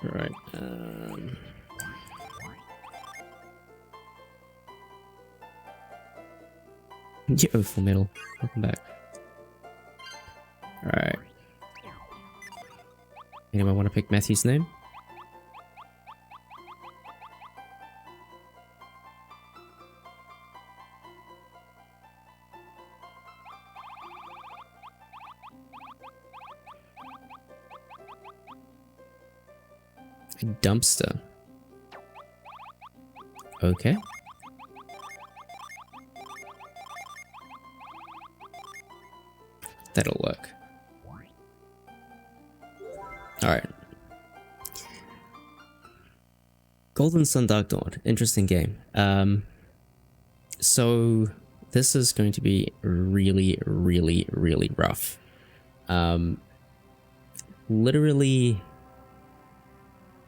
Alright, Yo, Full Metal, welcome back. Alright. Anyone want to pick Matthew's name? A dumpster. Okay. That'll work. Alright. Golden Sun Dark Dawn. Interesting game. So this is going to be really, really, really rough. Literally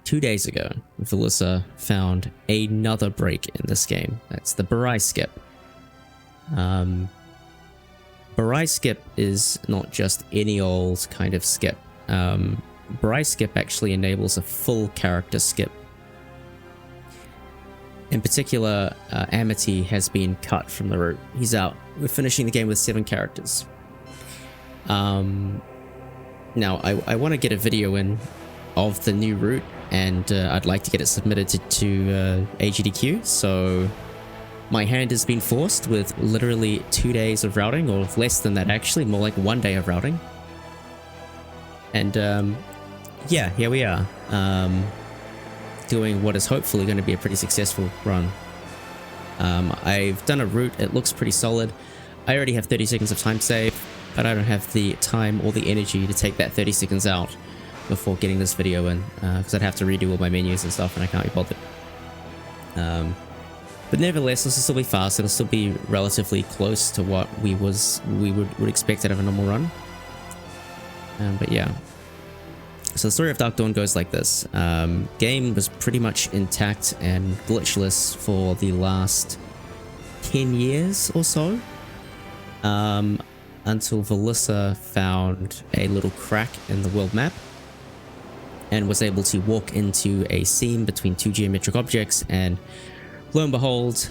2 days ago, Valyssa found another break in this game. That's the Barai skip. Barai skip is not just any old kind of skip. Barai skip actually enables a full character skip. In particular, Amity has been cut from the route. He's out. We're finishing the game with 7 characters. Now, I want to get a video in of the new route, and I'd like to get it submitted to AGDQ, so my hand has been forced with literally 2 days of routing, or less than that actually, more like 1 day of routing. And yeah, here we are, doing what is hopefully going to be a pretty successful run. I've done a route, it looks pretty solid. I already have 30 seconds of time save, but I don't have the time or the energy to take that 30 seconds out before getting this video in, because I'd have to redo all my menus and stuff, and I can't be bothered. But nevertheless, this will still be fast. It'll still be relatively close to what we would expect out of a normal run. But yeah. So the story of Dark Dawn goes like this. Game was pretty much intact and glitchless for the last 10 years or so. Until Valyssa found a little crack in the world map and was able to walk into a seam between 2 geometric objects, and lo and behold,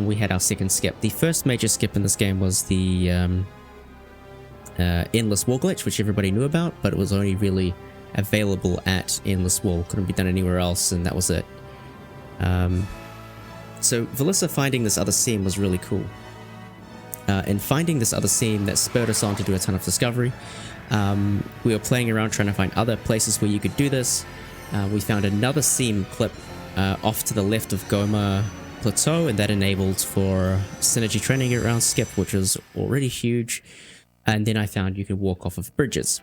we had our second skip. The first major skip in this game was the Endless Wall glitch, which everybody knew about, but it was only really available at Endless Wall. Couldn't be done anywhere else, and that was it. So Valyssa finding this other seam was really cool. And finding this other seam, that spurred us on to do a ton of discovery. We were playing around trying to find other places where you could do this. We found another seam clip off to the left of Goma Plateau, and that enabled for synergy training around skip, which was already huge. And then I found you could walk off of bridges,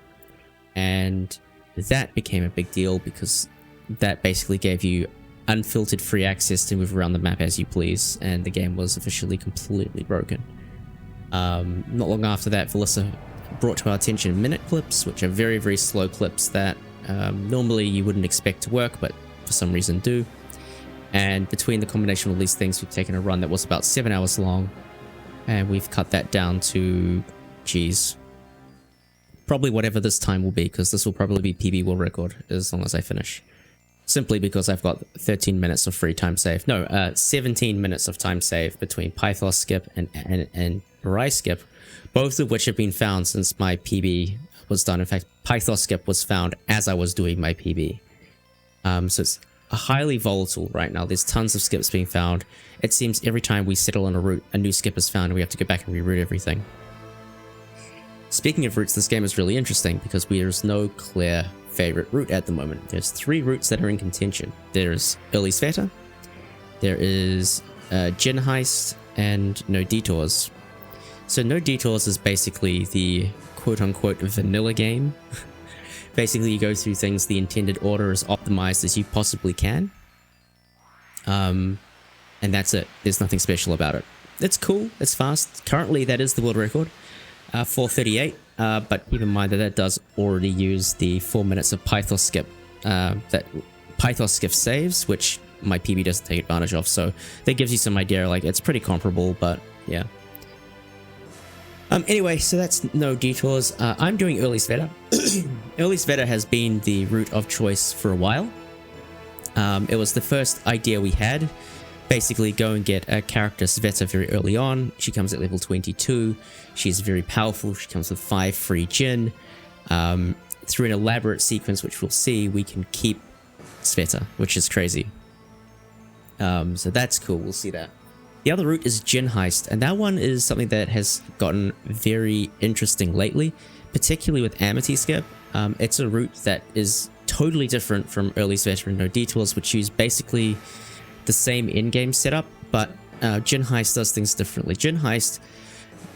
and that became a big deal because that basically gave you unfiltered free access to move around the map as you please, and the game was officially completely broken. Not long after that, Valyssa brought to our attention minute clips, which are very, very slow clips that normally you wouldn't expect to work, but for some reason do. And between the combination of these things, we've taken a run that was about 7 hours long, and we've cut that down to, geez, probably whatever this time will be, because this will probably be PB world record as long as I finish. Simply because I've got 13 minutes of free time save. No, 17 minutes of time save between Paithos skip and Barai skip, both of which have been found since my PB was done. In fact, Paithos skip was found as I was doing my PB. So it's highly volatile right now. There's tons of skips being found. It seems every time we settle on a route, a new skip is found, and we have to go back and reroute everything. Speaking of routes, this game is really interesting because there's no clear favorite route at the moment. There's 3 routes that are in contention. There's Early Sveta, there is Gin Heist, and No Detours. So No Detours is basically the quote-unquote vanilla game. Basically, you go through things, the intended order is optimized as you possibly can. And that's it. There's nothing special about it. It's cool, it's fast. Currently, that is the world record. 4:38, but keep in mind that that does already use the 4 minutes of Paithos skip, that Paithos skip saves, which my PB doesn't take advantage of, so that gives you some idea, like, it's pretty comparable, but yeah. Anyway, so that's No Detours. I'm doing Early Sveta. Early Sveta has been the route of choice for a while. It was the first idea we had. Basically, go and get a character Sveta very early on. She comes at level 22. She's very powerful. She comes with 5 free Jinn. Through an elaborate sequence, which we'll see, we can keep Sveta, which is crazy. So that's cool. We'll see that. The other route is Jinn Heist, and that one is something that has gotten very interesting lately, particularly with Amity Skip. It's a route that is totally different from early Sveta and No Detours, which use basically the same in-game setup, but Jinn Heist does things differently. Jinn Heist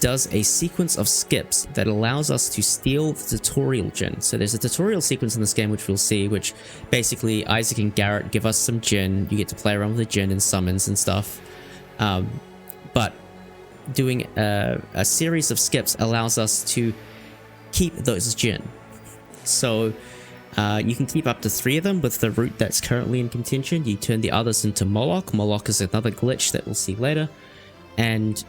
does a sequence of skips that allows us to steal the tutorial Jinn. So there's a tutorial sequence in this game, which we'll see, which basically Isaac and Garrett give us some Jinn. You get to play around with the Jinn and summons and stuff. But doing a series of skips allows us to keep those Jinn. So you can keep up to 3 of them with the route that's currently in contention. You turn the others into Moloch. Moloch is another glitch that we'll see later. And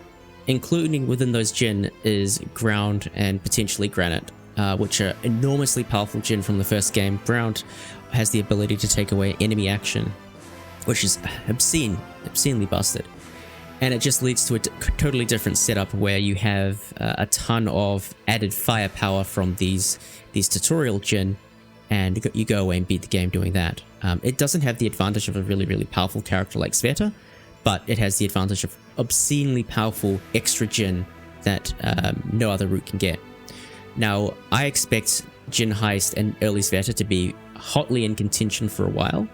including within those Jinn is Ground and potentially Granite, which are enormously powerful Jinn from the first game. Ground has the ability to take away enemy action, which is obscenely busted. And it just leads to a totally different setup where you have a ton of added firepower from these tutorial Jinn, and you go away and beat the game doing that. It doesn't have the advantage of a really, really powerful character like Sveta, but it has the advantage of obscenely powerful extra Jinn that no other route can get. Now, I expect Jinn Heist and early Sveta to be hotly in contention for a while.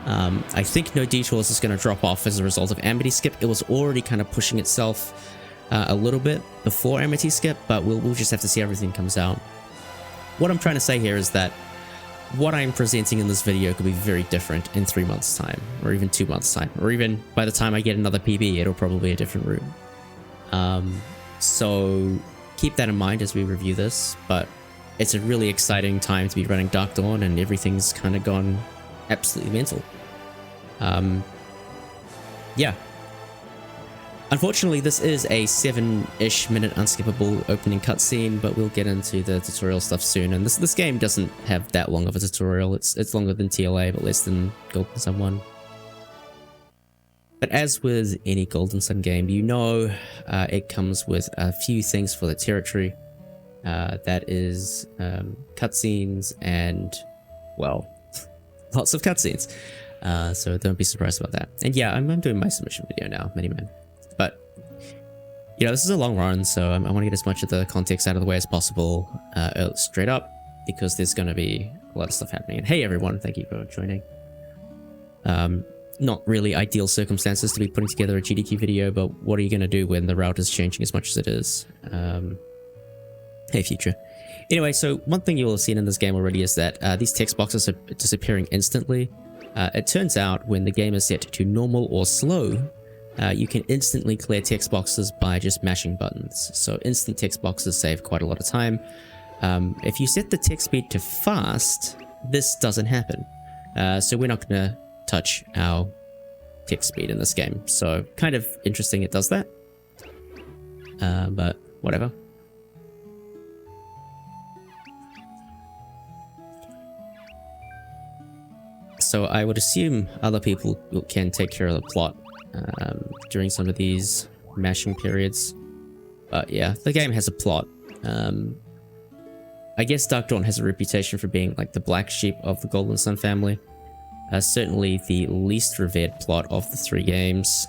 I think No Detours is going to drop off as a result of Amity Skip. It was already kind of pushing itself a little bit before Amity Skip, but we'll just have to see how everything comes out. What I'm trying to say here is that what I'm presenting in this video could be very different in 3 months' time, or even 2 months' time, or even by the time I get another PB, it'll probably be a different route. So keep that in mind as we review this, but it's a really exciting time to be running Dark Dawn, and everything's kind of gone absolutely mental. Yeah. Unfortunately, this is a 7-ish minute unskippable opening cutscene, but we'll get into the tutorial stuff soon. And this game doesn't have that long of a tutorial. It's longer than TLA, but less than Golden Sun 1. But as with any Golden Sun game, you know it comes with a few things for the territory. That is cutscenes and, well, lots of cutscenes. So don't be surprised about that. And yeah, I'm doing my submission video now, Miniman. But, you know, this is a long run, so I want to get as much of the context out of the way as possible straight up, because there's going to be a lot of stuff happening. And hey everyone, thank you for joining. Not really ideal circumstances to be putting together a GDQ video, but what are you going to do when the route is changing as much as it is? Hey future. Anyway, so one thing you will have seen in this game already is that these text boxes are disappearing instantly. It turns out when the game is set to normal or slow, you can instantly clear text boxes by just mashing buttons. So instant text boxes save quite a lot of time. If you set the text speed to fast, this doesn't happen. So we're not going to touch our text speed in this game. So kind of interesting it does that. But whatever. So I would assume other people can take care of the plot during some of these mashing periods. But yeah, the game has a plot. I guess Dark Dawn has a reputation for being like the black sheep of the Golden Sun family. Certainly the least revered plot of the 3 games.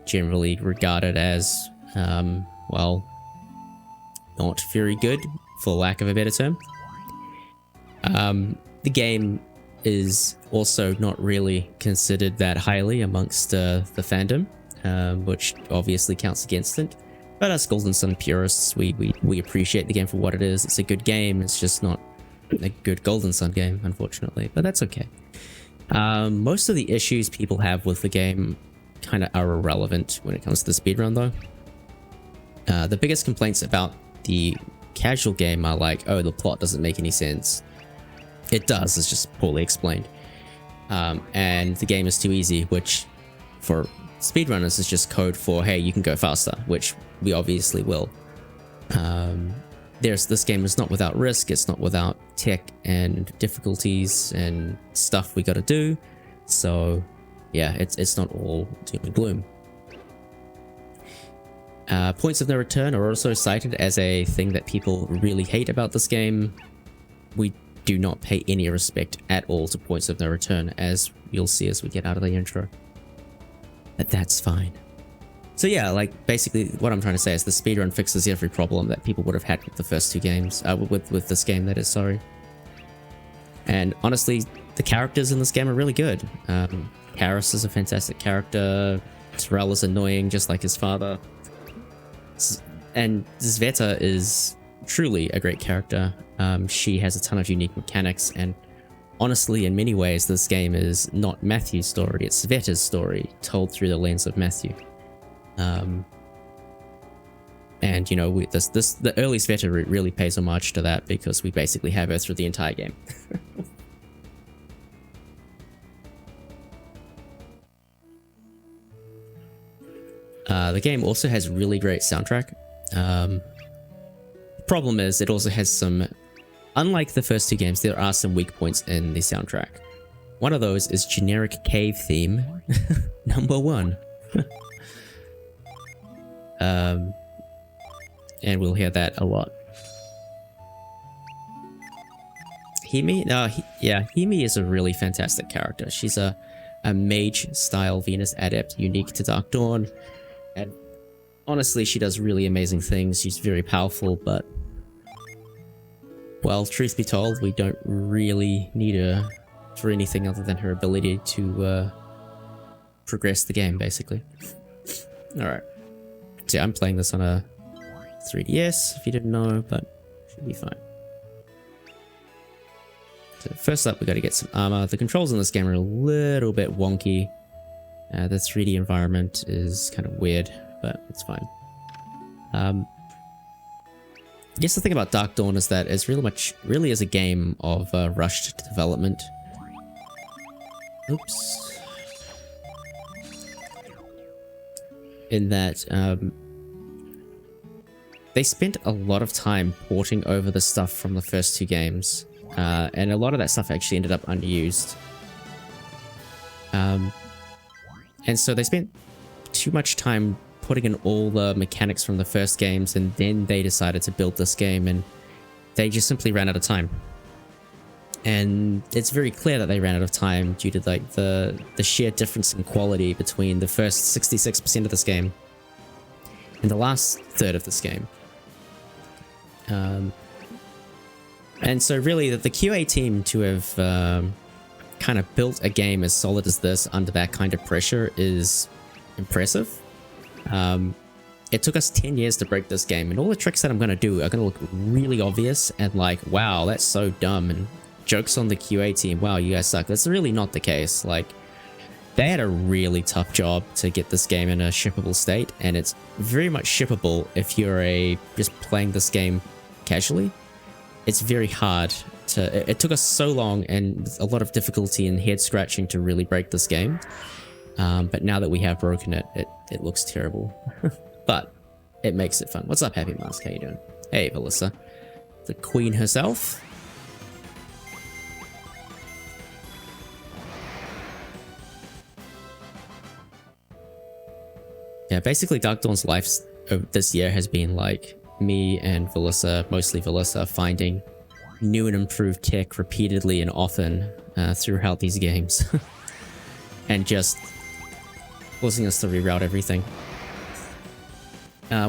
Generally regarded as, well, not very good, for lack of a better term. The game is also not really considered that highly amongst the fandom, which obviously counts against it. But us Golden Sun purists, we appreciate the game for what it is. It's a good game, it's just not a good Golden Sun game, unfortunately, but that's okay. Most of the issues people have with the game kind of are irrelevant when it comes to the speedrun though. The biggest complaints about the casual game are like, oh, the plot doesn't make any sense. It does, it's just poorly explained. And the game is too easy, which for speedrunners is just code for, hey, you can go faster, which we obviously will. This game is not without risk, it's not without tech and difficulties and stuff we gotta do. So yeah, it's not all doom and gloom. Points of no return are also cited as a thing that people really hate about this game. We do not pay any respect at all to points of no return, as you'll see as we get out of the intro. But that's fine. So yeah, like basically what I'm trying to say is the speedrun fixes every problem that people would have had with the first two games, with this game that is, sorry. And honestly, the characters in this game are really good. Karis is a fantastic character, Terrell is annoying just like his father, and Sveta is truly a great character. She has a ton of unique mechanics, and honestly, in many ways, this game is not Matthew's story, it's Sveta's story, told through the lens of Matthew. And you know, the early Sveta really pays homage to that, because we basically have her through the entire game. The game also has really great soundtrack. Problem is, it also has some, unlike the first two games, there are some weak points in the soundtrack. One of those is generic cave theme, number 1. And we'll hear that a lot. Himi? Himi is a really fantastic character. She's a mage-style Venus adept, unique to Dark Dawn. And honestly, she does really amazing things. She's very powerful, but, well, truth be told, we don't really need her for anything other than her ability to progress the game, basically. Alright. So yeah, I'm playing this on a 3DS, if you didn't know, but should be fine. So first up, we got to get some armor. The controls in this game are a little bit wonky. The 3D environment is kind of weird, but it's fine. I guess the thing about Dark Dawn is that it's really is a game of rushed development. Oops. In that they spent a lot of time porting over the stuff from the first two games, and a lot of that stuff actually ended up unused. And so they spent too much time putting in all the mechanics from the first games, and then they decided to build this game, and they just simply ran out of time. And it's very clear that they ran out of time due to like the sheer difference in quality between the first 66% of this game and the last third of this game. And so really the QA team to have kind of built a game as solid as this under that kind of pressure is impressive. It took us 10 years to break this game, and all the tricks that I'm going to do are going to look really obvious and like, wow, that's so dumb, and jokes on the QA team, wow, you guys suck. That's really not the case. Like, they had a really tough job to get this game in a shippable state, and it's very much shippable if you're just playing this game casually. It's very hard to, it took us so long and a lot of difficulty and head scratching to really break this game. But now that we have broken it, it looks terrible. But it makes it fun. What's up, Happy Mask? How you doing? Hey, Valyssa. The queen herself. Yeah, basically Dark Dawn's life this year has been like me and Valyssa, mostly Valyssa, finding new and improved tech repeatedly and often throughout these games. And just forcing us to reroute everything.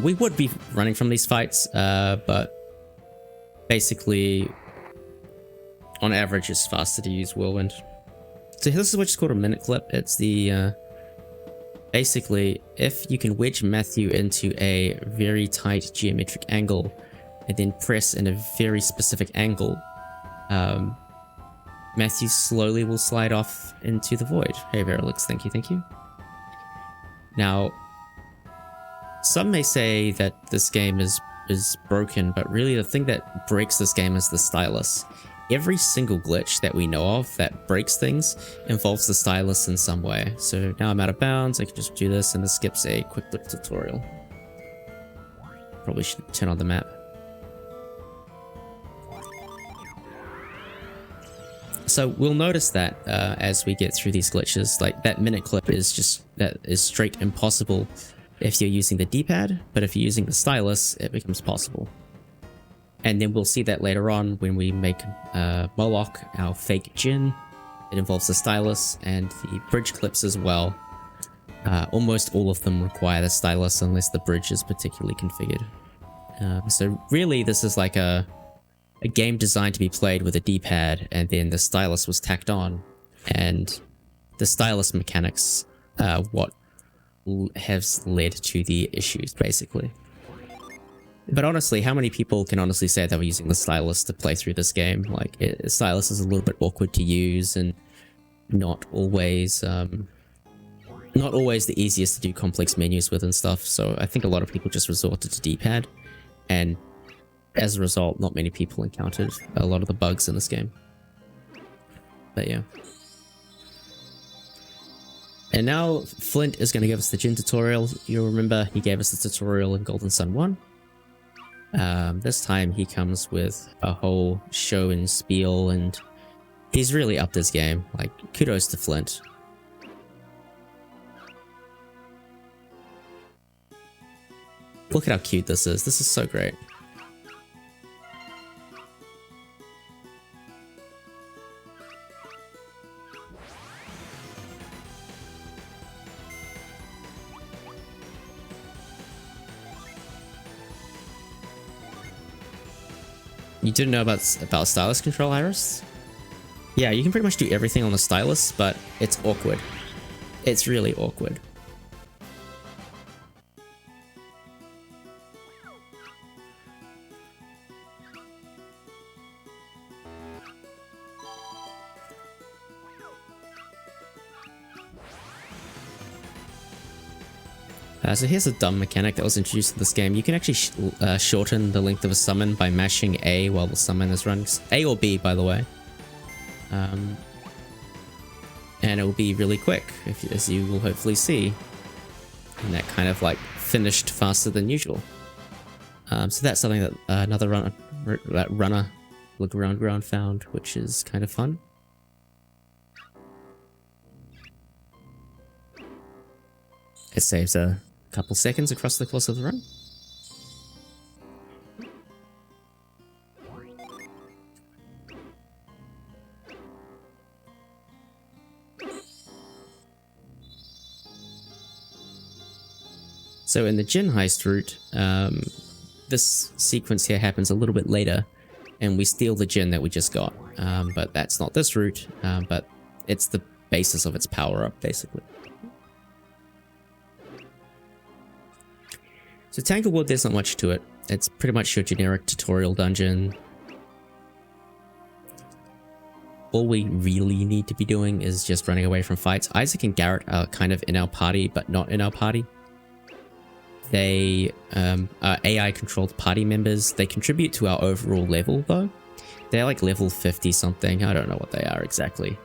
We would be running from these fights, but basically, on average, it's faster to use Whirlwind. So this is what's called a minute clip. It's the basically, if you can wedge Matthew into a very tight geometric angle and then press in a very specific angle, Matthew slowly will slide off into the void. Hey, Verolix, thank you, thank you. Now, some may say that this game is broken, but really the thing that breaks this game is the stylus. Every single glitch that we know of that breaks things involves the stylus in some way. So now I'm out of bounds, I can just do this, and this skips a quick look tutorial. Probably should turn on the map. So we'll notice that as we get through these glitches, like that minute clip that is straight impossible if you're using the D-pad, but if you're using the stylus, it becomes possible. And then we'll see that later on when we make Moloch, our fake djinn. It involves the stylus and the bridge clips as well. Almost all of them require the stylus unless the bridge is particularly configured. So really this is like a game designed to be played with a D-pad, and then the stylus was tacked on, and the stylus mechanics what has led to the issues basically. But honestly, how many people can honestly say they were using the stylus to play through this game? Like, stylus is a little bit awkward to use and not always the easiest to do complex menus with and stuff. So I think a lot of people just resorted to D-pad, and as a result, not many people encountered a lot of the bugs in this game. But yeah. And now Flint is going to give us the djinn tutorial. You'll remember he gave us the tutorial in Golden Sun 1. This time he comes with a whole show and spiel, and he's really upped his game. Like, kudos to Flint. Look at how cute this is. This is so great. You didn't know about stylus control, Iris? Yeah, you can pretty much do everything on the stylus, but it's awkward. It's really awkward. So here's a dumb mechanic that was introduced to this game. You can actually shorten the length of a summon by mashing A while the summon is running. A or B, by the way. And it will be really quick, as you will hopefully see. And that kind of like finished faster than usual. So that's something that another runner, Legrandgrand, found, which is kind of fun. It saves a couple seconds across the course of the run. So in the djinn heist route, this sequence here happens a little bit later, and we steal the djinn that we just got. But that's not this route, but it's the basis of its power-up, basically. So Tanglewood, there's not much to it. It's pretty much your generic tutorial dungeon. All we really need to be doing is just running away from fights. Isaac and Garrett are kind of in our party, but not in our party. They are AI-controlled party members. They contribute to our overall level, though. They're like level 50 something. I don't know what they are exactly.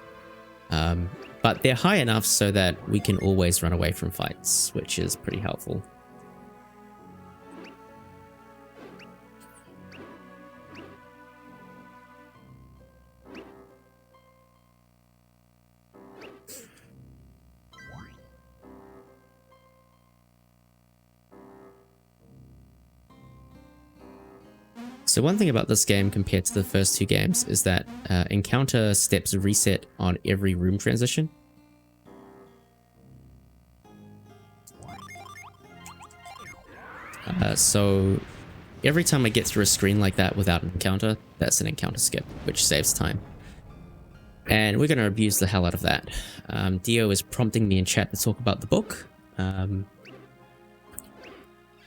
But they're high enough so that we can always run away from fights, which is pretty helpful. So one thing about this game compared to the first two games is that encounter steps reset on every room transition. So every time I get through a screen like that without an encounter, that's an encounter skip, which saves time. And we're going to abuse the hell out of that. Dio is prompting me in chat to talk about the book.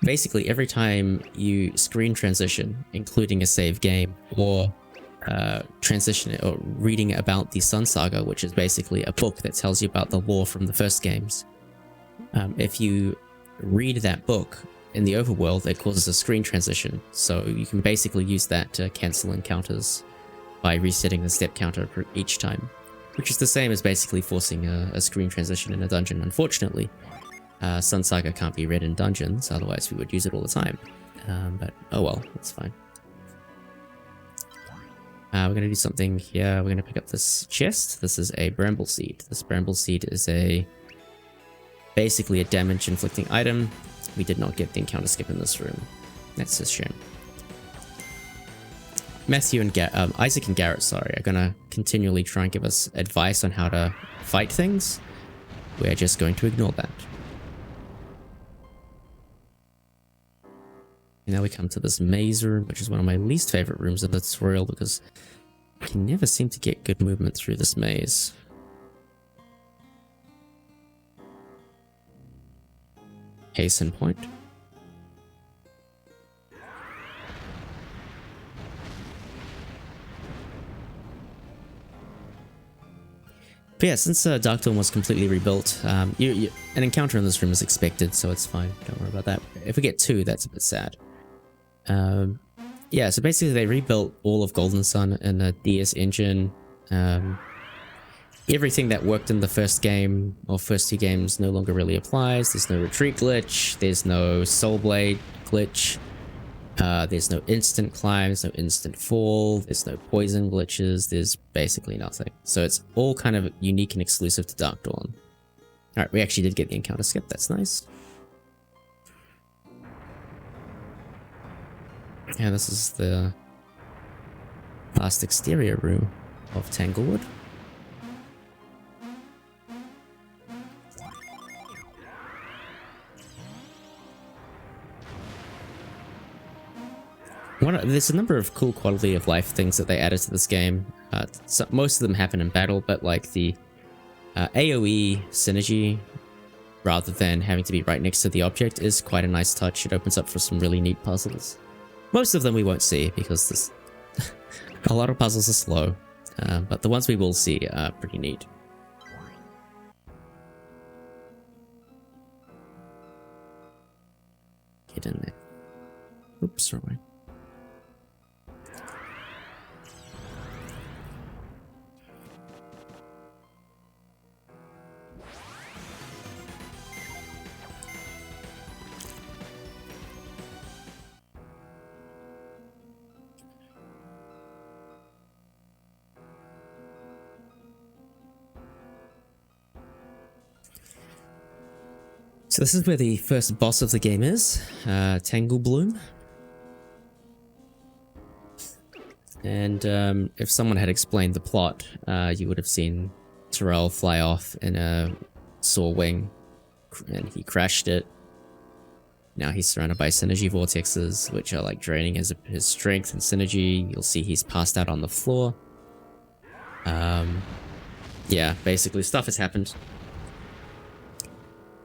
Basically, every time you screen transition, including a save game, or transition or reading about the Sun Saga, which is basically a book that tells you about the lore from the first games, if you read that book in the overworld, it causes a screen transition. So you can basically use that to cancel encounters by resetting the step counter each time, which is the same as basically forcing a screen transition in a dungeon, unfortunately. Sun Saga can't be read in dungeons, otherwise we would use it all the time. But oh well, that's fine. We're going to do something here. We're going to pick up this chest. This is a bramble seed. This bramble seed is basically a damage inflicting item. We did not get the encounter skip in this room. That's a shame. Matthew and Isaac and Garrett, sorry, are going to continually try and give us advice on how to fight things. We're just going to ignore that. And now we come to this maze room, which is one of my least favorite rooms of the tutorial because I can never seem to get good movement through this maze. Case in point. But yeah, since Dark Dawn was completely rebuilt, an encounter in this room is expected, so it's fine. Don't worry about that. If we get two, that's a bit sad. Yeah, so basically they rebuilt all of Golden Sun in the DS engine. Everything that worked in the first game, or first two games, no longer really applies. There's no retreat glitch, there's no Soul Blade glitch, there's no instant climb, there's no instant fall, there's no poison glitches, there's basically nothing. So it's all kind of unique and exclusive to Dark Dawn. Alright, we actually did get the encounter skip, that's nice. Yeah, this is the last exterior room of Tanglewood. There's a number of cool quality of life things that they added to this game. Most of them happen in battle, but like the AoE synergy, rather than having to be right next to the object, is quite a nice touch. It opens up for some really neat puzzles. Most of them we won't see because a lot of puzzles are slow, but the ones we will see are pretty neat. Get in there. Oops, wrong way. So this is where the first boss of the game is, Tanglebloom. And if someone had explained the plot, you would have seen Terrell fly off in a saw wing, and he crashed it. Now he's surrounded by synergy vortexes, which are like draining his strength and synergy. You'll see he's passed out on the floor. Yeah, basically stuff has happened.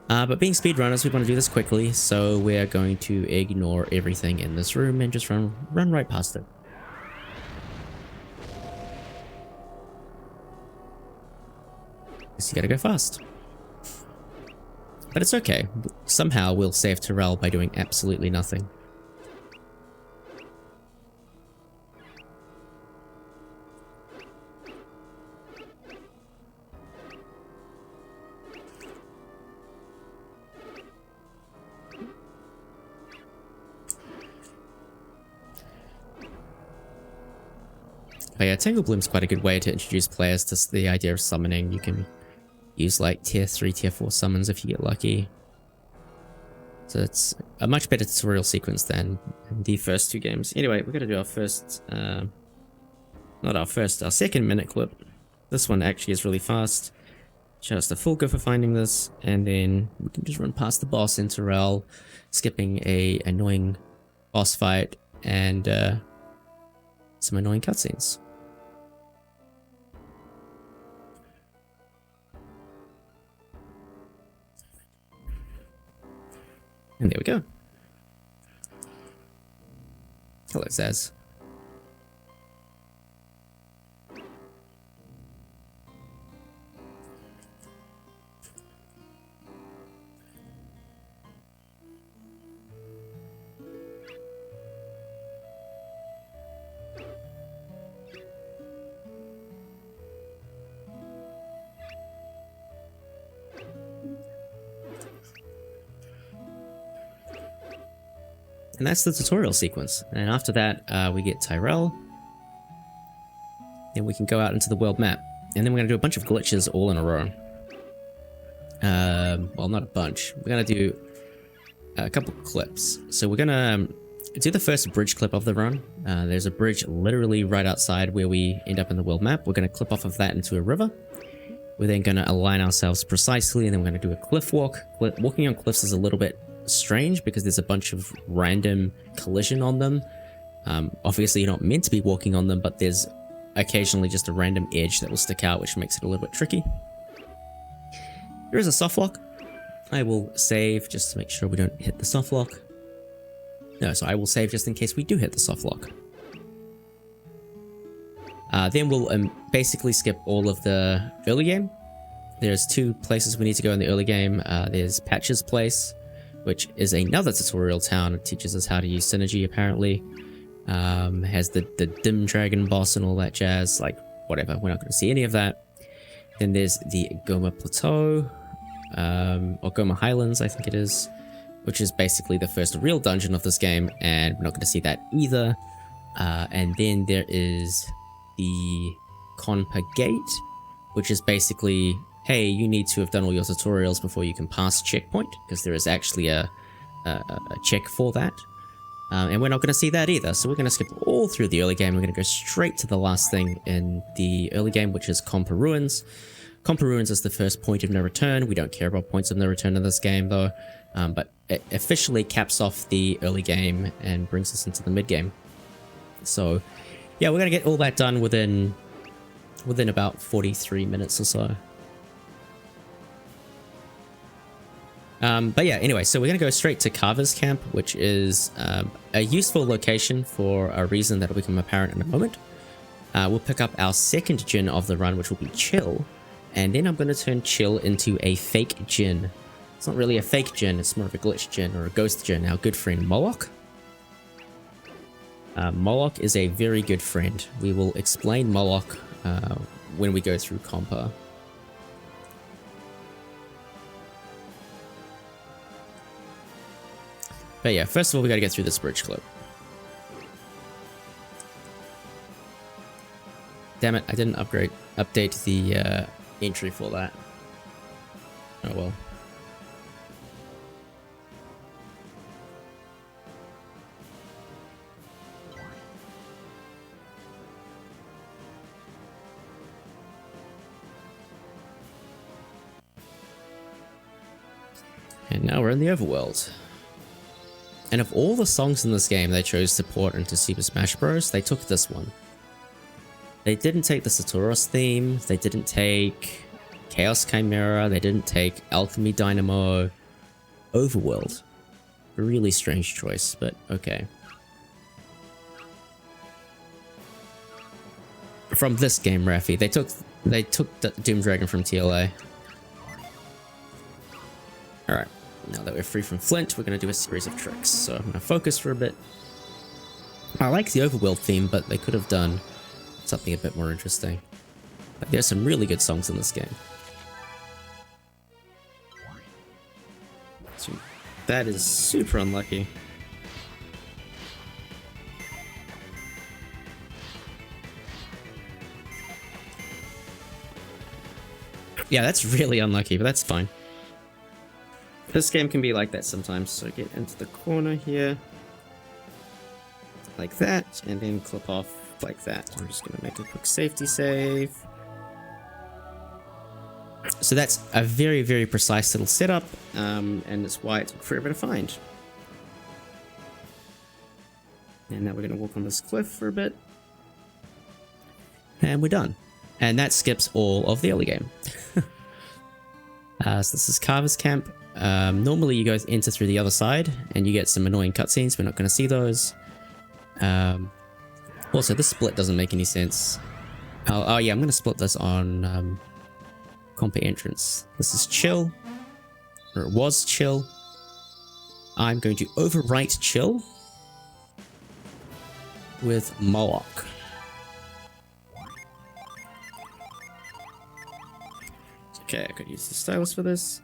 But being speedrunners, we want to do this quickly, so we're going to ignore everything in this room and just run right past it. Guess you gotta go fast. But it's okay. Somehow we'll save Terrell by doing absolutely nothing. But yeah, Tanglebloom's quite a good way to introduce players to the idea of summoning. You can use like tier 3, tier 4 summons if you get lucky. So it's a much better tutorial sequence than the first two games. Anyway, we're gonna do our first, our second minute clip. This one actually is really fast. Show us the full go for finding this, and then we can just run past the boss in Terrell, skipping a annoying boss fight and some annoying cutscenes. And there we go. Hello, Zaz. And that's the tutorial sequence. And after that, we get Tyrell. then we can go out into the world map. And then we're going to do a bunch of glitches all in a row. Well, not a bunch. We're going to do a couple clips. So we're going to do the first bridge clip of the run. There's a bridge literally right outside where we end up in the world map. We're going to clip off of that into a river. We're then going to align ourselves precisely, and then we're going to do a cliff walk. Walking on cliffs is a little bit strange because there's a bunch of random collision on them. Obviously, you're not meant to be walking on them, but there's occasionally just a random edge that will stick out, which makes it a little bit tricky. There is a soft lock. I will save just to make sure we don't hit the soft lock. No, so I will save just in case we do hit the soft lock. Then we'll basically skip all of the early game. There's two places we need to go in the early game. There's Patch's place, which is another tutorial town. It teaches us how to use synergy, apparently. Has the dim dragon boss and all that jazz. Like, whatever, we're not going to see any of that. Then there's the Goma Plateau, or Goma Highlands, I think it is, which is basically the first real dungeon of this game, and we're not going to see that either. And then there is the Compa Gate, which is basically, hey, you need to have done all your tutorials before you can pass checkpoint, because there is actually a check for that. And we're not going to see that either, so we're going to skip all through the early game. We're going to go straight to the last thing in the early game, which is Compa Ruins. Compa Ruins is the first point of no return. We don't care about points of no return in this game, though, but it officially caps off the early game and brings us into the mid-game. So, yeah, we're going to get all that done within about 43 minutes or so. But yeah, anyway, so we're going to go straight to Carver's Camp, which is a useful location for a reason that will become apparent in a moment. We'll pick up our second djinn of the run, which will be Chill, and then I'm going to turn Chill into a fake djinn. It's not really a fake djinn, it's more of a glitch djinn or a ghost djinn, our good friend Moloch. Moloch is a very good friend. We will explain Moloch when we go through Compa. But yeah, first of all, we gotta get through this bridge clip. Damn it, I didn't update the entry for that. Oh well. And now we're in the overworld. And of all the songs in this game they chose to port into Super Smash Bros., they took this one. They didn't take the Satoros theme, they didn't take Chaos Chimera, they didn't take Alchemy Dynamo. Overworld. A really strange choice, but okay. From this game, Raffi, they took Doom Dragon from TLA. Alright. Now that we're free from Flint, we're going to do a series of tricks. So I'm going to focus for a bit. I like the overworld theme, but they could have done something a bit more interesting. Like, there's some really good songs in this game. So that is super unlucky. Yeah, that's really unlucky, but that's fine. This game can be like that sometimes, so get into the corner here, like that, and then clip off like that. I'm just going to make a quick safety save. So that's a very, very precise little setup, and it's why it took forever to find. And now we're going to walk on this cliff for a bit, and we're done. And that skips all of the early game. So this is Carver's Camp. Normally you go enter through the other side and you get some annoying cutscenes. We're not going to see those. Also, this split doesn't make any sense. Oh yeah, I'm going to split this on Compa entrance. This is Chill, or it was Chill. I'm going to overwrite Chill with Moloch. Okay, I could use the stylus for this.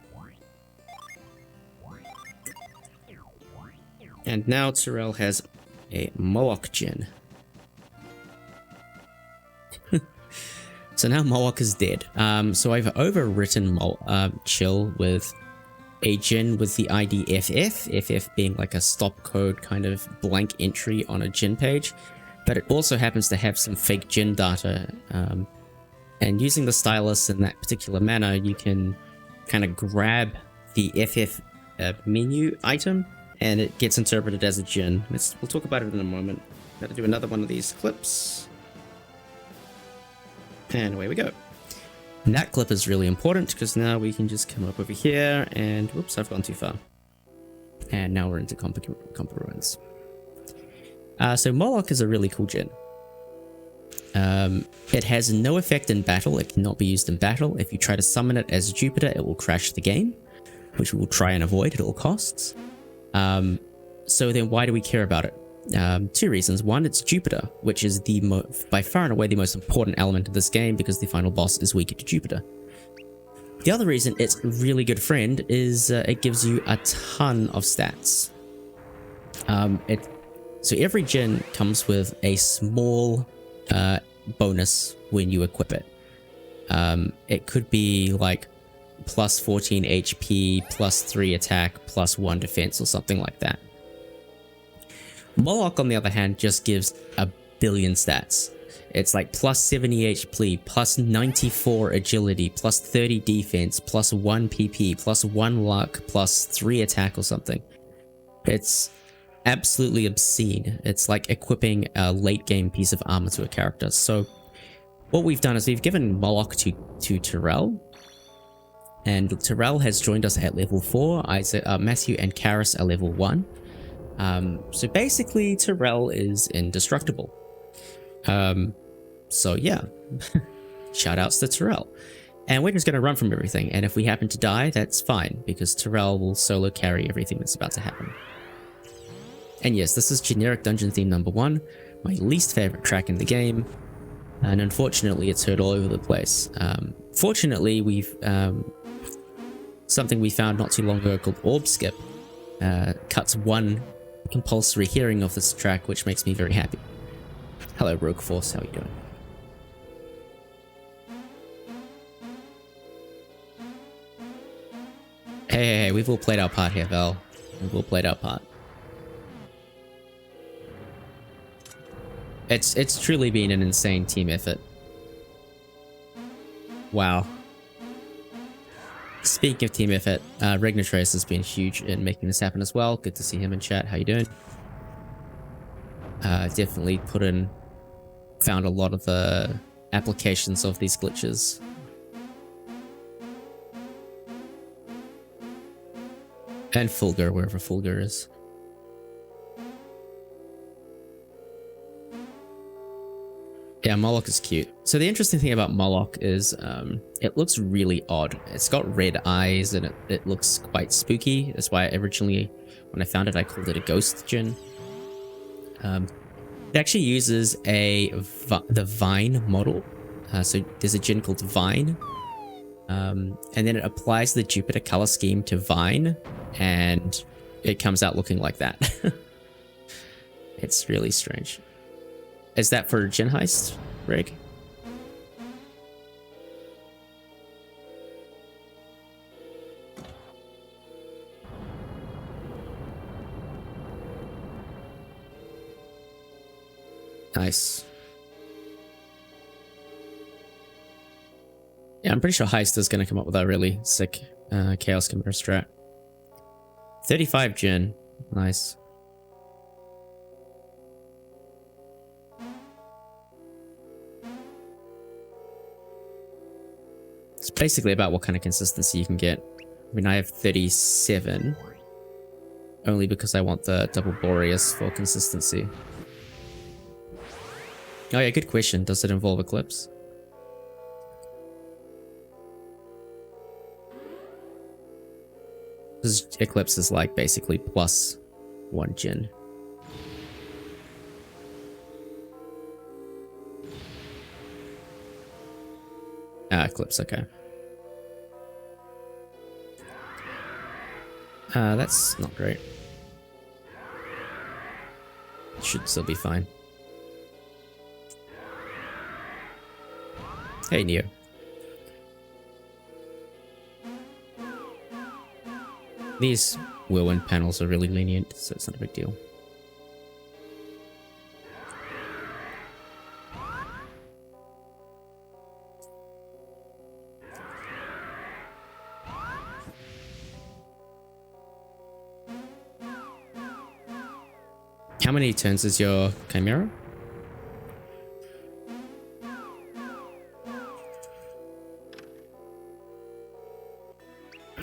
And now Terrell has a Moloch djinn. So now Moloch is dead. So I've overwritten Chill with a Jin with the ID FF, FF being like a stop code kind of blank entry on a Jin page, but it also happens to have some fake Jin data. And using the stylus in that particular manner, you can kind of grab the FF menu item and it gets interpreted as a Jin. We'll talk about it in a moment. Gotta do another one of these clips. And away we go. And that clip is really important because now we can just come up over here and whoops, I've gone too far. And now we're into Compa Ruins. So Moloch is a really cool Jin. It has no effect in battle. It cannot be used in battle. If you try to summon it as Jupiter, it will crash the game, which we will try and avoid at all costs. So then why do we care about it? Two reasons. One, it's Jupiter, which is the by far and away the most important element of this game because the final boss is weaker to Jupiter. The other reason it's a really good friend is it gives you a ton of stats. So every Jin comes with a small bonus when you equip it. It could be like plus 14 HP, plus 3 attack, plus 1 defense or something like that. Moloch, on the other hand, just gives a billion stats. It's like plus 70 HP, plus 94 agility, plus 30 defense, plus 1 PP, plus 1 luck, plus 3 attack or something. It's absolutely obscene. It's like equipping a late game piece of armor to a character. So what we've done is we've given Moloch to Terrell. And Terrell has joined us at level 4. Matthew and Karis are level 1. So basically Terrell is indestructible. So yeah, shout outs to Terrell. And we're just going to run from everything. And if we happen to die, that's fine because Terrell will solo carry everything that's about to happen. And yes, this is generic dungeon theme number 1, my least favorite track in the game. And unfortunately, it's heard all over the place. Fortunately, we've something we found not too long ago called Orb Skip cuts 1 compulsory hearing of this track, which makes me very happy. Hello, Rogue Force, how are you doing? Hey, we've all played our part here, Val. We've all played our part. It's truly been an insane team effort. Wow. Speaking of team effort, Regnatrace has been huge in making this happen as well. Good to see him in chat. How you doing? Definitely found a lot of the applications of these glitches. And Fulgur, wherever Fulgur is. Yeah, Moloch is cute. So the interesting thing about Moloch is it looks really odd. It's got red eyes and it looks quite spooky. That's why originally, when I found it, I called it a ghost Jin. It actually uses the Vine model. So there's a Jin called Vine. And then it applies the Jupiter color scheme to Vine, and it comes out looking like that. It's really strange. Is that for Jin Heist, Rig? Nice. Yeah, I'm pretty sure Heist is going to come up with a really sick Chaos Chimera strat. 35 Jin. Nice. It's basically about what kind of consistency you can get. I mean, I have 37. Only because I want the double Boreas for consistency. Oh yeah, good question. Does it involve Eclipse? Because Eclipse is like basically plus 1 Jin. Eclipse, okay. That's not great. Should still be fine. Hey, Neo. These whirlwind panels are really lenient, so it's not a big deal. How many turns is your Chimera?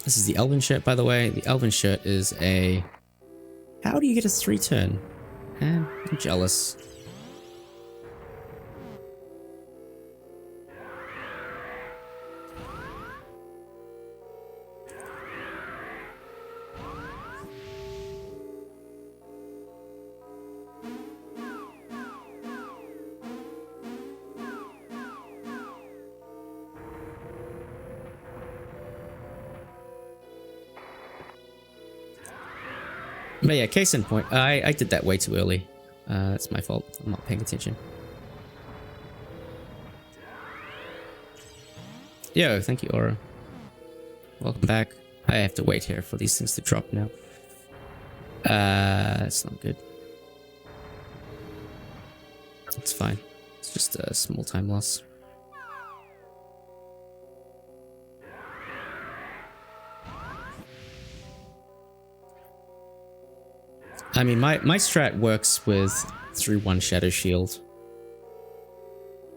This is the Elven shirt, by the way. The Elven shirt is a... How do you get a 3-turn? I'm jealous. But yeah, case in point, I did that way too early. That's my fault. I'm not paying attention. Yo, thank you, Aura. Welcome back. I have to wait here for these things to drop now. That's not good. It's fine. It's just a small time loss. I mean, my strat works with through one Shadow Shield.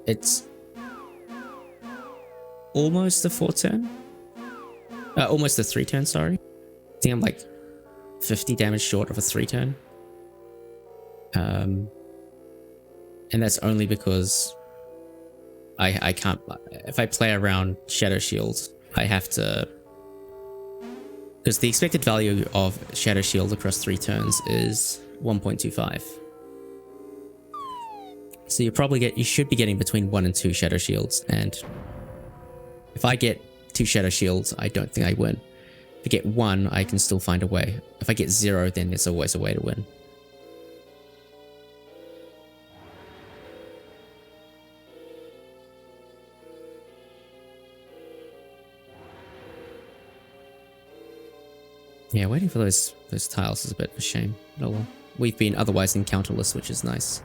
It's almost a 4-turn. Almost a 3-turn, sorry. I think I'm like 50 damage short of a 3-turn. And that's only because I can't... If I play around Shadow Shield, I have to... Because the expected value of Shadow Shield across 3 turns is 1.25. So you should be getting between 1 and 2 Shadow Shields, and if I get 2 Shadow Shields, I don't think I win. If I get 1, I can still find a way. If I get 0, then there's always a way to win. Yeah, waiting for those tiles is a bit of a shame. Oh well. We've been otherwise encounterless, which is nice.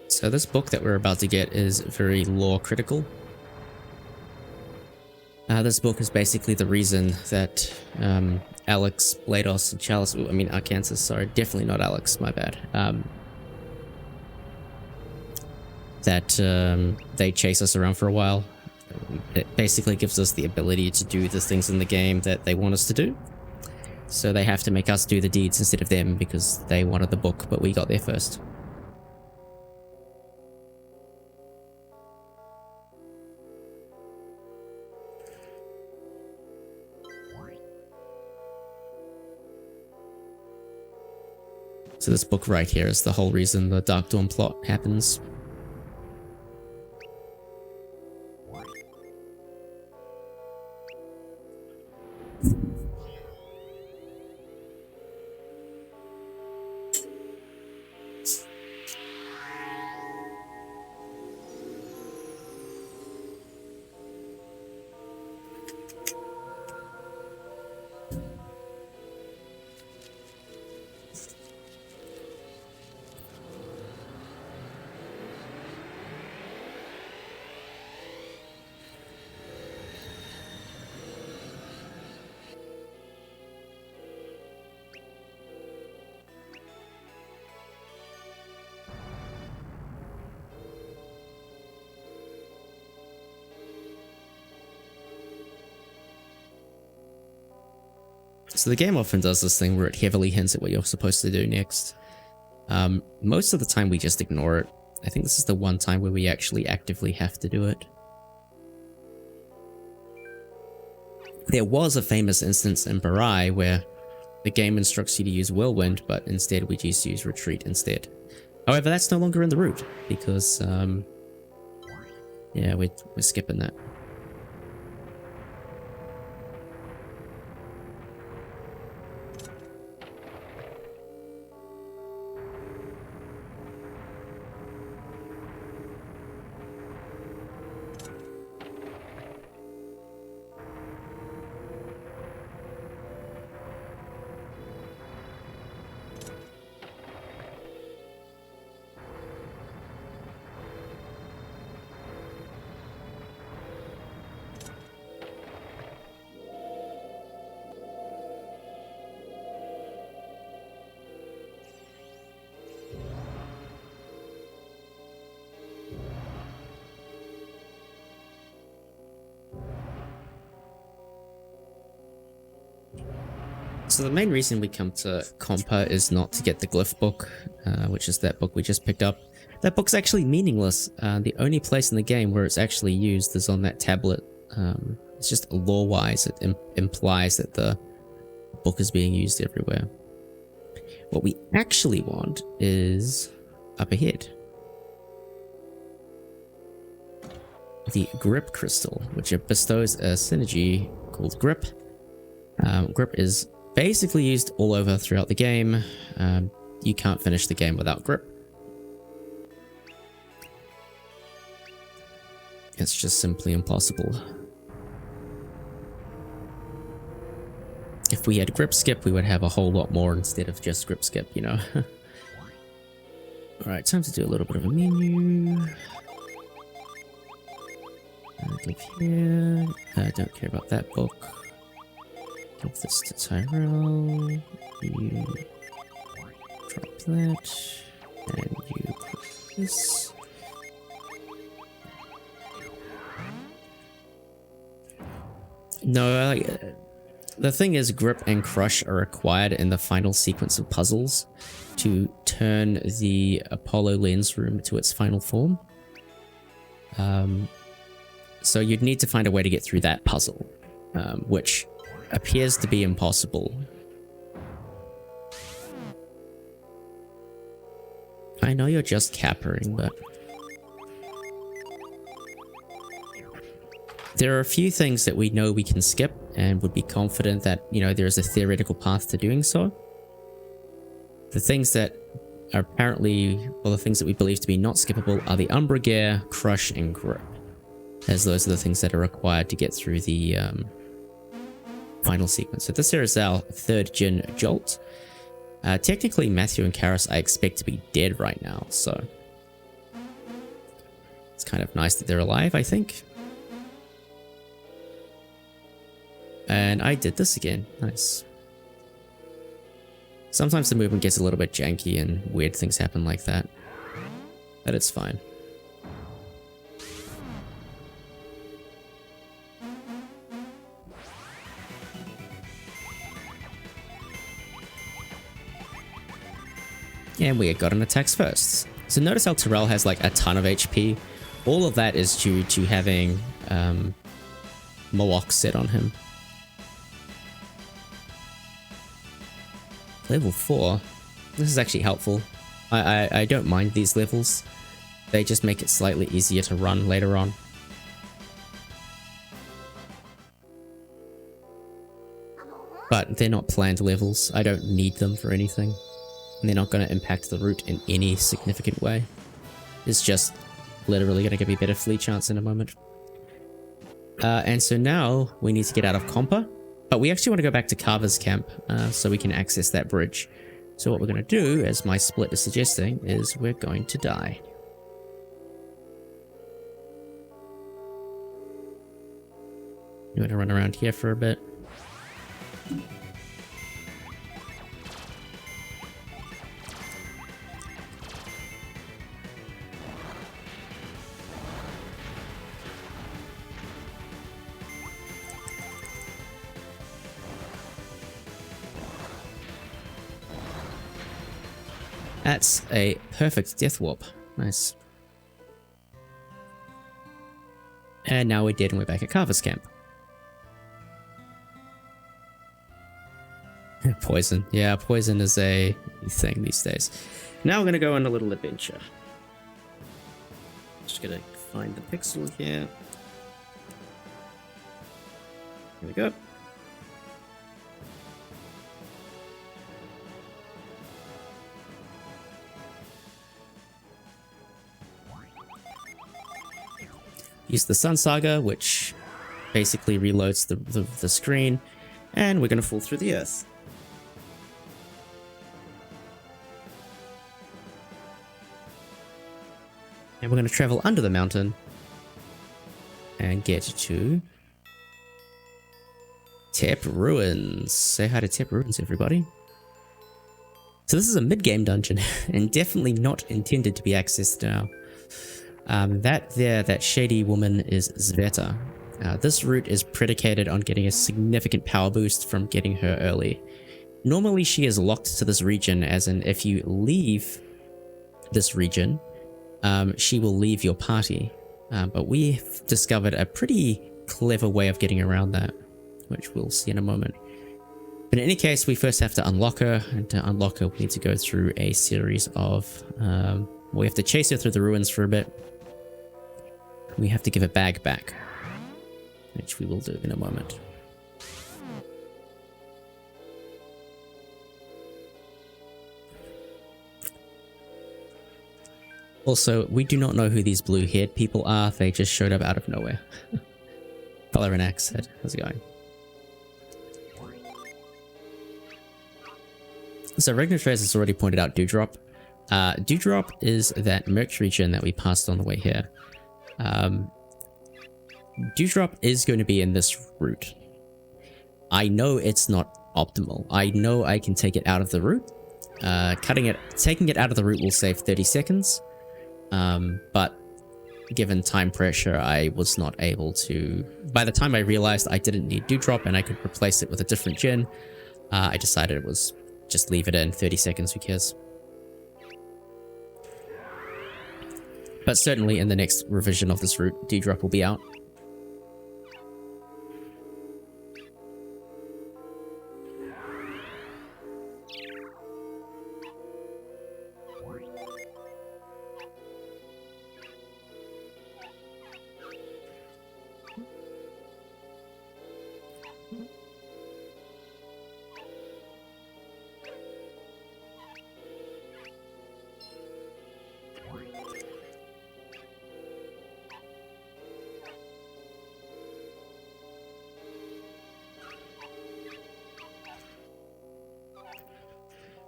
So this book that we're about to get is very lore critical. This book is basically the reason that Alex, Blados, and Chalice, I mean Arkansas, sorry, definitely not Alex, my bad. They chase us around for a while. It basically gives us the ability to do the things in the game that they want us to do. So they have to make us do the deeds instead of them because they wanted the book, but we got there first. So this book right here is the whole reason the Dark Dawn plot happens. So the game often does this thing where it heavily hints at what you're supposed to do next. Most of the time we just ignore it. I think this is the one time where we actually actively have to do it. There was a famous instance in Barai where the game instructs you to use Whirlwind, but instead we just use Retreat instead. However, that's no longer in the route because, yeah, we're skipping that. So the main reason we come to Compa is not to get the glyph book, which is that book we just picked up. That book's actually meaningless. The only place in the game where it's actually used is on that tablet. It's just lore-wise, it implies that the book is being used everywhere. What we actually want is up ahead. The Grip Crystal, which bestows a synergy called Grip. Grip is basically used all over throughout the game. You can't finish the game without Grip. It's just simply impossible. If we had Grip Skip, we would have a whole lot more instead of just Grip Skip, you know. Alright, time to do a little bit of a menu. Give here. Don't care about that book. Give this to Tyrell. You drop that. And you put this. No, the thing is, Grip and Crush are required in the final sequence of puzzles to turn the Apollo lens room to its final form. So you'd need to find a way to get through that puzzle, which appears to be impossible. I know you're just cappering, but there are a few things that we know we can skip and would be confident that, you know, there is a theoretical path to doing so. The things that are apparently, well, the things that we believe to be not skippable are the Umbra Gear, Crush, and Grip, as those are the things that are required to get through the final sequence. So this here is our third Jin Jolt. Technically, Matthew and Karis I expect to be dead right now, so it's kind of nice that they're alive, I think. And I did this again. Nice. Sometimes the movement gets a little bit janky and weird things happen like that, but it's fine. And we got an attacks first. So notice how Tyrell has like a ton of HP. All of that is due to having Moloch set on him. Level 4. This is actually helpful. I don't mind these levels. They just make it slightly easier to run later on. But they're not planned levels. I don't need them for anything. And they're not going to impact the route in any significant way. It's just literally going to give me a better fleet chance in a moment. And so now we need to get out of Compa. But we actually want to go back to Carver's camp so we can access that bridge. So what we're going to do, as my split is suggesting, is we're going to die. You want to run around here for a bit? That's a perfect death warp. Nice. And now we're dead and we're back at Carver's camp. Poison. Yeah, poison is a thing these days. Now we're going to go on a little adventure. Just going to find the pixel here. Here we go. Use the Sun Saga, which basically reloads the screen, and we're going to fall through the earth. And we're going to travel under the mountain and get to Tep Ruins. Say hi to Tep Ruins, everybody. So this is a mid-game dungeon and definitely not intended to be accessed now. That shady woman is Zveta. This route is predicated on getting a significant power boost from getting her early. Normally she is locked to this region, as in if you leave this region, she will leave your party. But we've discovered a pretty clever way of getting around that, which we'll see in a moment. But in any case, we first have to unlock her, and to unlock her we need to go through a series of... we have to chase her through the ruins for a bit. We have to give a bag back, which we will do in a moment. Also, we do not know who these blue-haired people are. They just showed up out of nowhere. Valoranax said, how's it going? So Regnartrez has already pointed out Dewdrop. Dewdrop is that mercury gem that we passed on the way here. Dewdrop is going to be in this route. I know it's not optimal. I know I can take it out of the route. Taking it out of the route will save 30 seconds. But given time pressure, I was not able to... By the time I realized I didn't need Dewdrop and I could replace it with a different gen, I decided it was just leave it in 30 seconds, who cares? But certainly in the next revision of this route, Dewdrop will be out.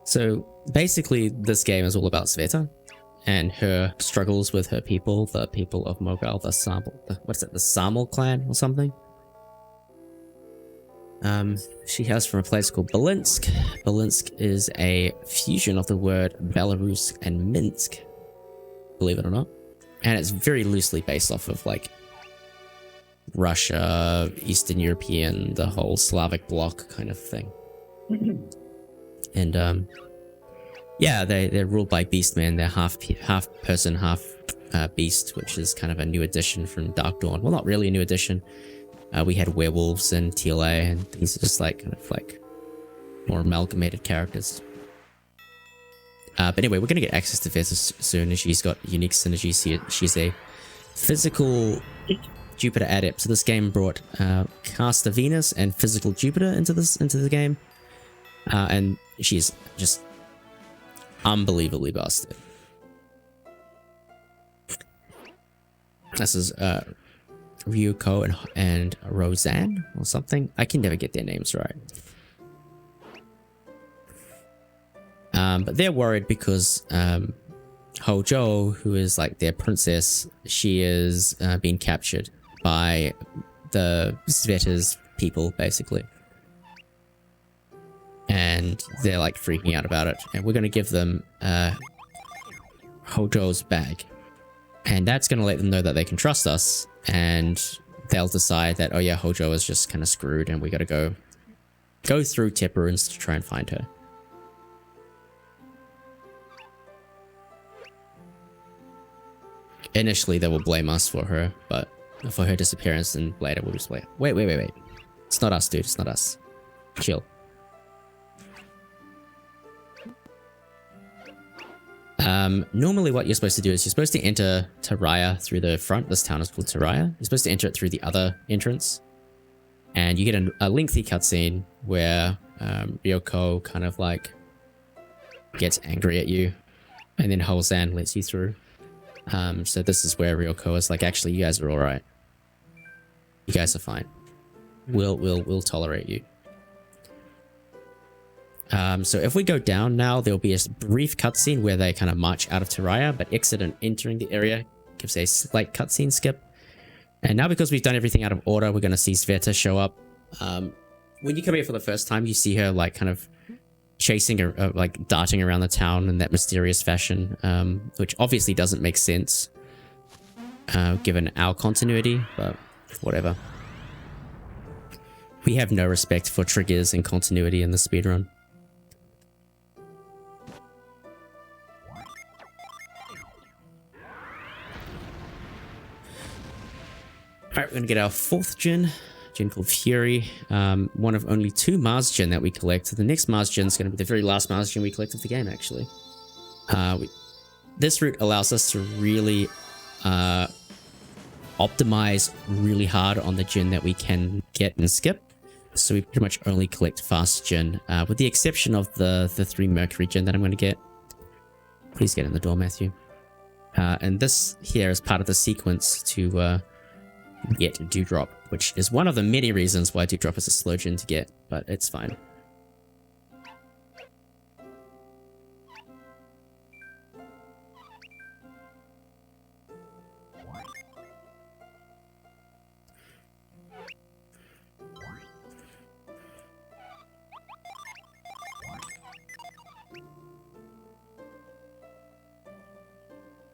So basically this game is all about Sveta and her struggles with her people, the people of Mogal, the Samal clan or something. She hails from a place called Belinsk. Belinsk is a fusion of the word Belarus and Minsk, believe it or not. And it's very loosely based off of like Russia, Eastern European, the whole Slavic bloc kind of thing. And yeah, they're ruled by beastmen. They're half person, half beast, which is kind of a new addition from Dark Dawn. Well, not really a new addition. We had werewolves in TLA, and these are just like kind of like more amalgamated characters. But anyway, we're gonna get access to Paithos soon, as she's got unique synergies. She's a physical Jupiter adept. So this game brought Caster Venus and physical Jupiter into the game. And she's just unbelievably busted. This is Ryuko and Roseanne or something. I can never get their names right. But they're worried because Hojo, who is like their princess, she is being captured by the Sveta's people, basically. And they're like freaking out about it. And we're going to give them Hojo's bag. And that's going to let them know that they can trust us. And they'll decide that, oh yeah, Hojo is just kind of screwed and we got to go through Tep Ruins to try and find her. initially they will blame us for her, but for her disappearance, and later we'll just wait. Wait. It's not us, dude. It's not us. Chill. Normally what you're supposed to do is you're supposed to enter Taraya through the front. This town is called Taraya. You're supposed to enter it through the other entrance. And you get a lengthy cutscene where Ryoko kind of like gets angry at you. And then Holzan lets you through. So this is where Ryoko is like, actually, you guys are alright. You guys are fine. We'll tolerate you. So if we go down now, there'll be a brief cutscene where they kind of march out of Taraya, but exit and entering the area gives a slight cutscene skip. And now because we've done everything out of order, we're going to see Sveta show up. When you come here for the first time, you see her like kind of chasing or like darting around the town in that mysterious fashion, which obviously doesn't make sense given our continuity, but whatever. We have no respect for triggers and continuity in the speedrun. Alright, we're going to get our 4th gen called Fury. One of only 2 Mars gen that we collect. The next Mars gen is going to be the very last Mars gen we collect of the game, actually. This route allows us to really optimize really hard on the gen that we can get and skip. So we pretty much only collect fast gen, with the exception of the 3 Mercury gen that I'm going to get. Please get in the door, Matthew. And this here is part of the sequence to get Dewdrop, which is one of the many reasons why Dewdrop is a slow gen to get, but it's fine.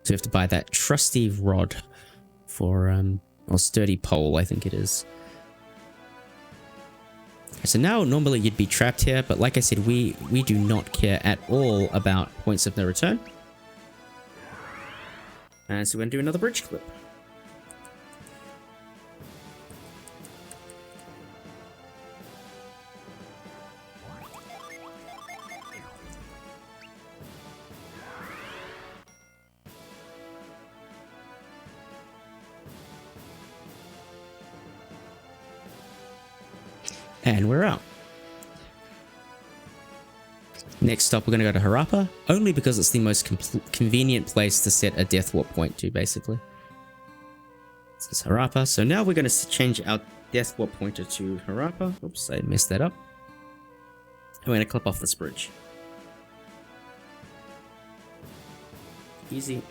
So you have to buy that trusty rod for, or sturdy pole, I think it is. So now normally you'd be trapped here, but like I said, we do not care at all about points of no return. And so we're going to do another bridge clip. And we're out. Next stop, we're going to go to Harappa, only because it's the most convenient place to set a death warp point to, basically. This is Harappa. So now we're going to change our death warp pointer to Harappa. Oops, I messed that up. And we're going to clip off this bridge. Easy.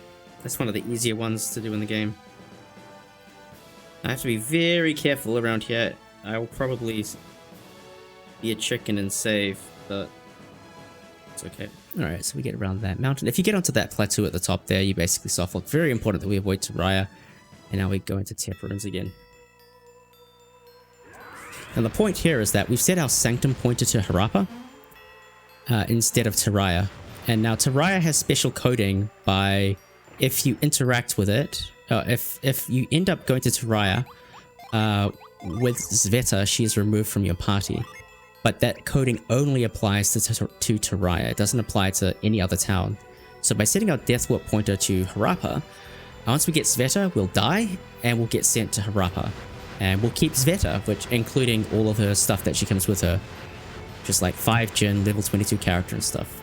That's one of the easier ones to do in the game. I have to be very careful around here. I will probably be a chicken and save, but it's okay. Alright, so we get around that mountain. If you get onto that plateau at the top there, you basically soft lock. Very important that we avoid Taraya. And now we go into Compa Ruins again. And the point here is that we've set our Sanctum pointer to Harappa instead of Taraya. And now Taraya has special coding by if you interact with it, if you end up going to Taraya with Sveta, she is removed from your party. But that coding only applies to Taraya. It doesn't apply to any other town. So by setting our death warp pointer to Harappa, once we get Sveta, we'll die and we'll get sent to Harappa. And we'll keep Sveta, which including all of her stuff that she comes with her. Just like 5 gen, level 22 character and stuff.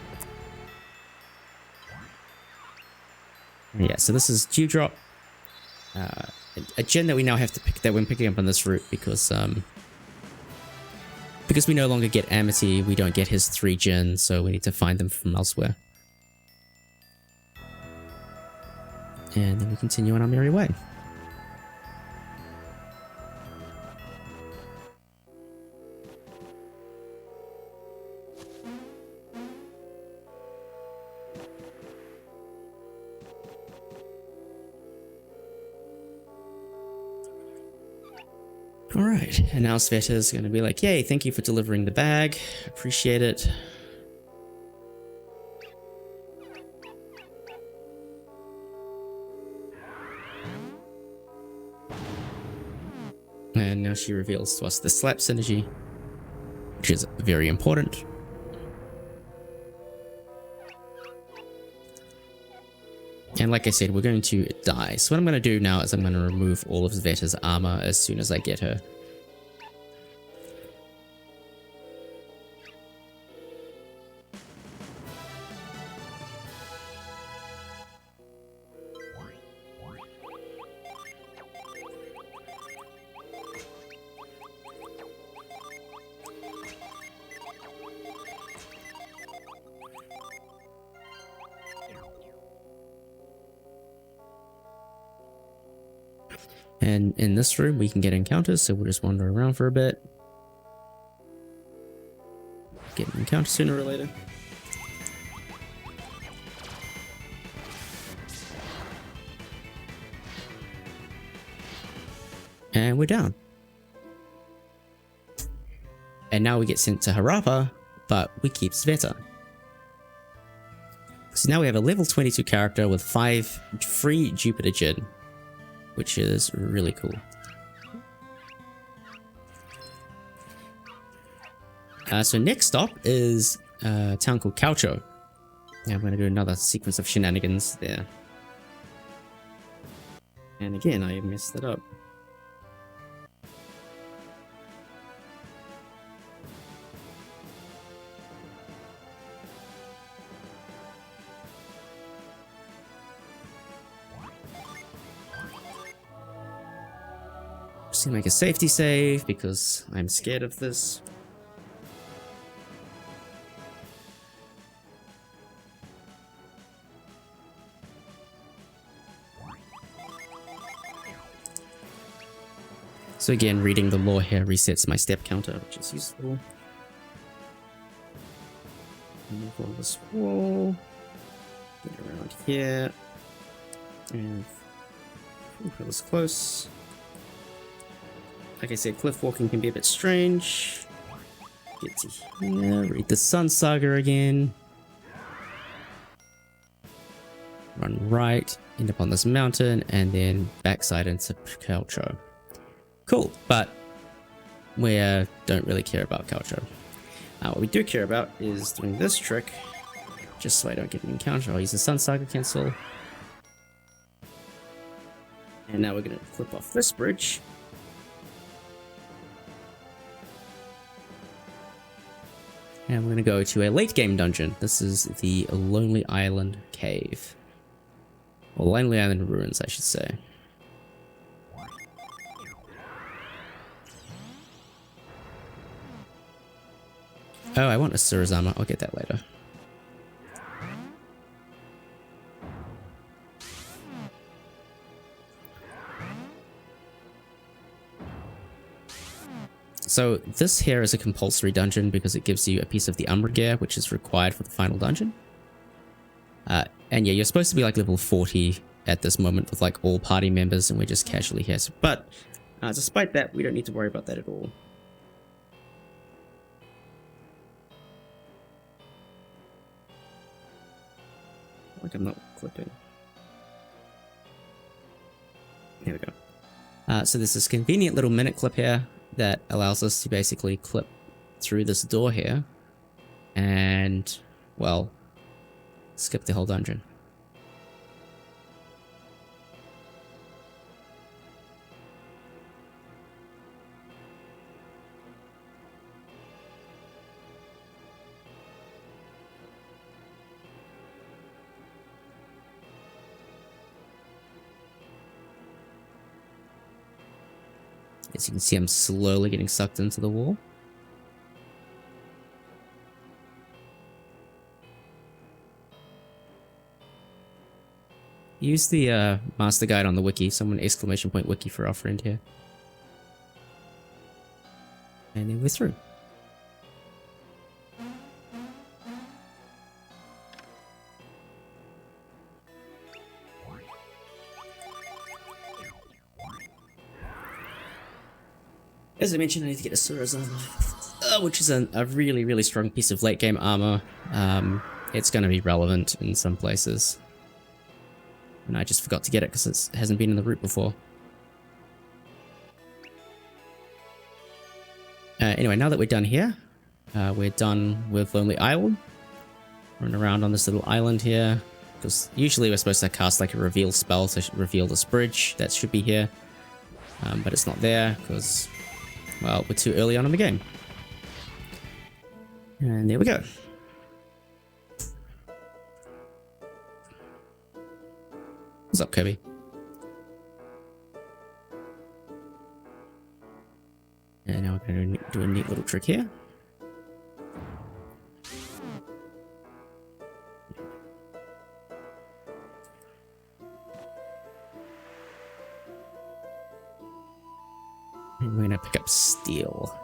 Yeah, so this is Dewdrop. A gen that we now have to pick, that we're picking up on this route because we no longer get Amity, we don't get his 3 gen, so we need to find them from elsewhere. And then we continue on our merry way. Alright, and now Sveta is going to be like, yay, thank you for delivering the bag. Appreciate it. And now she reveals to us the slap synergy, which is very important. And like I said, we're going to die. So what I'm going to do now is I'm going to remove all of Svetta's armor as soon as I get her. And in this room, we can get encounters, so we'll just wander around for a bit. Get an encounter sooner or later. And we're down. And now we get sent to Harappa, but we keep Sveta. So now we have a level 22 character with 5 free Jupiter Gin, which is really cool. So next stop is a town called Caucho. Yeah, I'm going to do another sequence of shenanigans there. And again, I messed that up. Just gonna make a safety save because I'm scared of this. So again, reading the lore here resets my step counter, which is useful. Move on this wall. Get around here. And that was close. Like I said, cliff walking can be a bit strange. Get to here, read the Sun Saga again. Run right, end up on this mountain, and then backside into Caucho. Cool, but we don't really care about Caucho. What we do care about is doing this trick, just so I don't get an encounter. I'll use the Sun Saga cancel. And now we're going to clip off this bridge. And we're going to go to a late game dungeon. This is the Lonely Island Cave. Or Lonely Island Ruins, I should say. Oh, I want Asura's armor. I'll get that later. So this here is a compulsory dungeon because it gives you a piece of the Umbra gear, which is required for the final dungeon. And yeah, you're supposed to be like level 40 at this moment with like all party members, and we're just casually here. But despite that, we don't need to worry about that at all. Like I'm not clipping. Here we go. So there's this convenient little minute clip here that allows us to basically clip through this door here and, well, skip the whole dungeon. As you can see, I'm slowly getting sucked into the wall. Use the master guide on the wiki, someone !wiki for our friend here. And then we're through. As I mentioned, I need to get Asura's armor, which is a really, really strong piece of late game armor. It's going to be relevant in some places. And I just forgot to get it because it hasn't been in the route before. Anyway, now that we're done here, we're done with Lonely Isle. Run around on this little island here, because usually we're supposed to cast like a reveal spell to reveal this bridge that should be here, but it's not there because, well, we're too early on in the game. And there we go. What's up, Kirby? And now we're going to do a neat little trick here. And we're going to pick up steel.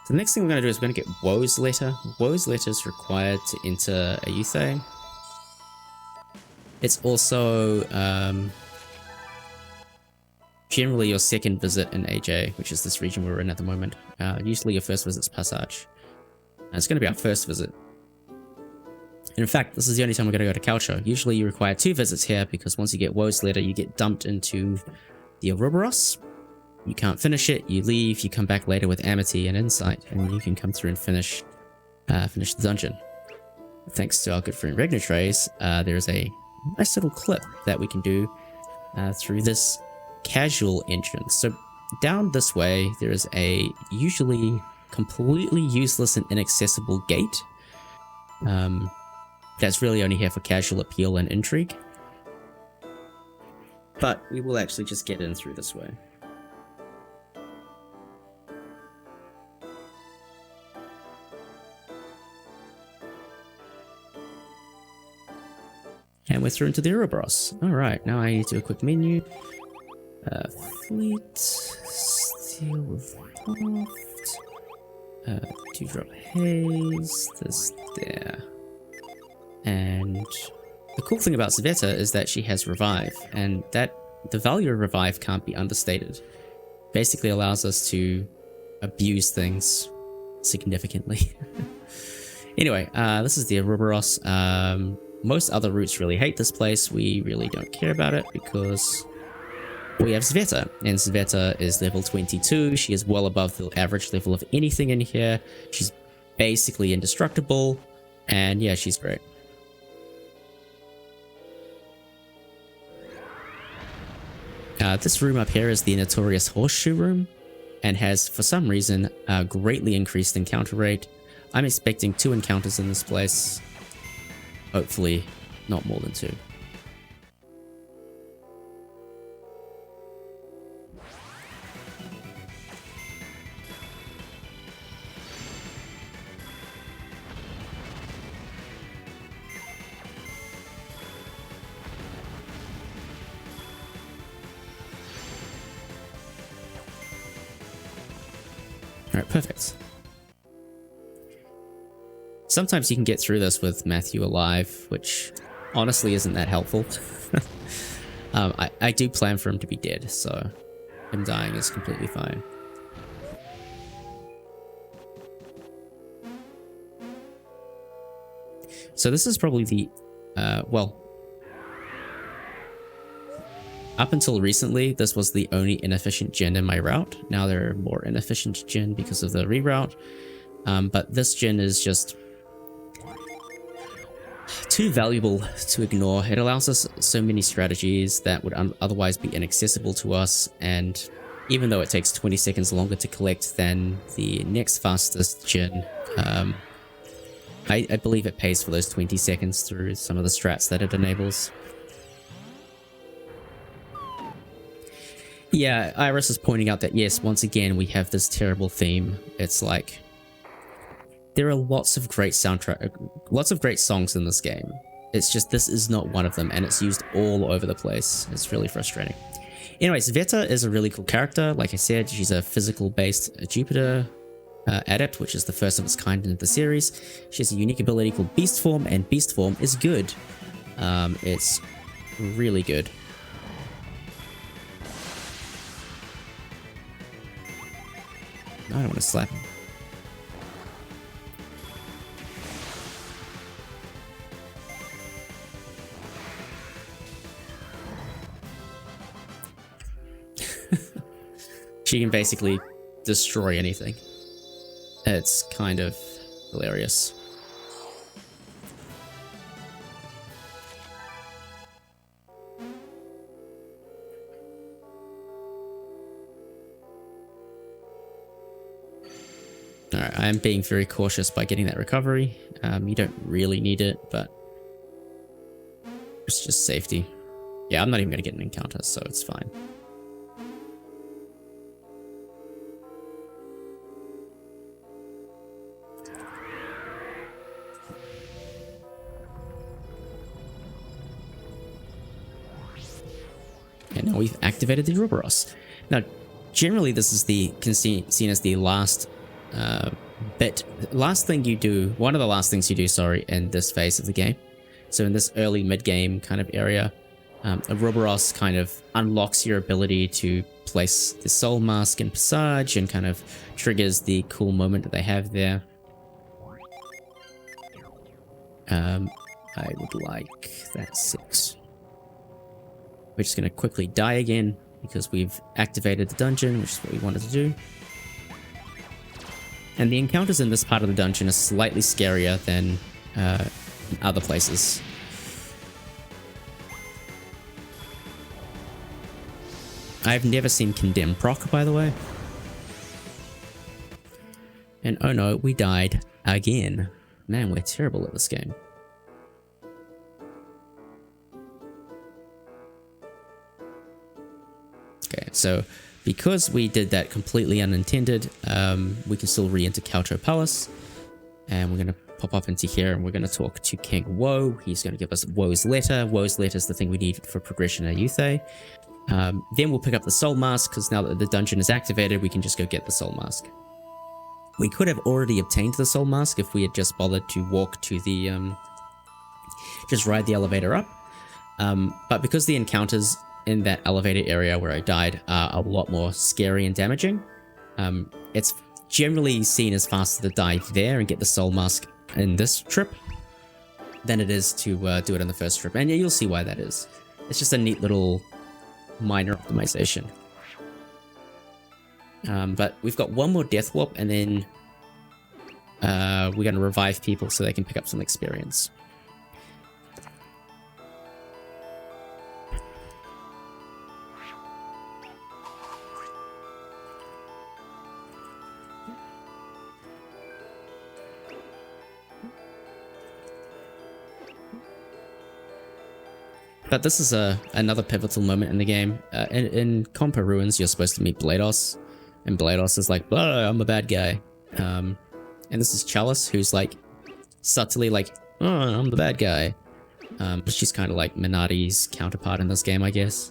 So the next thing we're going to do is we're going to get Woe's Letter. Woe's Letter is required to enter a Euthe. It's also generally your second visit in AJ, which is this region we're in at the moment. Usually your first visit's Passage. And it's going to be our first visit. In fact, this is the only time we're going to go to Calcio. Usually you require 2 visits here because once you get Woe's Letter, you get dumped into the Ouroboros. You can't finish it, you leave, you come back later with Amity and Insight, and you can come through and finish the dungeon. Thanks to our good friend Regnatrace, there's a nice little clip that we can do through this casual entrance. So down this way, there is a usually completely useless and inaccessible gate. That's really only here for casual appeal and intrigue. But we will actually just get in through this way. And we're through into the Ouroboros. Alright, now I need to do a quick menu. Fleet, Steel with Loft, 2-drop Haze, this there. And the cool thing about Sveta is that she has Revive, and that the value of Revive can't be understated. Basically allows us to abuse things significantly. Anyway, this is the Ouroboros. Most other routes really hate this place. We really don't care about it because we have Sveta, and Sveta is level 22. She is well above the average level of anything in here. She's basically indestructible, and yeah, she's great. This room up here is the notorious Horseshoe Room, and has, for some reason, greatly increased encounter rate. I'm expecting 2 encounters in this place. Hopefully, not more than 2. Alright, perfect. Sometimes you can get through this with Matthew alive, which honestly isn't that helpful. I do plan for him to be dead, so him dying is completely fine. So this is probably the, well, up until recently, this was the only inefficient gen in my route. Now there are more inefficient gen because of the reroute, but this gen is just too valuable to ignore. It allows us so many strategies that would otherwise be inaccessible to us, and even though it takes 20 seconds longer to collect than the next fastest gen, I believe it pays for those 20 seconds through some of the strats that it enables. Yeah, Iris is pointing out that yes, once again we have this terrible theme. It's like there are lots of great lots of great songs in this game. It's just this is not one of them, and it's used all over the place. It's really frustrating. Anyways, Veta is a really cool character. Like I said, she's a physical-based Jupiter adept, which is the first of its kind in the series. She has a unique ability called Beast Form, and Beast Form is good. It's really good. I don't want to slap him. She can basically destroy anything. It's kind of hilarious. Alright, I am being very cautious by getting that recovery. You don't really need it, but it's just safety. Yeah, I'm not even going to get an encounter, so it's fine. And now we've activated the Ouroboros. Now, generally this is seen as the last thing you do, one of the last things you do, sorry, in this phase of the game. So in this early mid-game kind of area, Ouroboros kind of unlocks your ability to place the Soul Mask in Passage and kind of triggers the cool moment that they have there. I would like that 6. We're just going to quickly die again because we've activated the dungeon, which is what we wanted to do. And the encounters in this part of the dungeon are slightly scarier than in other places. I've never seen Condemn proc, by the way. And oh no, we died again. Man, we're terrible at this game. Okay, so because we did that completely unintended, we can still re-enter Kalto Palace. And we're going to pop up into here and we're going to talk to King Woe. He's going to give us Woe's letter. Woe's letter is the thing we need for progression at Yuthe. Then we'll pick up the Soul Mask, because now that the dungeon is activated, we can just go get the Soul Mask. We could have already obtained the Soul Mask if we had just bothered to walk to the, just ride the elevator up. But because the encounters in that elevator area where I died are a lot more scary and damaging, it's generally seen as faster to die there and get the Soul Mask in this trip than it is to do it in the first trip. And yeah, you'll see why that is. It's just a neat little minor optimization. But we've got one more Death Warp, and then we're going to revive people so they can pick up some experience. But this is another pivotal moment in the game. In Compa Ruins, you're supposed to meet Paithos, and Paithos is like, "Oh, I'm a bad guy." And this is Chalice, who's like subtly like, "Oh, I'm the bad guy." But she's kind of like Minati's counterpart in this game, I guess.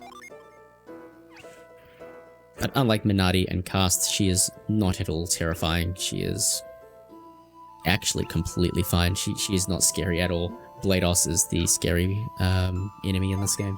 But unlike Minati and Cast, she is not at all terrifying. She is actually completely fine. She is not scary at all. Paithos is the scary enemy in this game.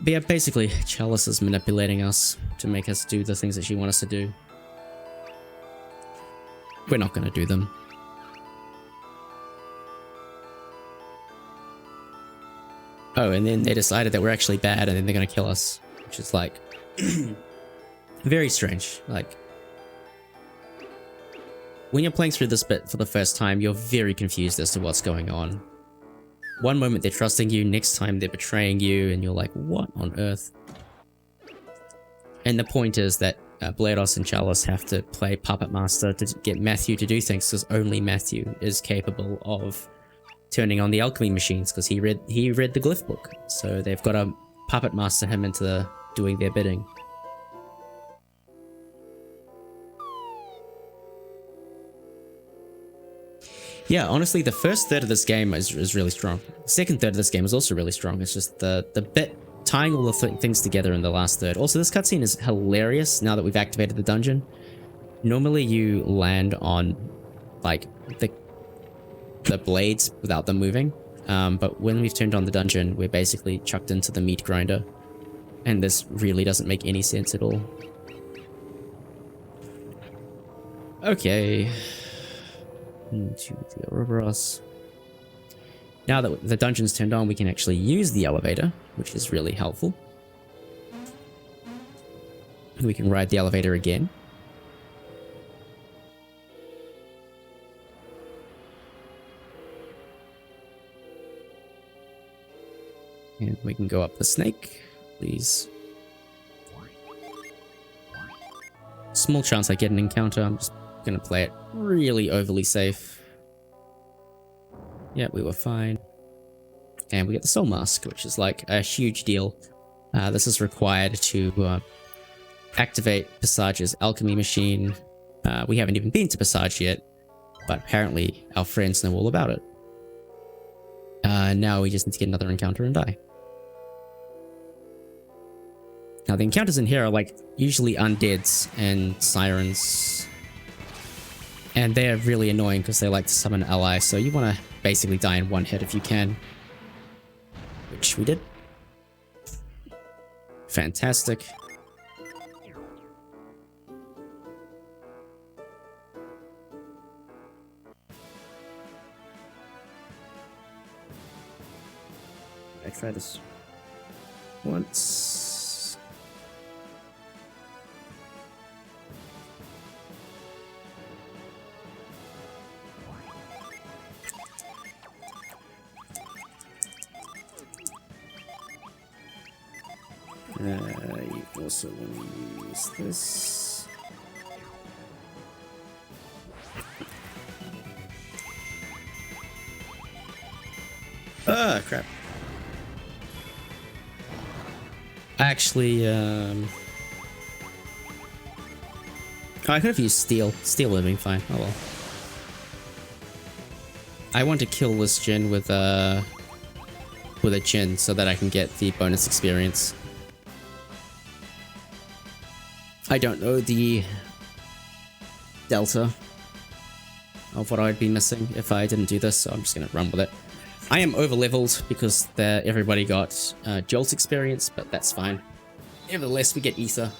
But yeah, basically, Chalice is manipulating us to make us do the things that she wants us to do. We're not going to do them. Oh, and then they decided that we're actually bad, and then they're going to kill us. Which is like... very strange. Like... when you're playing through this bit for the first time, you're very confused as to what's going on. One moment they're trusting you, next time they're betraying you, and you're like, what on earth? And the point is that Paithos and Chalice have to play Puppet Master to get Matthew to do things, because only Matthew is capable of turning on the alchemy machines, because he read the glyph book. So they've got to Puppet Master him into doing their bidding. Yeah, honestly, the first third of this game is really strong. The second third of this game is also really strong. It's just the bit tying all the things together in the last third. Also, this cutscene is hilarious now that we've activated the dungeon. Normally, you land on like the blades without them moving. But when we've turned on the dungeon, we're basically chucked into the meat grinder. And this really doesn't make any sense at all. Okay. Into the Ouroboros. Now that the dungeon's turned on, we can actually use the elevator, which is really helpful. And we can ride the elevator again. And we can go up the snake, please. Small chance I get an encounter. I'm just gonna play it really overly safe. Yeah, we were fine. And we get the soul mask, which is like a huge deal. This is required to activate Passage's alchemy machine. We haven't even been to Passage yet, but apparently our friends know all about it. Now we just need to get another encounter and die. Now the encounters in here are like usually undeads and sirens. And they're really annoying because they like to summon allies, so you want to basically die in one hit if you can. Which we did. Fantastic. I try this once. You also want to use this. Ah, crap. Actually, I could have used steel. Steel would have been fine. Oh well. I want to kill this Djinn with a Djinn so that I can get the bonus experience. I don't know the delta of what I'd be missing if I didn't do this, so I'm just gonna run with it. I am over leveled because everybody got Jolt experience, but that's fine. Nevertheless, we get Ether.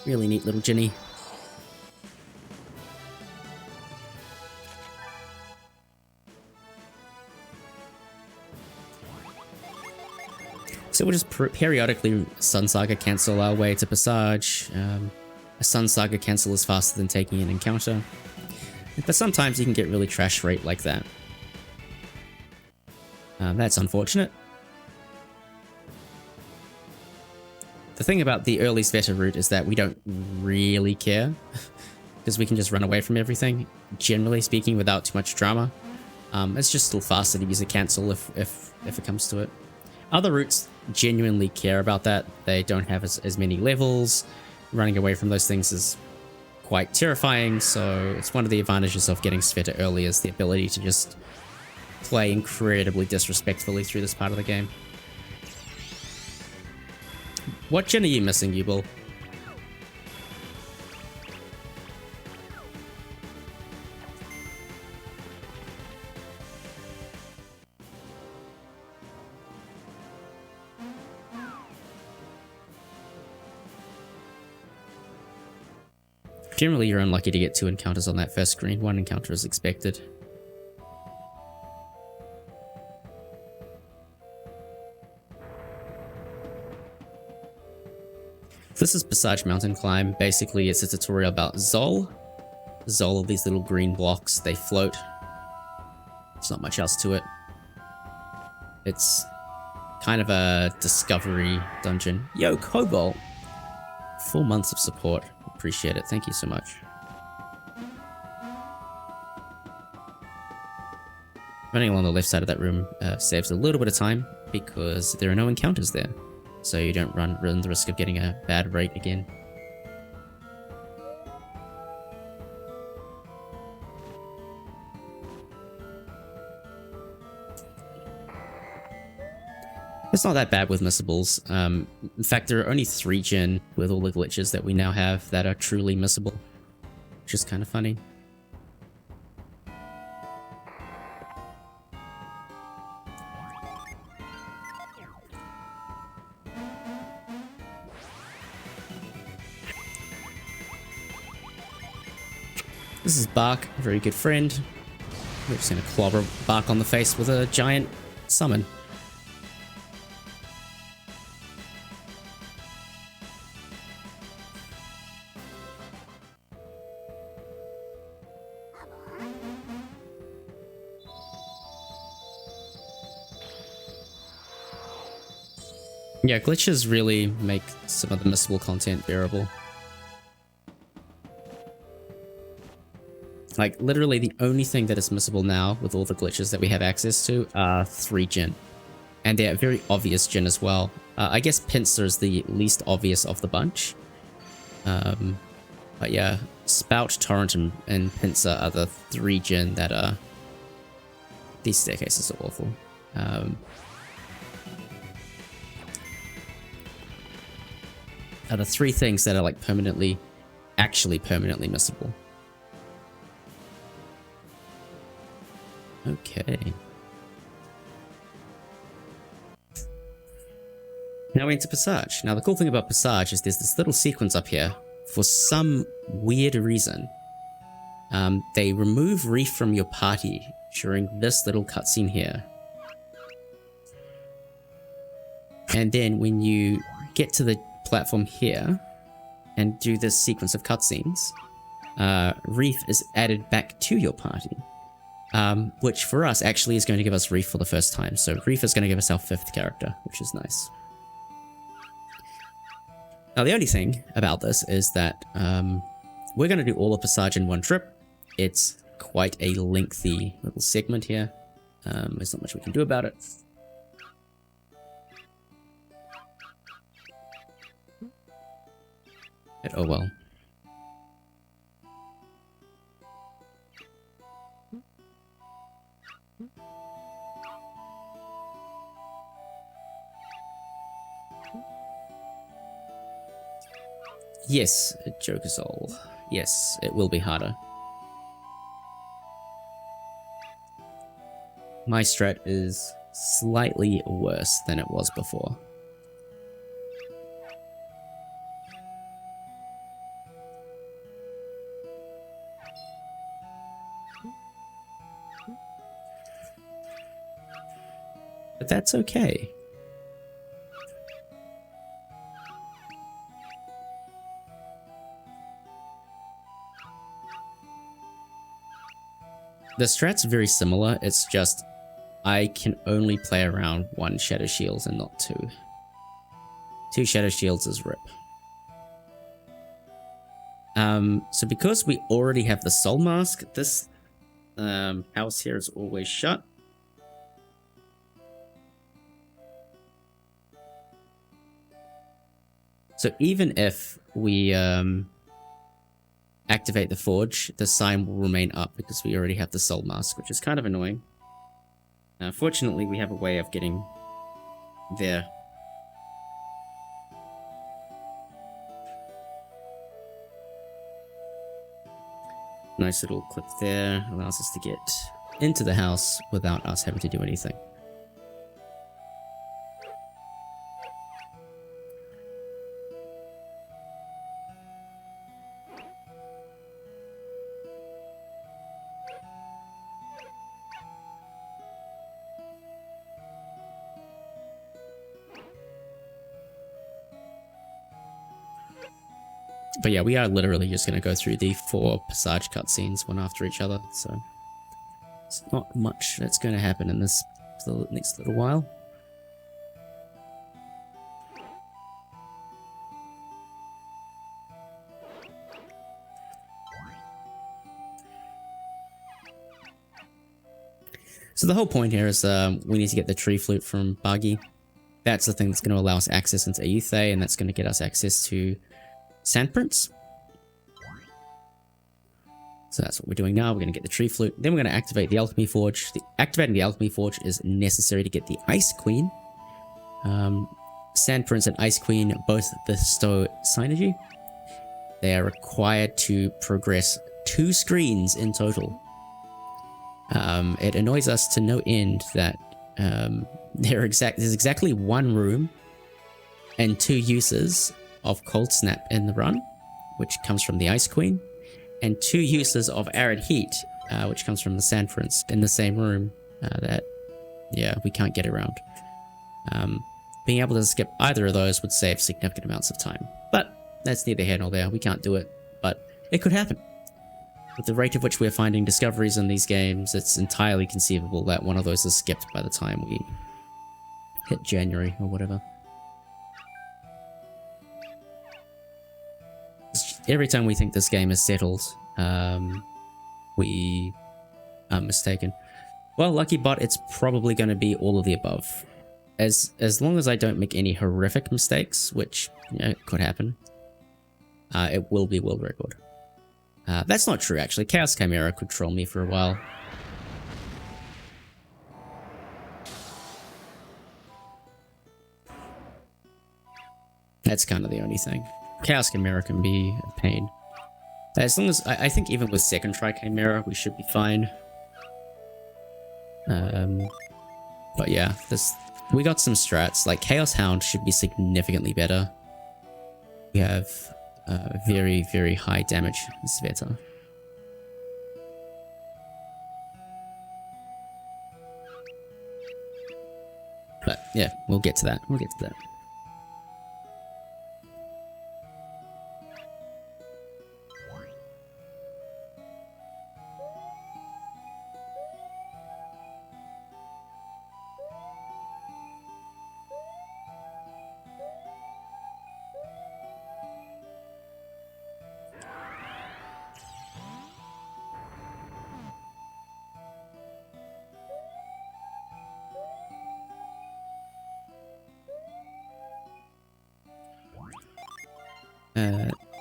Really neat little Djinni. So we'll just periodically Sun Saga cancel our way to Passage. A Sun Saga cancel is faster than taking an encounter. But sometimes you can get really trash rate like that. That's unfortunate. The thing about the early Sveta route is that we don't really care. Because we can just run away from everything, generally speaking, without too much drama. It's just still faster to use a cancel if it comes to it. Other routes genuinely care about that. They don't have as many levels. Running away from those things is quite terrifying, so it's one of the advantages of getting Sveta early is the ability to just play incredibly disrespectfully through this part of the game. What Djinn are you missing, Ubel? Generally, you're unlucky to get 2 encounters on that first screen. 1 encounter is expected. This is Passage Mountain Climb. Basically, it's a tutorial about Zol. Zol are these little green blocks. They float. There's not much else to it. It's kind of a discovery dungeon. Yo, Cobalt! 4 months of support. Appreciate it. Thank you so much. Running along the left side of that room saves a little bit of time because there are no encounters there. So you don't run the risk of getting a bad rate again. It's not that bad with missables. In fact, there are only 3 gen with all the glitches that we now have that are truly missable, which is kind of funny. This is Bark, a very good friend. We're just gonna clobber Bark on the face with a giant summon. Yeah, glitches really make some of the missable content bearable. Like, literally the only thing that is missable now with all the glitches that we have access to are 3 gen. And they're very obvious gen as well. I guess Pinsir is the least obvious of the bunch. But yeah, Spout, Torrent, and Pinsir are the 3 gen that are... These staircases are awful. Are the 3 things that are like permanently, actually permanently missable. Okay. Now we're into Passage. Now the cool thing about Passage is there's this little sequence up here. For some weird reason, they remove Reef from your party during this little cutscene here. And then when you get to the platform here and do this sequence of cutscenes, Reef is added back to your party. Which for us actually is going to give us Reef for the first time. So Reef is going to give us our 5th character, which is nice. Now the only thing about this is that we're going to do all of Passage in one trip. It's quite a lengthy little segment here. There's not much we can do about it. But oh well. Yes, Jokersol. Yes, it will be harder. My strat is slightly worse than it was before. But that's okay. The strat's very similar, it's just I can only play around 1 Shadow Shields and not 2. 2 Shadow Shields is rip. So because we already have the Soul Mask, this house here is always shut. So even if we activate the Forge, the sign will remain up because we already have the Soul Mask, which is kind of annoying. Fortunately, we have a way of getting there. Nice little clip there, allows us to get into the house without us having to do anything. But yeah, we are literally just going to go through the 4 Passage cutscenes one after each other, so it's not much that's going to happen in this next little while. So the whole point here is we need to get the tree flute from Buggy. That's the thing that's going to allow us access into Aethe, and that's going to get us access to Sand Prince. So that's what we're doing now. We're going to get the tree flute. Then we're going to activate the alchemy forge. Activating the alchemy forge is necessary to get the Ice Queen. Sand Prince and Ice Queen both bestow synergy. They are required to progress 2 screens in total. It annoys us to no end that there's exactly 1 room and 2 uses of Cold Snap in the run, which comes from the Ice Queen, and 2 uses of Arid Heat, which comes from the Sand Prince in the same room. That, yeah, we can't get around. Being able to skip either of those would save significant amounts of time, but that's neither here nor there. We can't do it, but it could happen. With the rate at which we're finding discoveries in these games, it's entirely conceivable that one of those is skipped by the time we hit January or whatever. Every time we think this game is settled, we are mistaken. Well, Lucky Bot, it's probably going to be all of the above. As long as I don't make any horrific mistakes, which, you know, could happen, it will be world record. That's not true, actually. Chaos Chimera could troll me for a while. That's kind of the only thing. Chaos Chimera can be a pain. As long as, I think even with second try Chimera, we should be fine. But yeah, we got some strats. Like Chaos Hound should be significantly better. We have very, very high damage Sveta. But yeah, we'll get to that. We'll get to that.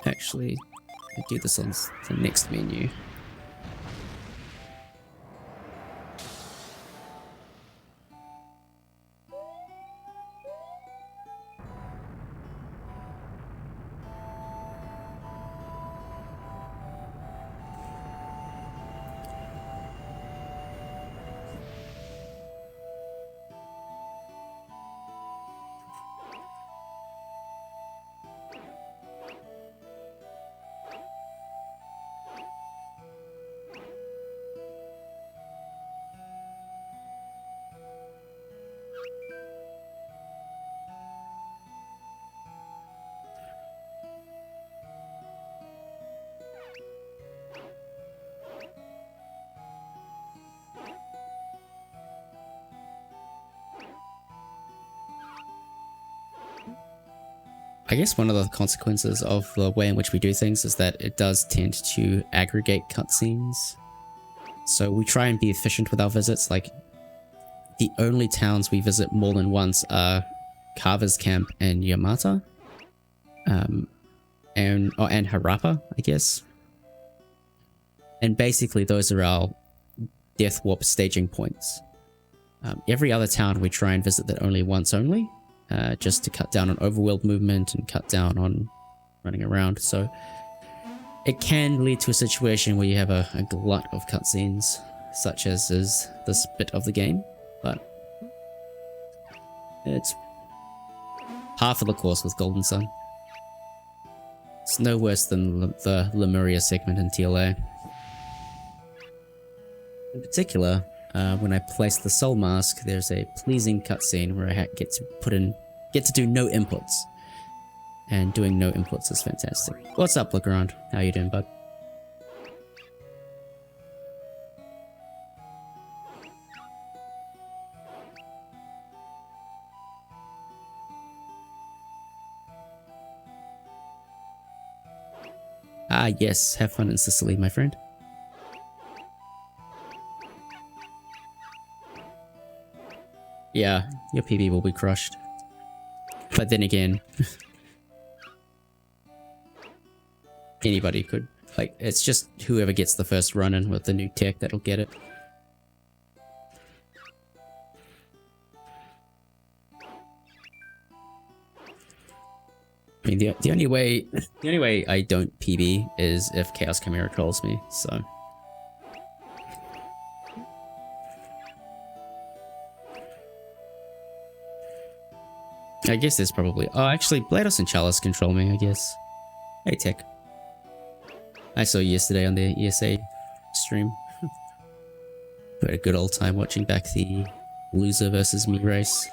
Actually, I'll do this on the next menu. I guess one of the consequences of the way in which we do things is that it does tend to aggregate cutscenes. So we try and be efficient with our visits. Like, the only towns we visit more than once are Carver's Camp and Yamata. And Harappa, I guess. And basically those are our Death Warp staging points. Every other town we try and visit that only once only. Just to cut down on overworld movement and cut down on running around. So it can lead to a situation where you have a glut of cutscenes, such as is this bit of the game, but it's half of the course with Golden Sun. It's no worse than the Lemuria segment in TLA. In particular, when I place the Soul Mask, there's a pleasing cutscene where I get to do no inputs. And doing no inputs is fantastic. What's up, Legrand? How you doing, bud? Ah, yes. Have fun in Sicily, my friend. Yeah, your PB will be crushed. But then again, anybody could. Like, it's just whoever gets the first run-in with the new tech that'll get it. mean, the only way I don't PB is if Chaos Chimera trolls me, so. I guess there's probably... Oh, actually, Blados and Chalice control me, I guess. Hey, Tech. I saw you yesterday on the ESA stream. We had a good old time watching back the loser versus me race.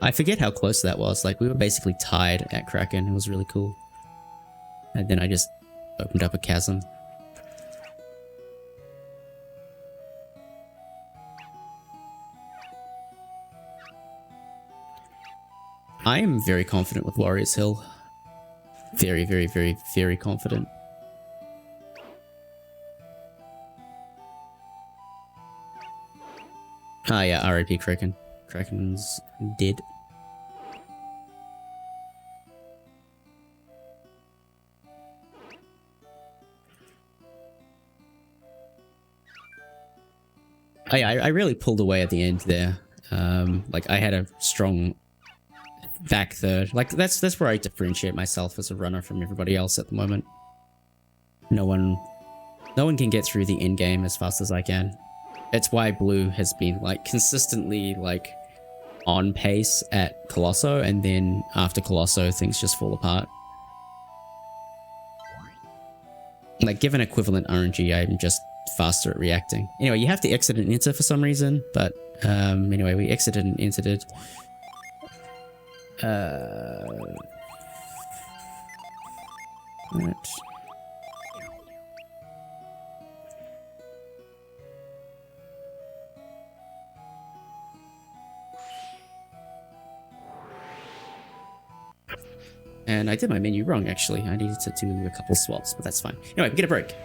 I forget how close that was. Like, we were basically tied at Kraken. It was really cool. And then I just opened up a chasm. I am very confident with Warriors Hill. Very, very, very, very confident. Ah, yeah, RIP Kraken. Kraken's dead. I really pulled away at the end there. Like, I had a strong back third. Like, that's where I differentiate myself as a runner from everybody else at the moment. No one can get through the end game as fast as I can. It's why Blue has been, like, consistently, like, on pace at Colosso, and then after Colosso, things just fall apart. Like, given equivalent RNG, I'm just faster at reacting. Anyway, you have to exit and enter for some reason, but, anyway, we exited and entered. Right. And I did my menu wrong, actually. I needed to do a couple swaps, but that's fine. Anyway, get a break.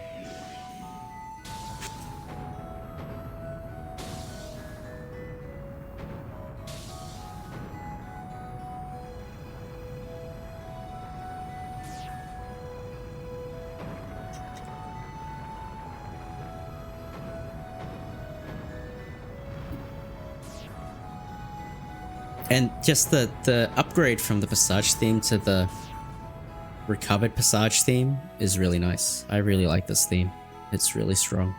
And just the upgrade from the Passage theme to the recovered Passage theme is really nice. I really like this theme. It's really strong.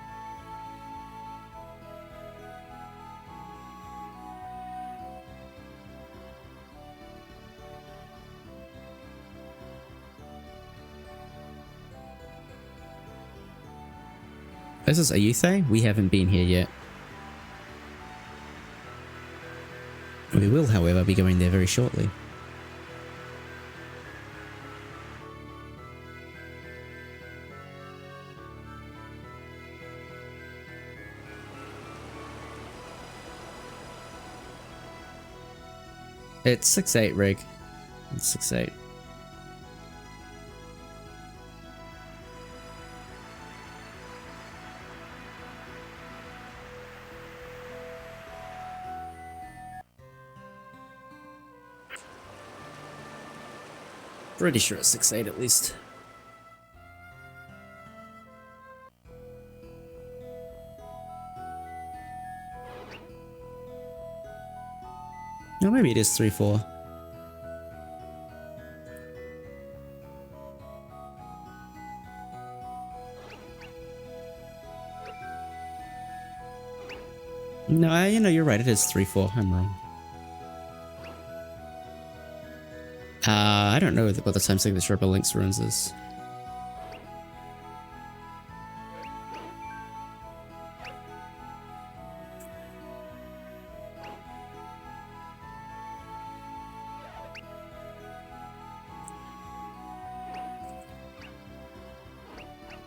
This is Ayutthaya? We haven't been here yet. We will, however, be going there very shortly. It's 6-8, Rig. It's 6-8. Pretty sure it's 6-8 at least. No, maybe it is 3-4. No, you know, you're right. It is 3-4. I'm wrong. I don't know what the time signature of Link's Ruins is.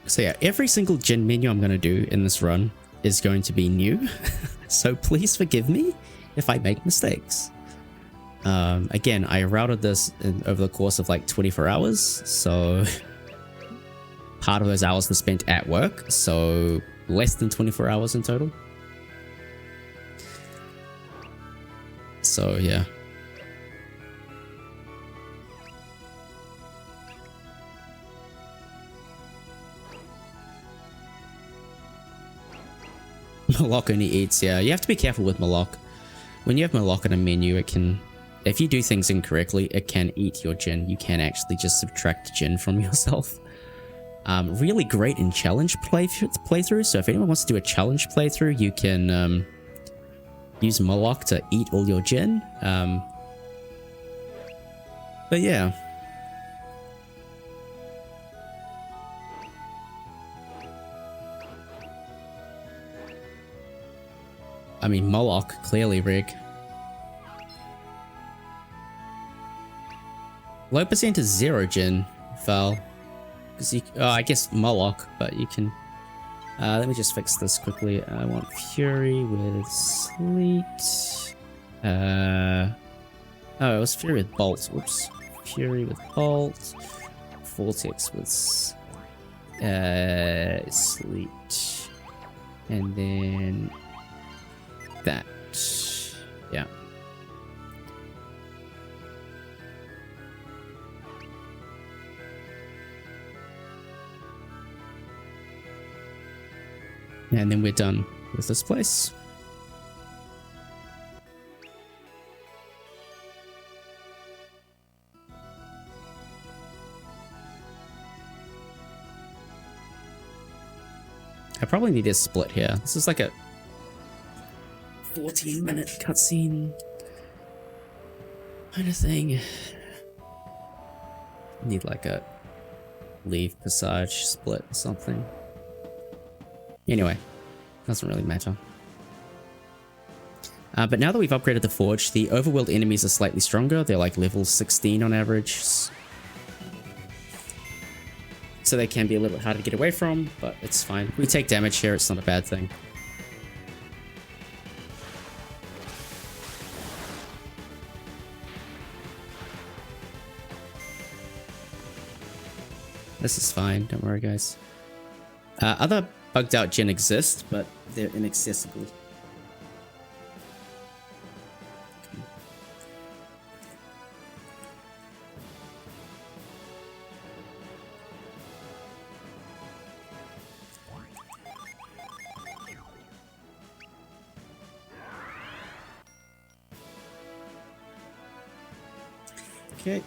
So yeah, every single gen menu I'm going to do in this run is going to be new. So please forgive me if I make mistakes. Again, I routed this over the course of like 24 hours, so part of those hours were spent at work, so less than 24 hours in total. So yeah. Malok only eats, yeah. You have to be careful with Malok. When you have Malok in a menu, it can if you do things incorrectly, it can eat your Jin. You can actually just subtract Jin from yourself. Really great in challenge playthrough. So if anyone wants to do a challenge playthrough, you can use Moloch to eat all your Jin. But yeah. I mean, Moloch, clearly, Rig. Low percent is 0 Jin, Val. Because you, oh, I guess Moloch, but you can. Let me just fix this quickly. I want Fury with Sleet. Oh, it was Fury with Bolt. Whoops. Fury with Bolt. Vortex with Sleet. And then that. Yeah. And then we're done with this place. I probably need a split here. This is like a 14-minute cutscene kind of thing. Need like a leave passage split or something. Anyway, doesn't really matter. But now that we've upgraded the Forge, the overworld enemies are slightly stronger. They're like level 16 on average. So they can be a little bit harder to get away from, but it's fine. We take damage here, it's not a bad thing. This is fine, don't worry guys. Other bugged out Jin exist, but they're inaccessible. Okay.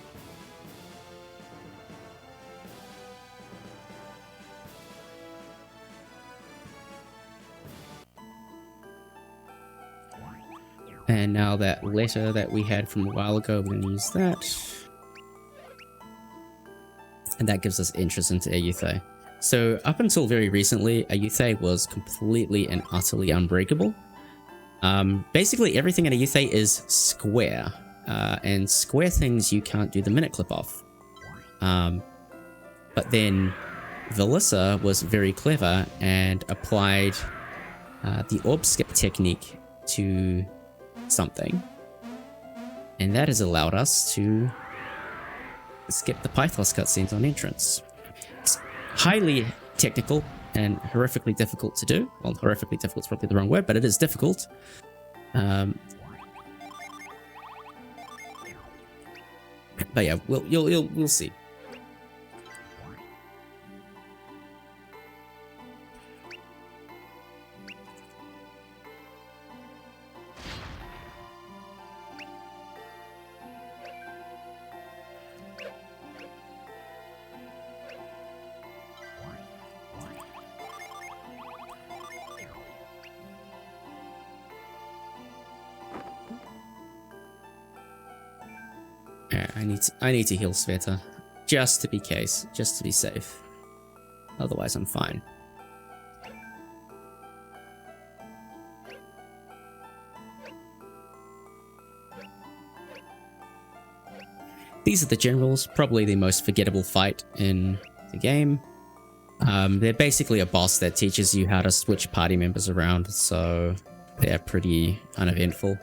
And now that letter that we had from a while ago, we're going to use that. And that gives us interest into Ayutthaya. So up until very recently, Ayutthaya was completely and utterly unbreakable. Basically everything in Ayutthaya is square. And square things you can't do the minute clip off. But then Valyssa was very clever and applied the orb skip technique to something, and that has allowed us to skip the Paithos cutscenes on entrance. It's highly technical and horrifically difficult to do. Well, horrifically difficult is probably the wrong word, but it is difficult. But yeah, we'll see. I need to heal Sveta, just to be safe. Otherwise, I'm fine. These are the generals, probably the most forgettable fight in the game. They're basically a boss that teaches you how to switch party members around, so they're pretty uneventful.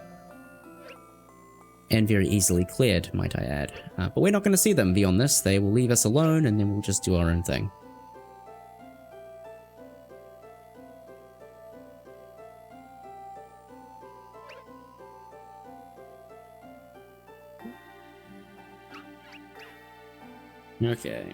And very easily cleared, might I add. But we're not going to see them beyond this. They will leave us alone, and then we'll just do our own thing. Okay.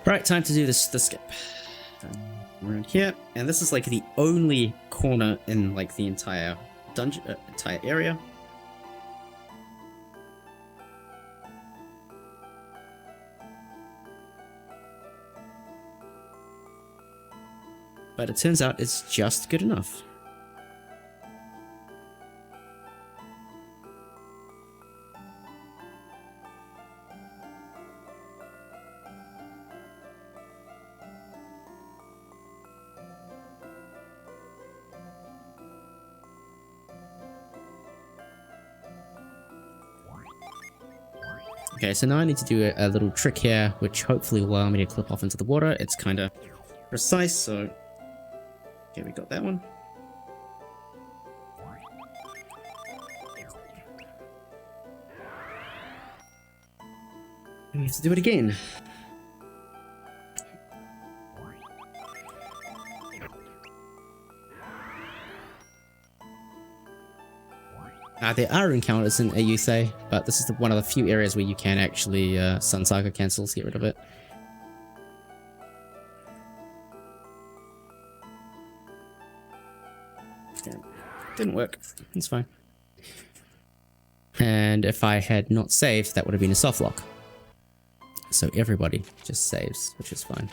Right, time to do the skip. Around here, and this is like the only corner in like the entire dungeon, entire area. But it turns out it's just good enough. Okay, so now I need to do a little trick here, which hopefully will allow me to clip off into the water. It's kind of precise, so... Okay, we got that one. And we have to do it again. There are encounters in you say, but this is one of the few areas where you can actually Sun Saga cancels, get rid of it. Damn. Didn't work. It's fine. And if I had not saved, that would have been a soft lock. So everybody just saves, which is fine.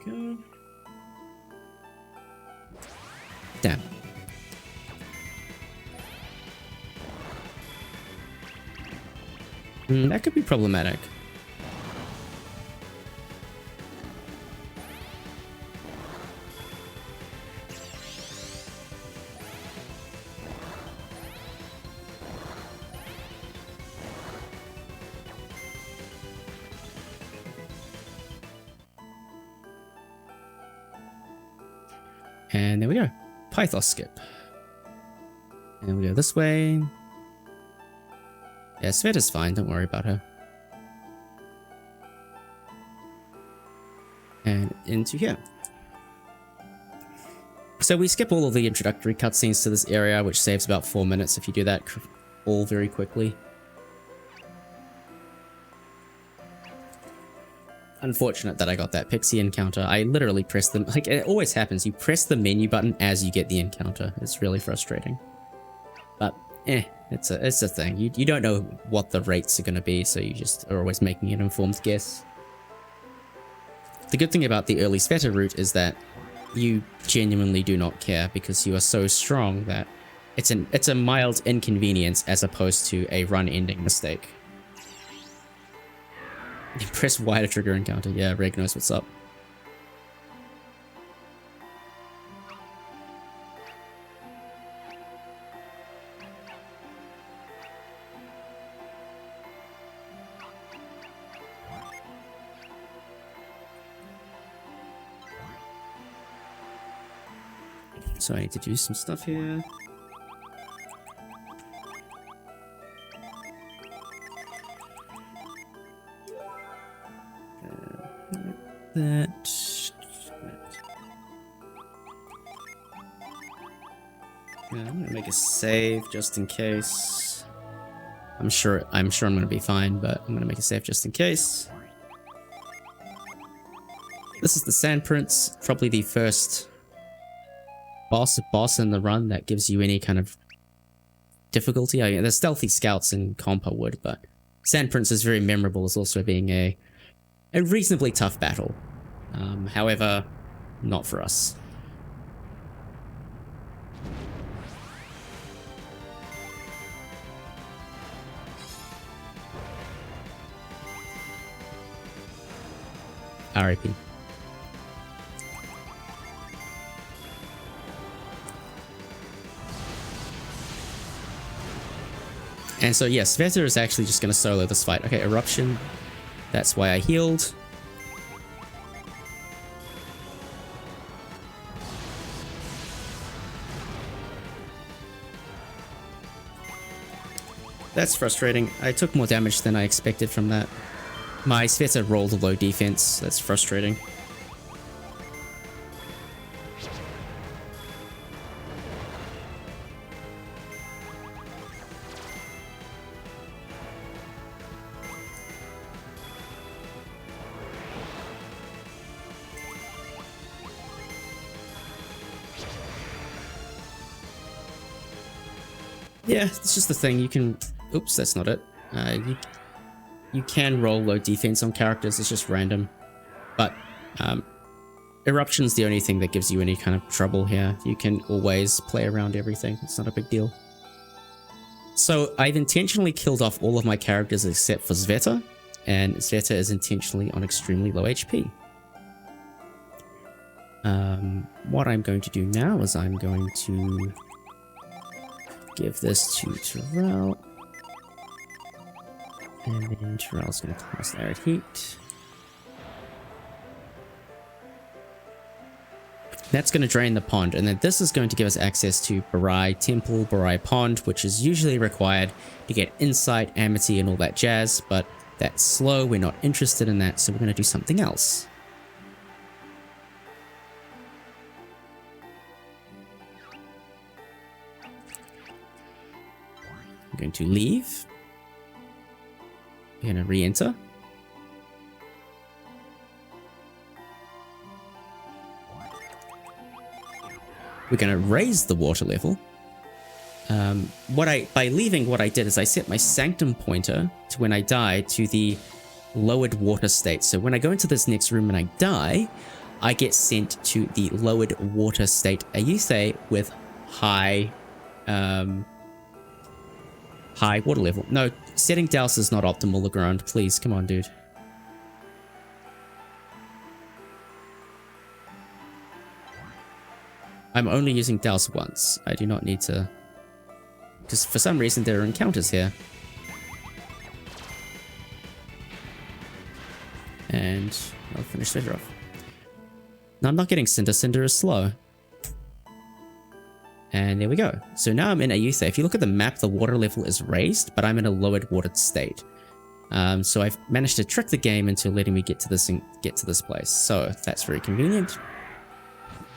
Go. Damn. That could be problematic. And there we go. Paithos skip. And we go this way. Yeah, Sveta's fine. Don't worry about her. And into here. So we skip all of the introductory cutscenes to this area, which saves about 4 minutes if you do that all very quickly. Unfortunate that I got that pixie encounter. I literally pressed them, like it always happens, you press the menu button as you get the encounter. It's really frustrating. But, it's a thing. You don't know what the rates are going to be, so you just are always making an informed guess. The good thing about the early Sveta route is that you genuinely do not care because you are so strong that it's a mild inconvenience as opposed to a run-ending mistake. You press Y to trigger encounter. Yeah, Reg knows what's up. So I need to do some stuff here. Yeah, I'm gonna make a save just in case. I'm sure I'm gonna be fine, but I'm gonna make a save just in case. This is the Sand Prince, probably the first boss in the run that gives you any kind of difficulty. I mean, there's stealthy scouts in Compa Wood, but Sand Prince is very memorable as also being a reasonably tough battle. However, not for us. RIP. And so, yes, Sveta is actually just going to solo this fight. Okay, Eruption. That's why I healed. That's frustrating. I took more damage than I expected from that. My Sveta rolled a low defense. That's frustrating. Yeah, it's just the thing. You can... Oops, that's not it. You can roll low defense on characters. It's just random. But Eruption's the only thing that gives you any kind of trouble here. You can always play around everything. It's not a big deal. So I've intentionally killed off all of my characters except for Sveta. And Sveta is intentionally on extremely low HP. What I'm going to do now is I'm going to give this to Terrell. And then Terrell's going to cast Arid Heat. That's going to drain the pond, and then this is going to give us access to Barai Temple, Barai Pond, which is usually required to get Insight, Amity, and all that jazz, but that's slow, we're not interested in that, so we're going to do something else. I'm going to leave. We're going to re-enter. We're going to raise the water level. By leaving, what I did is I set my Sanctum pointer to when I die to the lowered water state. So when I go into this next room and I die, I get sent to the lowered water state Ayuthe with high water level. No, setting Douse is not optimal, Legrand. Please, come on, dude. I'm only using Douse once. I do not need to... Because for some reason there are encounters here. And I'll finish Cinder off. No, I'm not getting Cinder. Cinder is slow. And there we go. So now I'm in Ayuthe. If you look at the map, the water level is raised, but I'm in a lowered watered state. So I've managed to trick the game into letting me get to this place. So that's very convenient.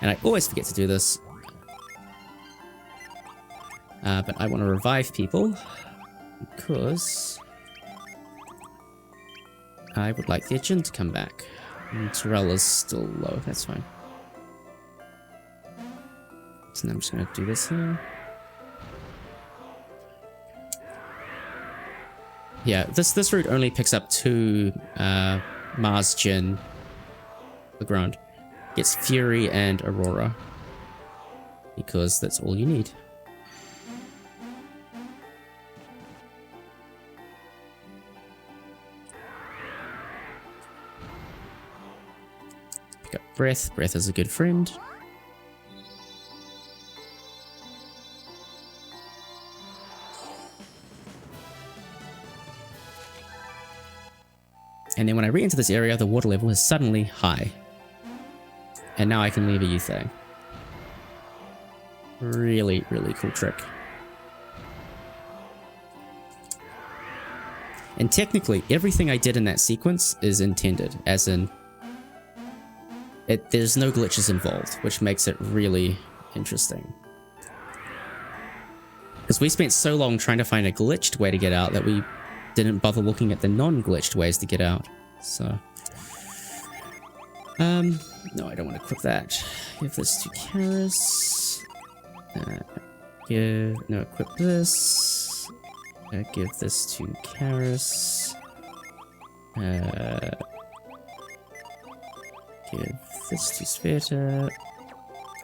And I always forget to do this. But I want to revive people because I would like the Djinn to come back. And Terrell is still low, that's fine. So now I'm just going to do this here. Yeah, this route only picks up 2 Mars Djinn. The ground. Gets Fury and Aurora. Because that's all you need. Pick up Breath. Breath is a good friend. And then when I re-enter this area, the water level is suddenly high. And now I can leave Ayuthe. Really, really cool trick. And technically, everything I did in that sequence is intended, as in... there's no glitches involved, which makes it really interesting. Because we spent so long trying to find a glitched way to get out that we didn't bother looking at the non-glitched ways to get out. So... no, I don't want to equip that. Give this to Karis. Equip this. Give this to Karis. Give this to Sveta.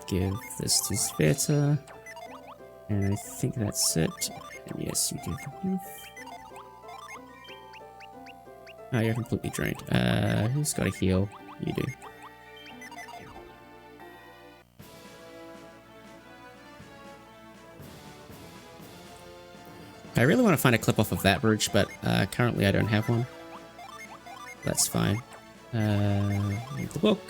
Give this to Sveta. And I think that's it. And yes, you give the roof. Oh, you're completely drained. Who's got a heal? You do. I really want to find a clip off of that bridge, but currently I don't have one. That's fine. Read the book.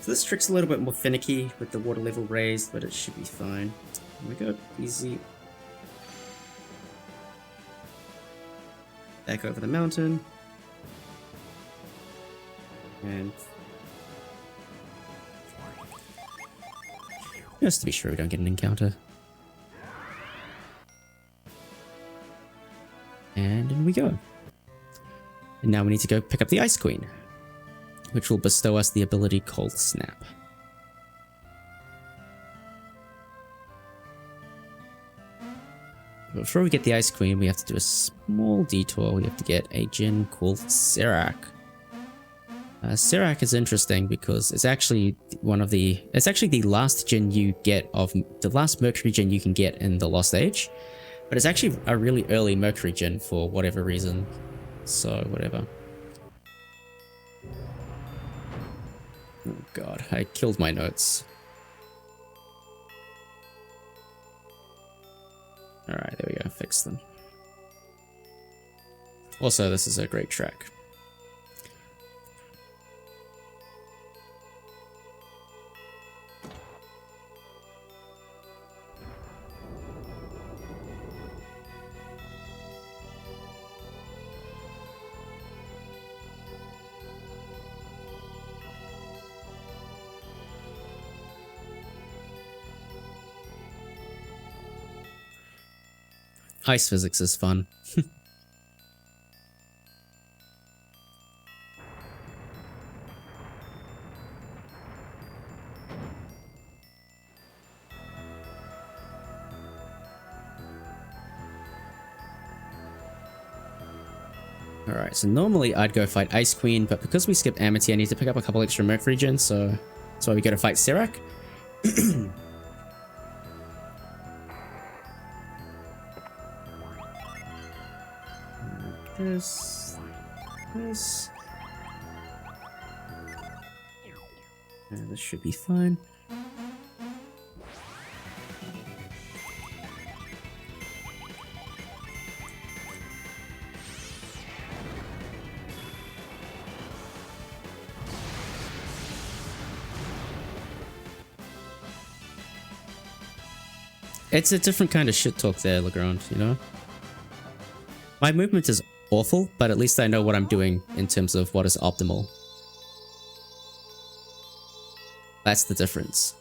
So this trick's a little bit more finicky with the water level raised, but it should be fine. There we go. Easy. Back over the mountain. And just to be sure we don't get an encounter. And in we go. And now we need to go pick up the Ice Queen, which will bestow us the ability Cold Snap. before we get the Ice Queen, we have to do a small detour. We have to get a djinn called Serac. Serac is interesting because it's actually it's actually the last djinn you get of the last Mercury djinn you can get in the Lost Age, but it's actually a really early Mercury djinn for whatever reason. So whatever. Oh god, I killed my notes. Alright, there we go, fix them. Also, this is a great track. Ice physics is fun. Alright, so normally I'd go fight Ice Queen, but because we skipped Amity, I need to pick up a couple extra Mercury djinns, so that's why we go to fight Serac. This. And this should be fine. It's a different kind of shit talk there, Legrand, you know? My movement is awful, but at least I know what I'm doing in terms of what is optimal. That's the difference.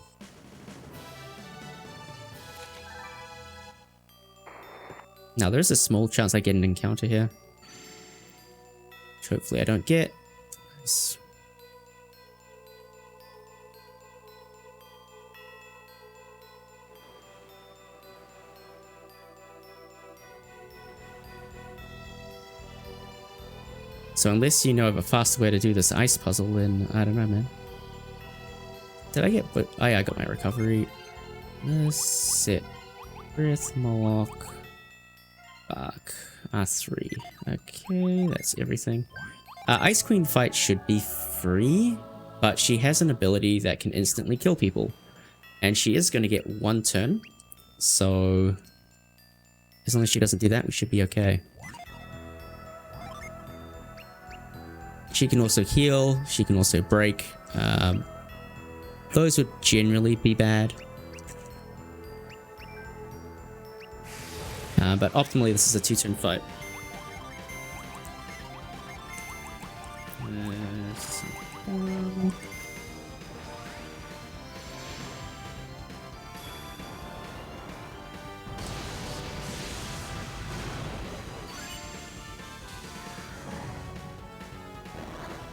Now, there's a small chance I get an encounter here, which hopefully I don't get. Nice. So unless you know of a faster way to do this ice puzzle, then I don't know, man. Did I get... Oh yeah, I got my recovery. Sit. Breath, Moloch. Fuck. R3. Okay, that's everything. Ice Queen fight should be free, but she has an ability that can instantly kill people. And she is going to get one turn. So as long as she doesn't do that, we should be okay. She can also heal, she can also break. Those would generally be bad. But optimally, this is a 2-turn fight.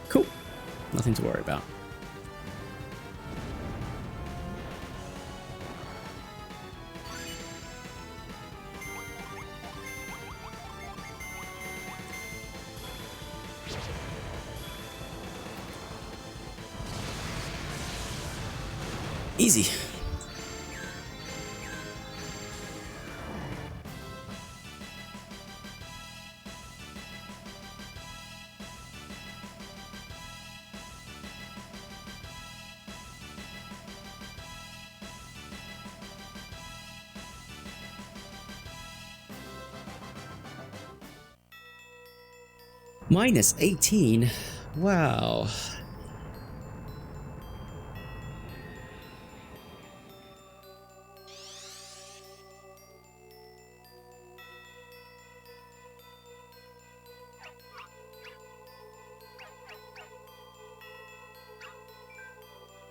Cool. Nothing to worry about. Easy. Minus 18. Wow.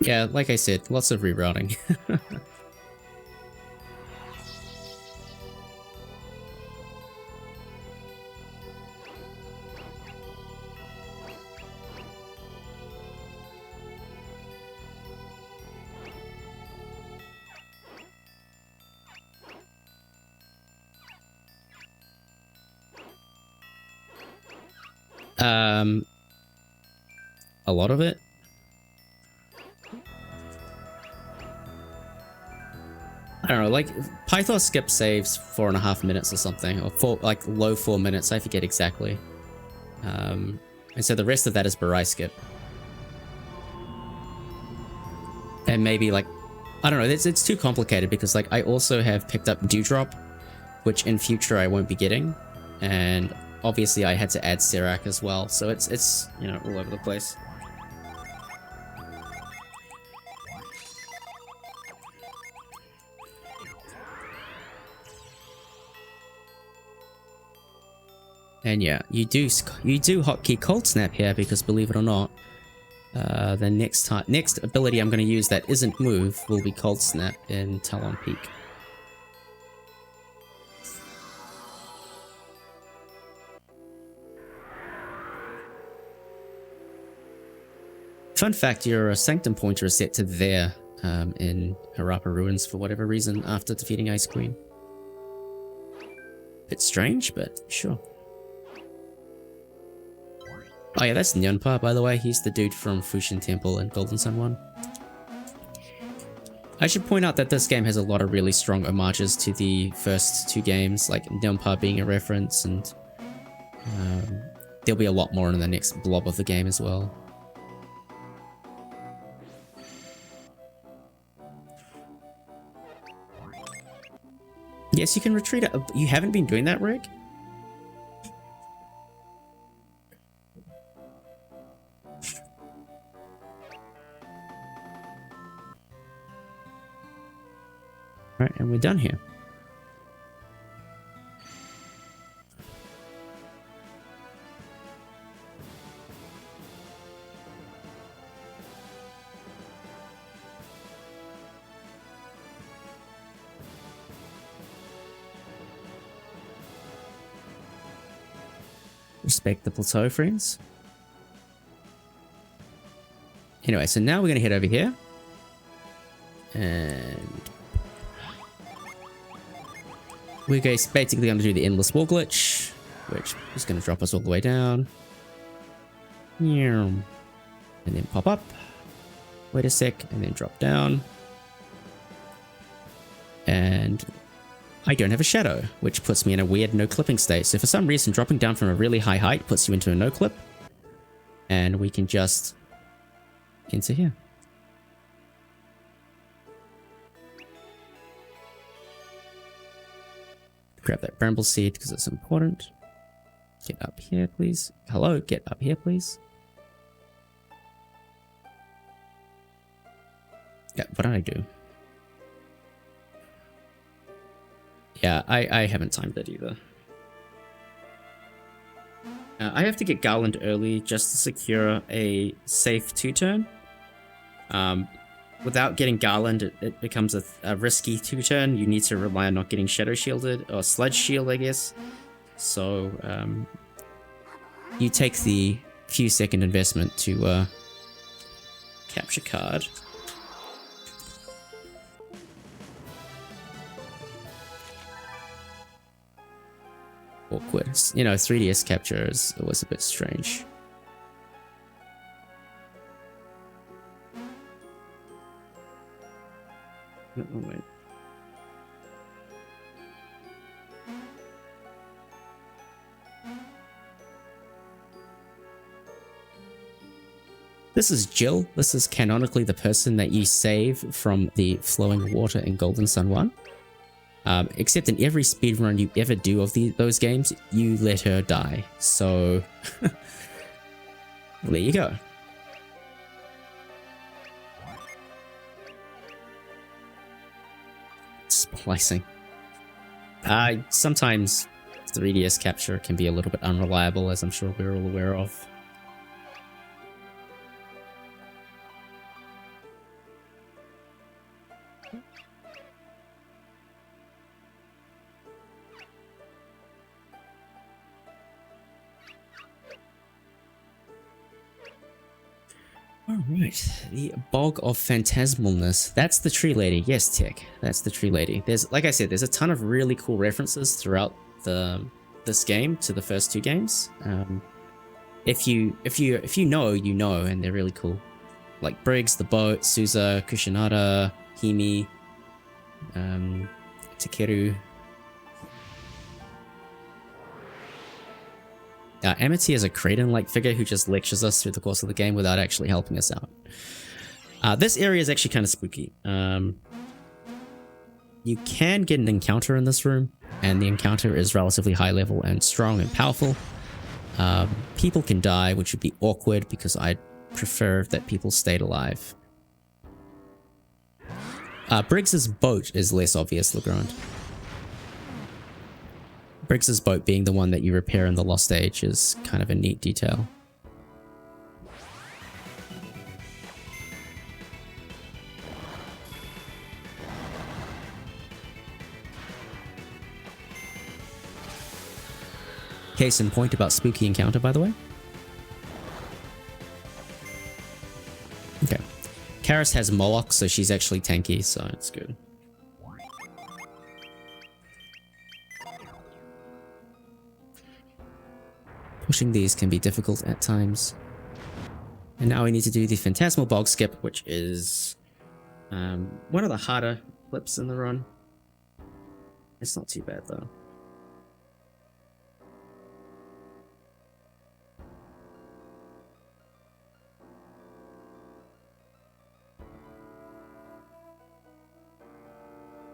Yeah, like I said, lots of rerouting. A lot of it. I don't know, like, Paithos skip saves 4.5 minutes or something, or low 4 minutes, I forget exactly. And so the rest of that is Barai skip. And maybe, like, I don't know, it's too complicated because, like, I also have picked up Dewdrop, which in future I won't be getting. And obviously I had to add Serac as well, so it's you know, all over the place. And yeah, you do hotkey Cold Snap here because, believe it or not, the next ability I'm going to use that isn't move will be Cold Snap in Talon Peak. Fun fact, your Sanctum pointer is set to there in Harappa Ruins for whatever reason after defeating Ice Queen. Bit strange, but sure. Oh yeah, that's Nyunpa, by the way. He's the dude from Fushin Temple and Golden Sun 1. I should point out that this game has a lot of really strong homages to the first two games, like Nyunpa being a reference, and there'll be a lot more in the next blob of the game as well. Yes, you can retreat it. You haven't been doing that, Rick? Right, and we're done here. Respect the plateau, friends. Anyway, so now we're going to head over here. And we're basically going to do the Endless Wall glitch, which is going to drop us all the way down. And then pop up. Wait a sec, and then drop down. And I don't have a shadow, which puts me in a weird no-clipping state. So for some reason, dropping down from a really high height puts you into a no-clip. And we can just enter here. Grab that bramble seed because it's important. Get up here, please. Hello, get up here, please. Yeah, what did I do? Yeah, I haven't timed it either. I have to get Garland early just to secure a safe 2-turn. Without getting Garland, it becomes a risky 2-turn. You need to rely on not getting Shadow Shielded, or Sludge Shield, I guess. So, you take the few second investment to capture card. Awkward. You know, 3DS capture was a bit strange. Oh, wait. This is Jill. This is canonically the person that you save from the flowing water in Golden Sun 1. Except in every speedrun you ever do of those games, you let her die. So, there you go. Splicing. Sometimes 3DS capture can be a little bit unreliable, as I'm sure we're all aware of. Alright, the Bog of Phantasmalness. That's the tree lady. Yes, Tech. That's the tree lady. There's, like I said, there's a ton of really cool references throughout this game to the first two games. if you know, you know, and they're really cool. Like Briggs, the boat, Suza, Kushinada, Himi, Takeru. Amity is a Kraden-like figure who just lectures us through the course of the game without actually helping us out. This area is actually kind of spooky. You can get an encounter in this room, and the encounter is relatively high level and strong and powerful. People can die, which would be awkward because I'd prefer that people stayed alive. Briggs's boat is less obvious, Legrand. Briggs's boat being the one that you repair in the Lost Age is kind of a neat detail. Case in point about spooky encounter, by the way. Okay. Karis has Moloch, so she's actually tanky, so it's good. Pushing these can be difficult at times. And now we need to do the Phantasmal Bog Skip, which is one of the harder flips in the run. It's not too bad though.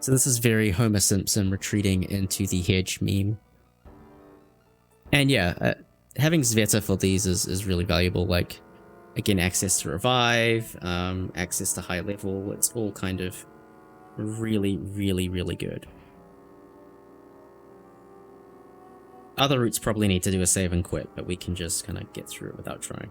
So this is very Homer Simpson retreating into the hedge meme. And yeah, having Sveta for these is really valuable. Like, again, access to revive, access to high level, it's all kind of really, really, really good. Other routes probably need to do a save and quit, but we can just kind of get through it without trying.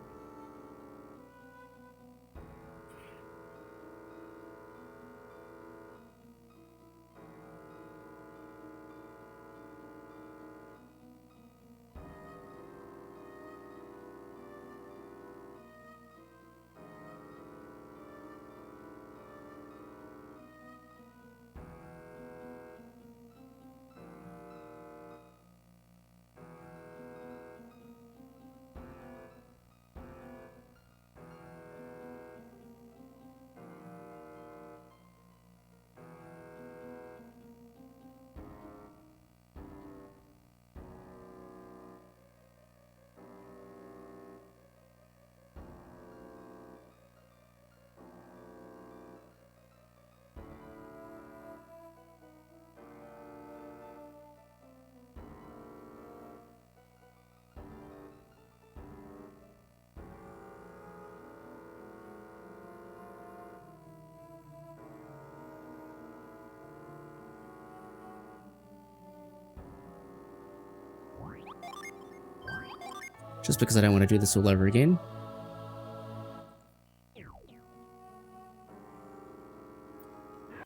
Just because I don't want to do this all over again.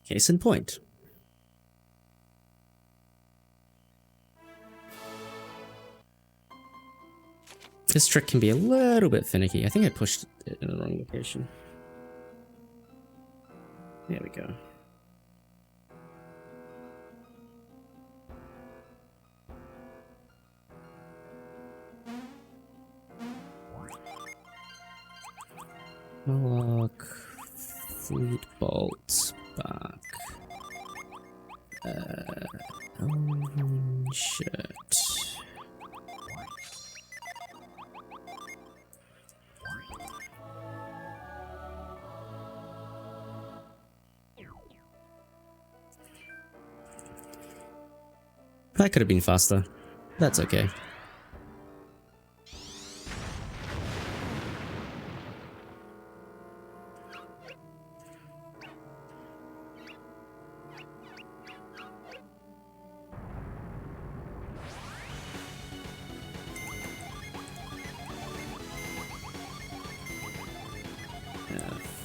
Case in point. This trick can be a little bit finicky. I think I pushed it in the wrong location. There we go. Moloch, Fleet Bolt, back. Shirt. That could have been faster. That's okay.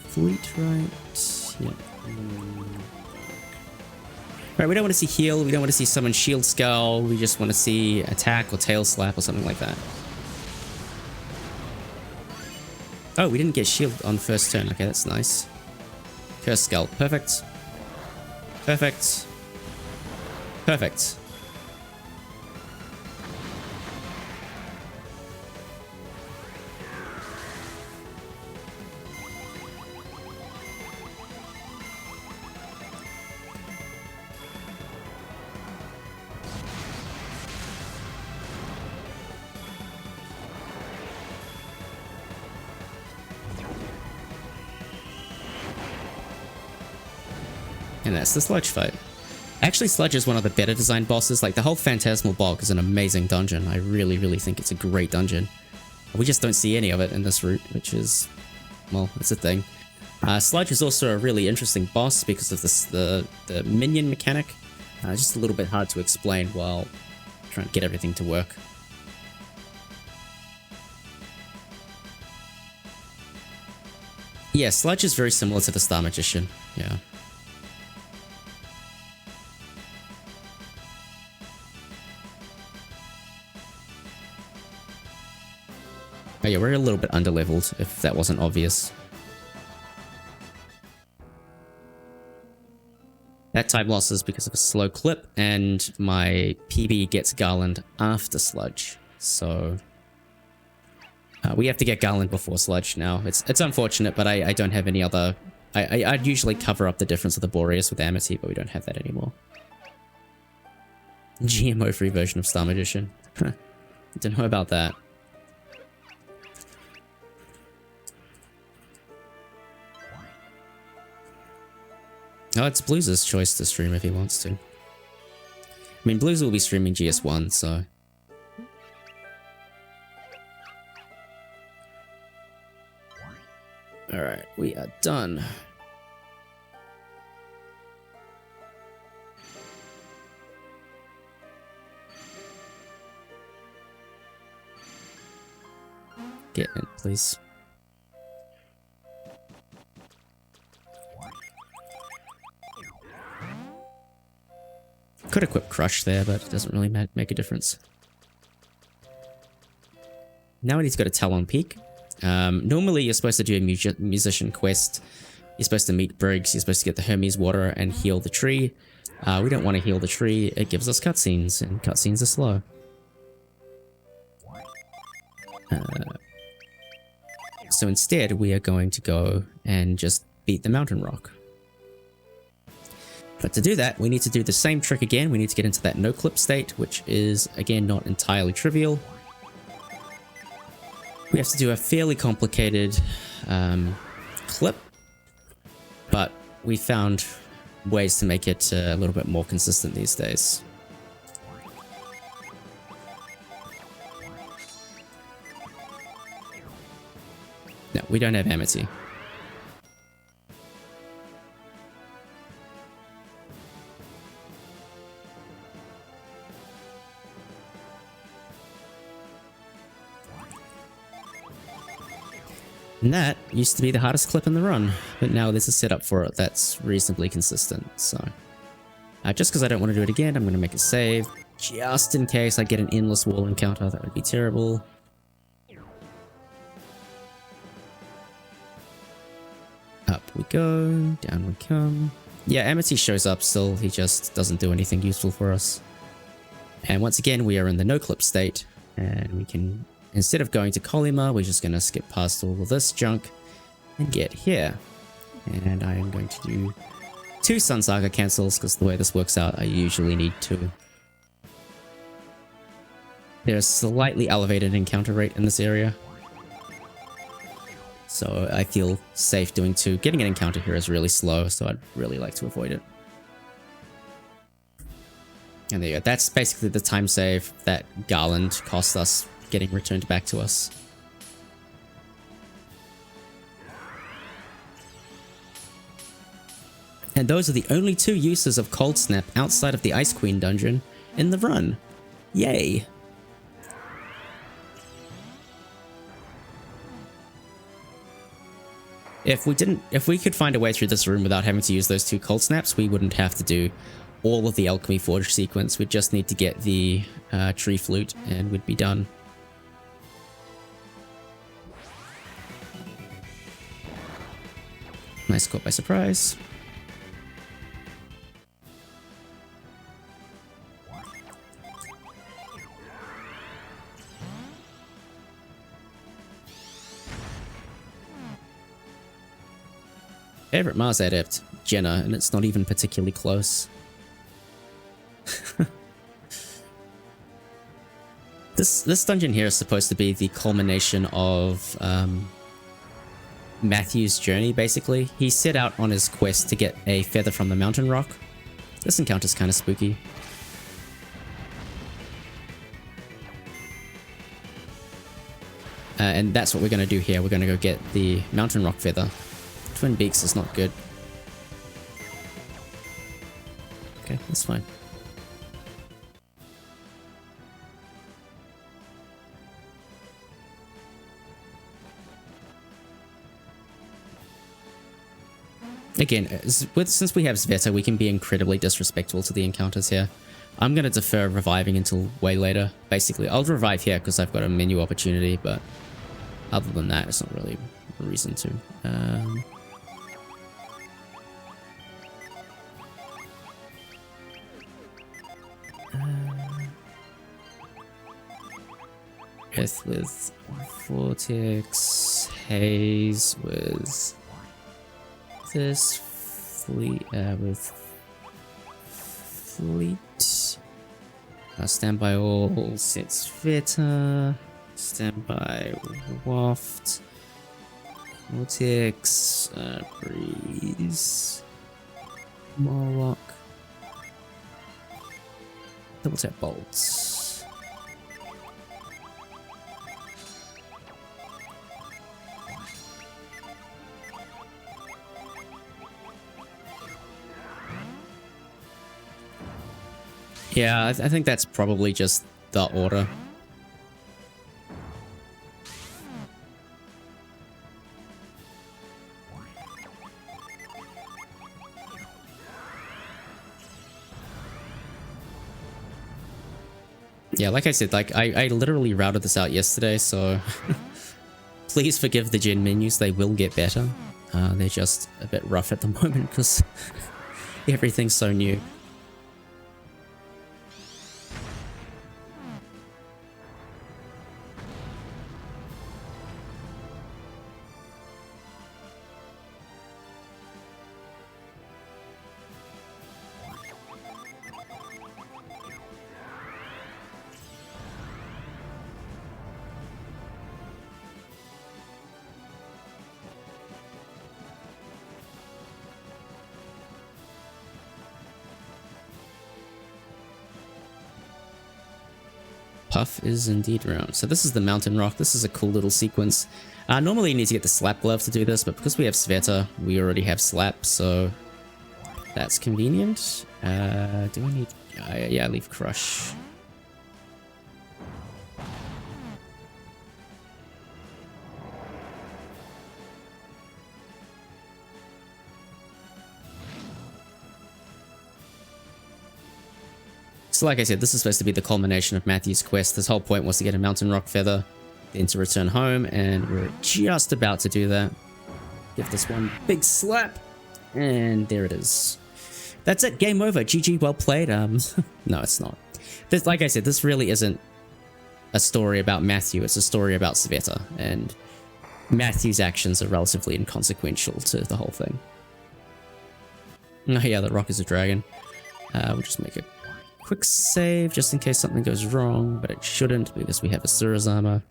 Fleet, right? Yep. Right, we don't want to see heal, we don't want to see summon shield skull, we just want to see attack or tail slap or something like that. Oh, we didn't get shield on first turn. Okay, that's nice. Curse skull. Perfect. Perfect. Perfect. And that's the Sludge fight. Actually, Sludge is one of the better designed bosses. Like, the whole Phantasmal Bog is an amazing dungeon. I really, really think it's a great dungeon. We just don't see any of it in this route, which is, well, it's a thing. Sludge is also a really interesting boss because of this, the minion mechanic. Just a little bit hard to explain while trying to get everything to work. Yeah, Sludge is very similar to the Star Magician. Yeah. Oh yeah, we're a little bit underleveled, if that wasn't obvious. That time loss is because of a slow clip, and my PB gets Garland after Sludge, so... we have to get Garland before Sludge now. It's unfortunate, but I don't have any other... I'd usually cover up the difference of the Boreas with Amity, but we don't have that anymore. GMO-free version of Star Magician. Don't know about that. Oh, it's Blues' choice to stream if he wants to. I mean, Blues will be streaming GS1, so... Alright, we are done. Get in, please. Could equip Crush there, but it doesn't really make a difference. Now we need to go to Talon Peak. Normally you're supposed to do a musician quest. You're supposed to meet Briggs, you're supposed to get the Hermes water and heal the tree. We don't want to heal the tree, it gives us cutscenes, and cutscenes are slow. So instead we are going to go and just beat the mountain rock. But to do that, we need to do the same trick again. We need to get into that no-clip state, which is, again, not entirely trivial. We have to do a fairly complicated clip, but we found ways to make it a little bit more consistent these days. No, we don't have Amity. And that used to be the hardest clip in the run, but now there's a setup for it that's reasonably consistent, so... just because I don't want to do it again, I'm going to make a save, just in case I get an endless wall encounter. That would be terrible. Up we go, down we come. Yeah, Amity shows up still, he just doesn't do anything useful for us. And once again, we are in the no-clip state, and we can... Instead of going to Kolima, we're just going to skip past all of this junk and get here. And I am going to do 2 Sun Saga cancels, because the way this works out, I usually need 2. There's slightly elevated encounter rate in this area, so I feel safe doing 2. Getting an encounter here is really slow, so I'd really like to avoid it. And there you go. That's basically the time save that Garland cost us getting returned back to us. And those are the only 2 uses of Cold Snap outside of the Ice Queen dungeon in the run. Yay! If we could find a way through this room without having to use those 2 Cold Snaps, we wouldn't have to do all of the Alchemy Forge sequence. We'd just need to get the tree flute and we'd be done. Nice caught by surprise. Favorite Mars adept, Jenna, and it's not even particularly close. This dungeon here is supposed to be the culmination of Matthew's journey, basically. He set out on his quest to get a feather from the mountain rock. This encounter's kind of spooky. And that's what we're going to do here. We're going to go get the mountain rock feather. Twin beaks is not good. Okay, that's fine. Again, since we have Sveta, we can be incredibly disrespectful to the encounters here. I'm going to defer reviving until way later. Basically, I'll revive here because I've got a menu opportunity, but other than that, it's not really a reason to. Earth with Vortex, Haze with this, Fleet with Fleet, Standby All, Sets Veta, Standby Waft, Vortex, Breeze, Morlock, Double Tap Bolts. Yeah, I think that's probably just the order. Yeah, like I said, like I literally routed this out yesterday, so please forgive the gen menus, they will get better. They're just a bit rough at the moment because everything's so new. Puff is indeed round. So this is the mountain rock. This is a cool little sequence. Normally you need to get the slap glove to do this, but because we have Sveta, we already have slap, so that's convenient. Do I need... yeah, leaf crush. So like I said, this is supposed to be the culmination of Matthew's quest. His whole point was to get a mountain rock feather, then to return home, and we're just about to do that. Give this one big slap, and there it is. That's it, game over. GG, well played. No, it's not. This, like I said, this really isn't a story about Matthew, it's a story about Sveta, and Matthew's actions are relatively inconsequential to the whole thing. Oh yeah, the rock is a dragon. We'll just make a quick save just in case something goes wrong, but it shouldn't because we have Asura's armor.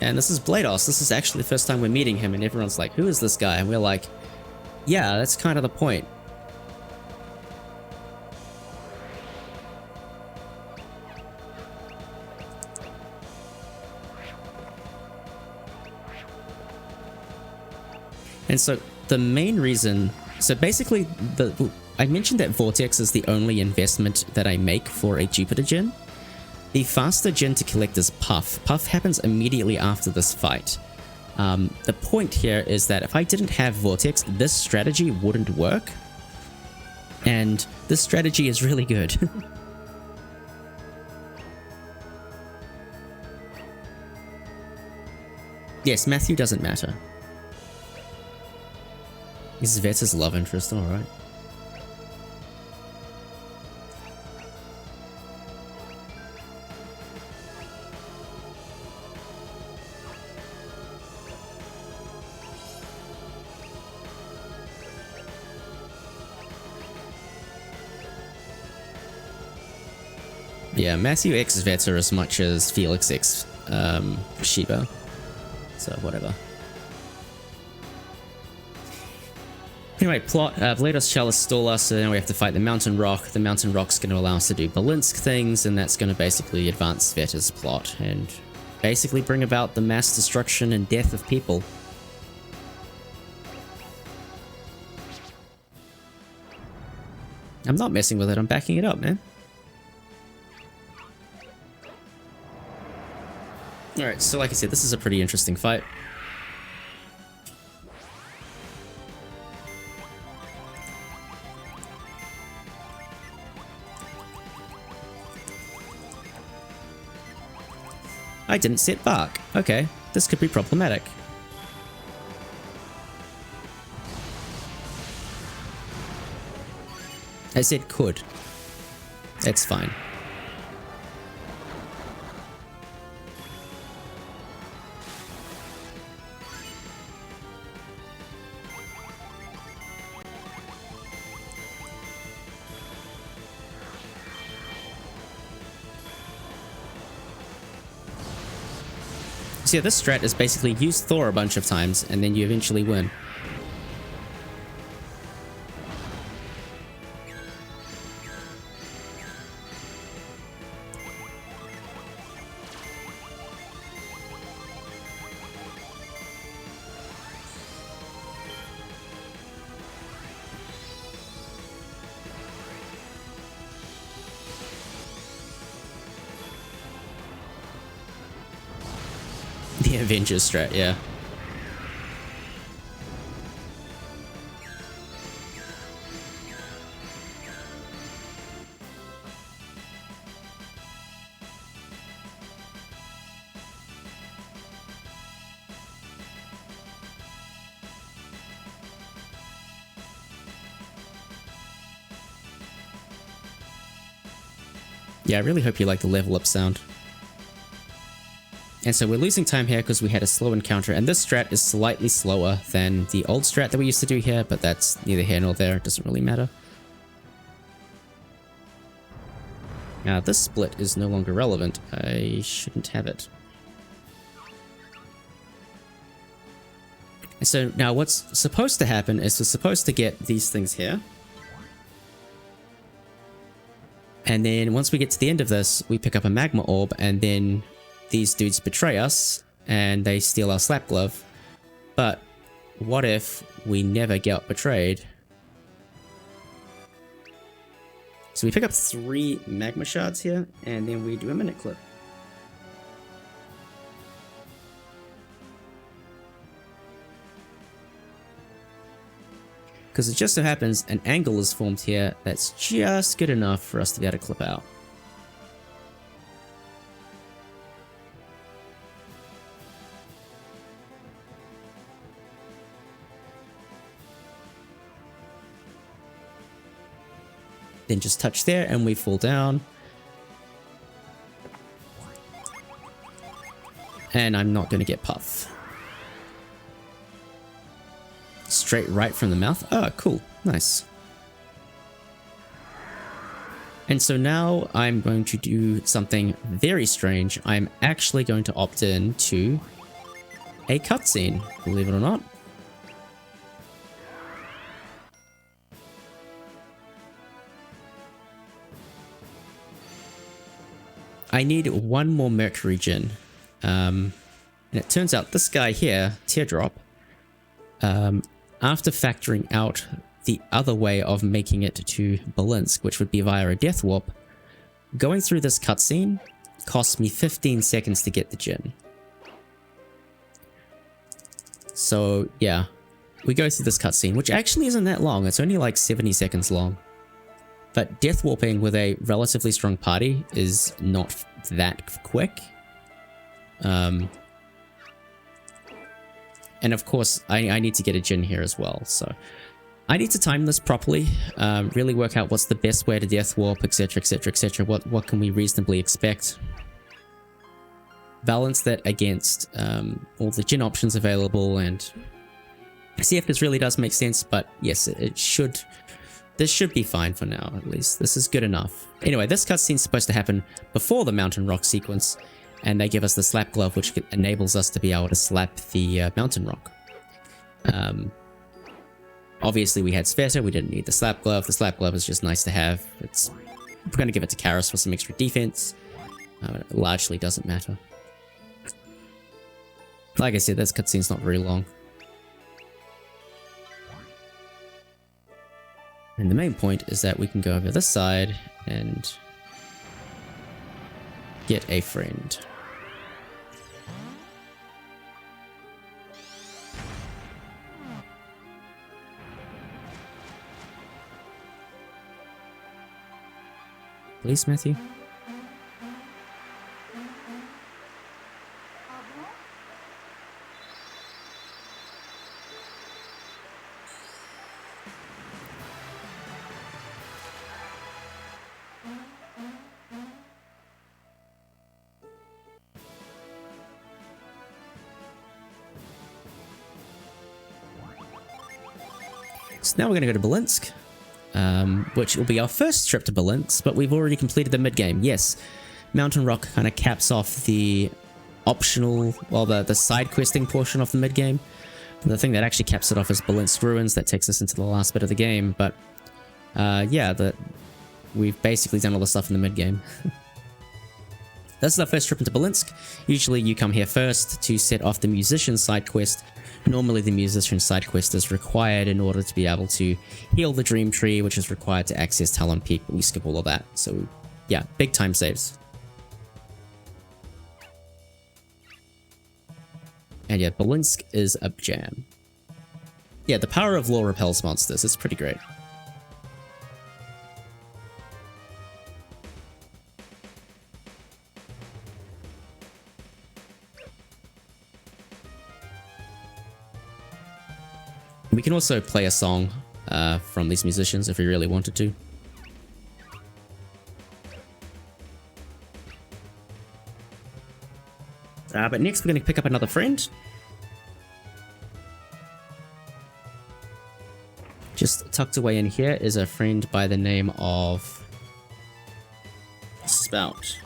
And this is Paithos. This is actually the first time we're meeting him, and everyone's like, who is this guy? And we're like, yeah, that's kind of the point. And so the main reason, so basically I mentioned that Vortex is the only investment that I make for a Jupiter gen. The faster gen to collect is Puff. Puff happens immediately after this fight. The point here is that if I didn't have Vortex, this strategy wouldn't work. And this strategy is really good. Yes, Matthew doesn't matter. Is Veta's love interest, alright. Yeah, Matthew X Vetter as much as Felix X Shiba. So, whatever. Anyway, plot, Paithos Chalice stall us, so now we have to fight the Mountain Rock. The Mountain Rock's going to allow us to do Balinsk things, and that's going to basically advance Vetter's plot, and basically bring about the mass destruction and death of people. I'm not messing with it, I'm backing it up, man. Alright, so like I said, this is a pretty interesting fight. I didn't set bark. Okay, this could be problematic. I said could. It's fine. So yeah, this strat is basically use Thor a bunch of times and then you eventually win. The Avengers strat, yeah. Yeah, I really hope you like the level up sound. And so we're losing time here because we had a slow encounter, and this strat is slightly slower than the old strat that we used to do here, but that's neither here nor there, it doesn't really matter. Now this split is no longer relevant, I shouldn't have it. And so now what's supposed to happen is we're supposed to get these things here. And then once we get to the end of this, we pick up a magma orb, and then these dudes betray us, and they steal our slap glove. But what if we never get betrayed? So we pick up 3 magma shards here, and then we do a minute clip. Because it just so happens an angle is formed here that's just good enough for us to be able to clip out. Then just touch there and we fall down. And I'm not going to get puff. Straight right from the mouth. Oh, cool. Nice. And so now I'm going to do something very strange. I'm actually going to opt in to a cutscene, believe it or not. I need one more Mercury Gin. And it turns out this guy here, Teardrop, after factoring out the other way of making it to Balinsk, which would be via a Death Warp, going through this cutscene cost me 15 seconds to get the Gin. So yeah, we go through this cutscene, which actually isn't that long. It's only like 70 seconds long. But death warping with a relatively strong party is not that quick. And of course, I need to get a Gin here as well. So I need to time this properly, really work out what's the best way to death warp, etc, etc, etc. What can we reasonably expect? Balance that against all the Gin options available, and see if this really does make sense. But yes, it should this should be fine for now, at least. This is good enough. Anyway, this cutscene's supposed to happen before the mountain rock sequence, and they give us the slap glove, which enables us to be able to slap the mountain rock. Obviously, we had Sveta, we didn't need the slap glove. The slap glove is just nice to have. We're going to give it to Karis for some extra defense. It largely doesn't matter. Like I said, this cutscene's not very long. And the main point is that we can go over this side and get a friend. Please, Matthew. So now we're going to go to Balinsk, which will be our first trip to Balinsk, but we've already completed the mid-game. Yes, Mountain Rock kind of caps off the optional, well, the side questing portion of the mid-game. The thing that actually caps it off is Balinsk Ruins. That takes us into the last bit of the game, but yeah, we've basically done all the stuff in the mid-game. This is our first trip into Balinsk. Usually you come here first to set off the musician side quest. Normally the musician side quest is required in order to be able to heal the dream tree, which is required to access Talon Peak, but we skip all of that. So yeah, big time saves. And yeah, Balinsk is a jam. Yeah, the power of law repels monsters. It's pretty great. We can also play a song from these musicians if we really wanted to. But next we're going to pick up another friend. Just tucked away in here is a friend by the name of Spout.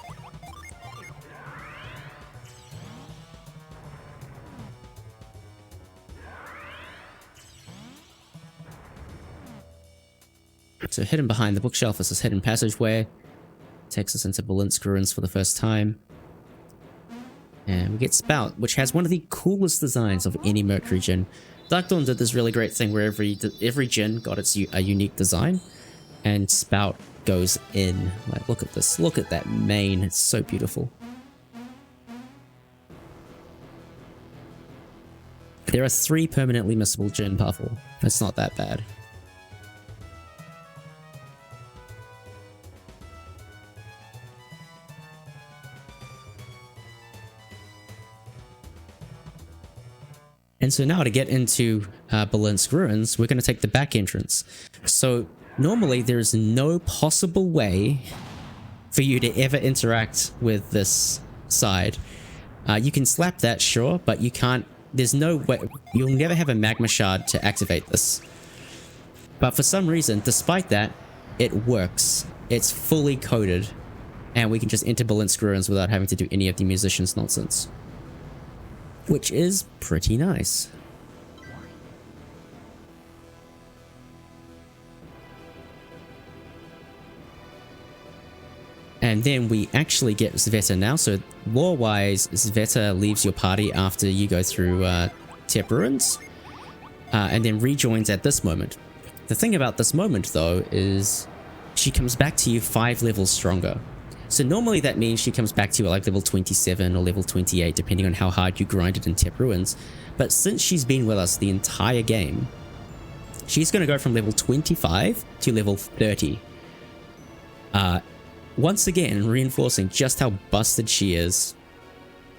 So hidden behind the bookshelf is this hidden passageway. Takes us into Balinsk Ruins for the first time. And we get Spout, which has one of the coolest designs of any Mercury Djinn. Dark Dawn did this really great thing where every Djinn got a unique design. And Spout goes in. Like, look at this. Look at that mane. It's so beautiful. There are 3 permanently missable Djinn, Puffle. That's not that bad. And so now to get into Balinsk Ruins, we're going to take the back entrance. So normally there's no possible way for you to ever interact with this side. You can slap that, sure, but you can't. There's no way. You'll never have a magma shard to activate this. But for some reason, despite that, it works. It's fully coded. And we can just enter Balinsk Ruins without having to do any of the musicians' nonsense. Which is pretty nice. And then we actually get Sveta now. So lore-wise, Sveta leaves your party after you go through Tep Ruins. And then rejoins at this moment. The thing about this moment, though, is she comes back to you 5 levels stronger. So normally that means she comes back to you at like level 27 or level 28, depending on how hard you grinded in Tep Ruins. But since she's been with us the entire game, she's going to go from level 25 to level 30. Once again, reinforcing just how busted she is.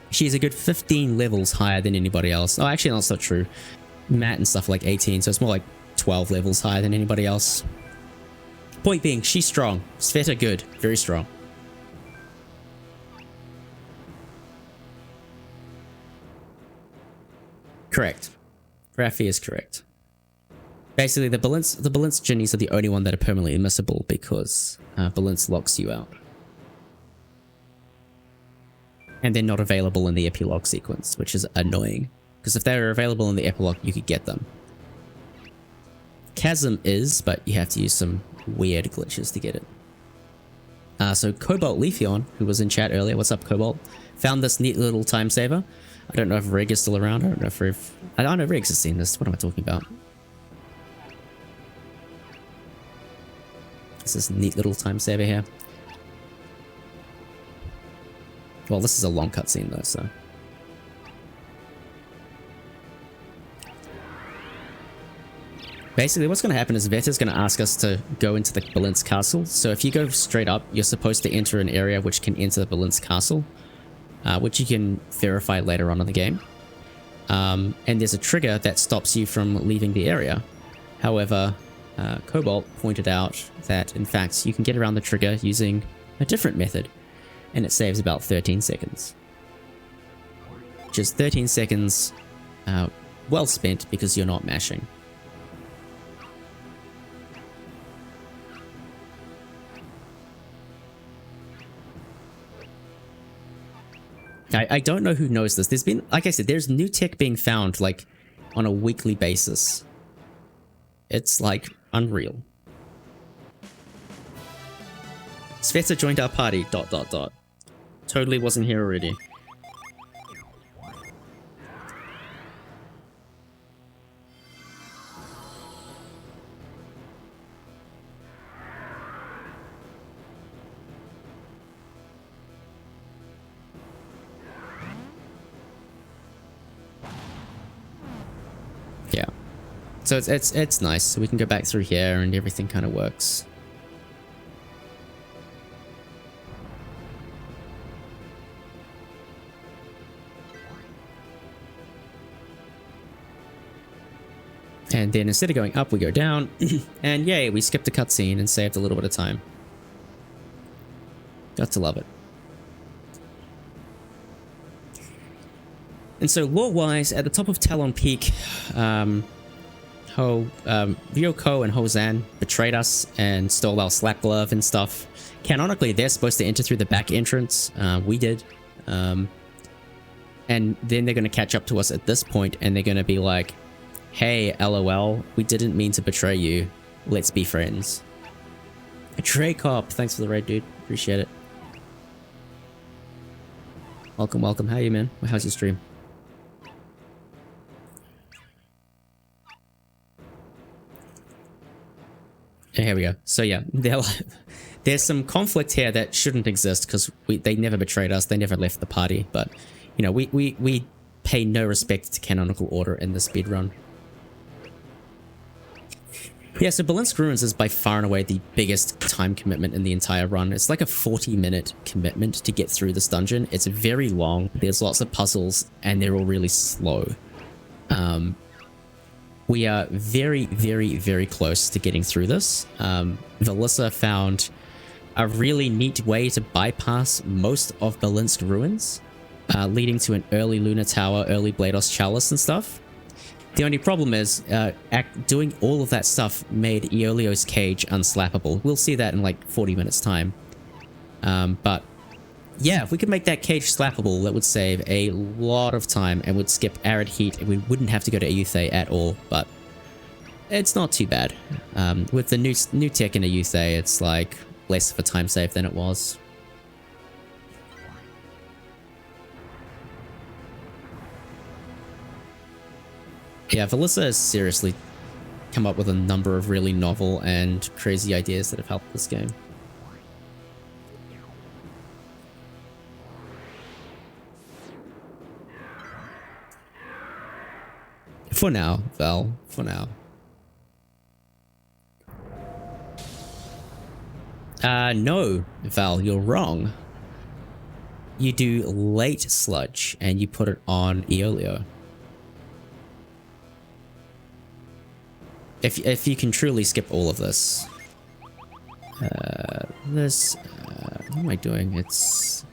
She's a good 15 levels higher than anybody else. Oh, actually, that's not true. Matt and stuff like 18, so it's more like 12 levels higher than anybody else. Point being, she's strong. Sveta good, very strong. Correct. Raffi is correct. Basically, the Balance Genies are the only one that are permanently missable because Balance locks you out. And they're not available in the epilogue sequence, which is annoying. Because if they were available in the epilogue, you could get them. Chasm is, but you have to use some weird glitches to get it. So Cobalt Leafeon, who was in chat earlier, what's up Cobalt, found this neat little time saver. I don't know if Reg is still around. I don't know if I don't know Regs has seen this. What am I talking about? It's this neat little time saver here. Well, this is a long cutscene though, so. Basically, what's going to happen is Veta's going to ask us to go into the Balance Castle. So if you go straight up, you're supposed to enter an area which can enter the Balance Castle, which you can verify later on in the game. And there's a trigger that stops you from leaving the area. However, Cobalt pointed out that, in fact, you can get around the trigger using a different method, and it saves about 13 seconds. Just 13 seconds well spent because you're not mashing. I don't know who knows this. There's been, like I said, there's new tech being found, like, on a weekly basis. It's, like, unreal. Sveta joined our party, ... Totally wasn't here already. Yeah. So it's nice. So we can go back through here and everything kind of works. And then instead of going up, we go down. And yay, we skipped a cutscene and saved a little bit of time. Got to love it. And so lore-wise, at the top of Talon Peak, Ryoko and Hozan betrayed us and stole our slack glove and stuff. Canonically, they're supposed to enter through the back entrance. We did. And then they're going to catch up to us at this point, and they're going to be like, hey, LOL, we didn't mean to betray you. Let's be friends. Betray Cop, thanks for the raid, dude. Appreciate it. Welcome, welcome. How are you, man? How's your stream? And here we go. So yeah, there's some conflict here that shouldn't exist because they never betrayed us. They never left the party. But, you know, we pay no respect to canonical order in the speedrun. Yeah, so Valyssa Ruins is by far and away the biggest time commitment in the entire run. It's like a 40-minute commitment to get through this dungeon. It's very long. There's lots of puzzles, and they're all really slow. We are very, very, very close to getting through this. Valyssa found a really neat way to bypass most of Valyssa Ruins, leading to an early Lunar Tower, early Blados Chalice and stuff. The only problem is, doing all of that stuff made Aeolio's cage unslappable. We'll see that in like 40 minutes time. But yeah, if we could make that cage slappable, that would save a lot of time and would skip Arid Heat, and we wouldn't have to go to Euthe at all, but it's not too bad. With the new tech in Euthe, it's like less of a time save than it was. Yeah, Valyssa has seriously come up with a number of really novel and crazy ideas that have helped this game. For now, Val. For now. No, Val, you're wrong. You do late sludge and you put it on Aeolio. If you can truly skip all of this. What am I doing? It's...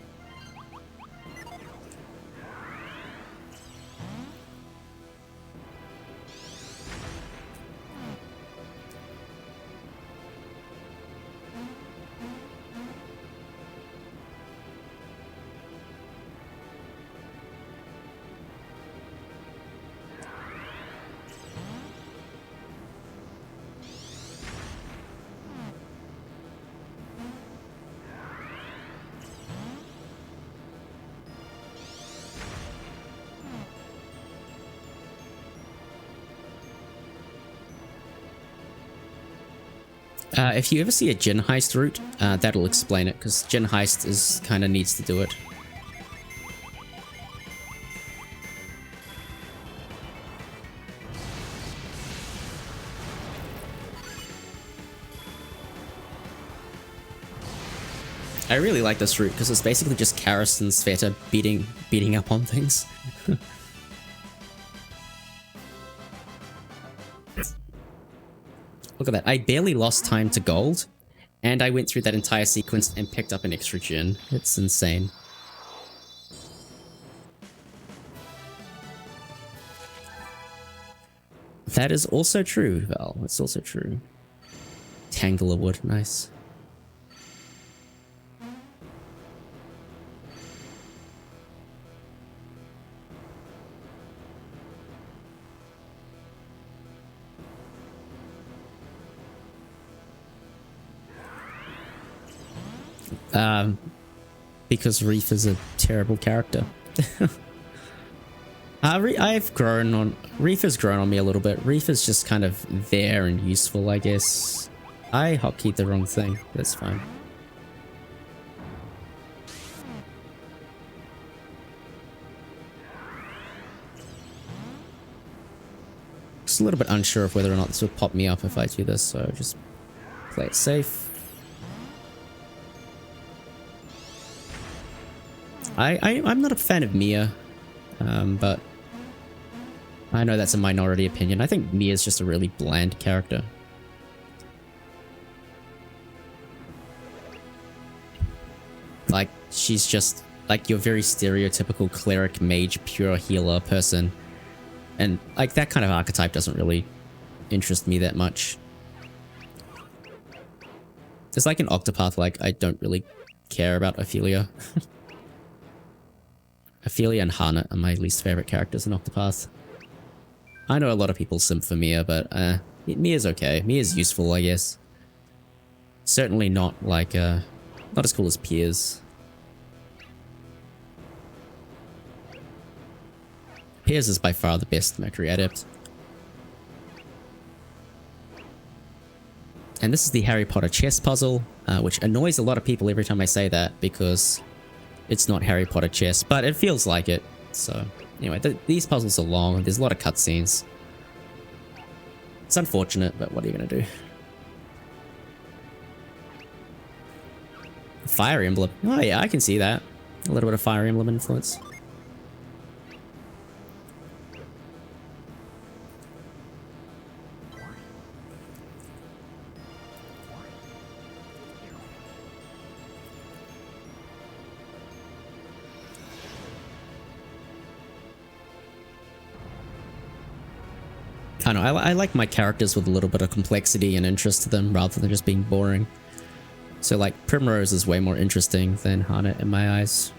If you ever see a Jin Heist route, that'll explain it, because Jin Heist is kind of needs to do it. I really like this route because it's basically just Karis and Sveta beating up on things. Look at that. I barely lost time to gold, and I went through that entire sequence and picked up an extra Jin. It's insane. That is also true, Val. It's also true. Tanglewood, nice. Because Reef is a terrible character. I've grown on... Reef has grown on me a little bit. Reef is just kind of there and useful, I guess. I hotkeyed the wrong thing. That's fine. Just a little bit unsure of whether or not this would pop me up if I do this, so just play it safe. I'm not a fan of Mia, but I know that's a minority opinion. I think Mia's just a really bland character. Like, she's just like your very stereotypical cleric, mage, pure healer person. And like that kind of archetype doesn't really interest me that much. It's like an Octopath, like I don't really care about Ophelia. Ophelia and Hana are my least favorite characters in Octopath. I know a lot of people simp for Mia, but Mia's okay. Mia's useful, I guess. Certainly not like, not as cool as Piers. Piers is by far the best Mercury Adept. And this is the Harry Potter chess puzzle, which annoys a lot of people every time I say that, because it's not Harry Potter chess, but it feels like it. So, anyway, these puzzles are long, there's a lot of cutscenes. It's unfortunate, but what are you gonna do? Fire Emblem. Oh yeah, I can see that. A little bit of Fire Emblem influence. I don't know, I like my characters with a little bit of complexity and interest to them rather than just being boring. So like Primrose is way more interesting than Hana in my eyes.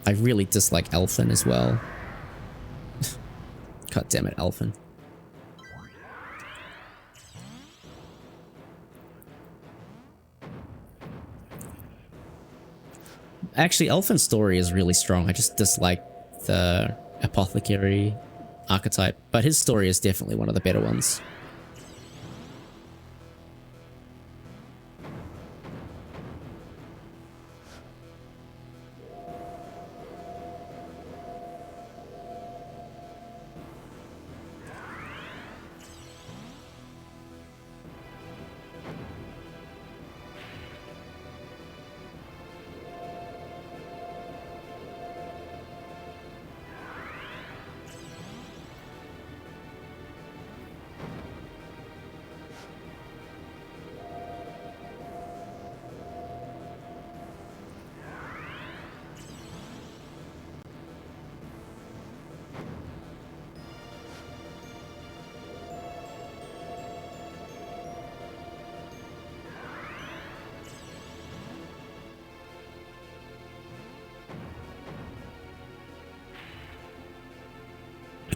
I really dislike Elfin as well. God damn it, Elfin. Actually, Elfin's story is really strong. I just dislike the apothecary archetype, but his story is definitely one of the better ones.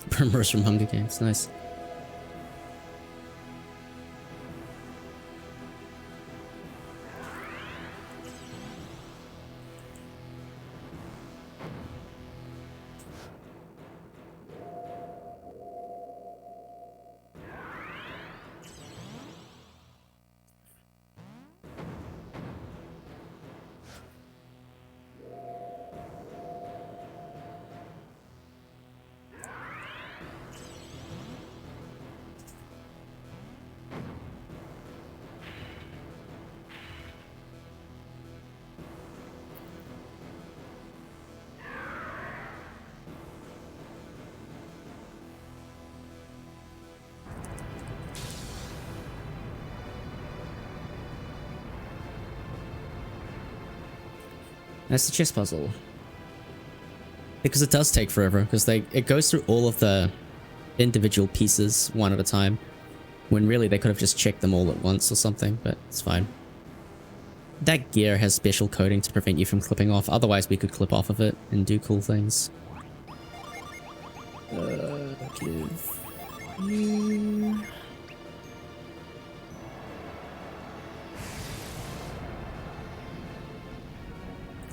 Primrose from Hunger Games, nice. That's the chess puzzle. Because it does take forever, because it goes through all of the individual pieces one at a time, when really they could have just checked them all at once or something, but it's fine. That gear has special coating to prevent you from clipping off, otherwise we could clip off of it and do cool things.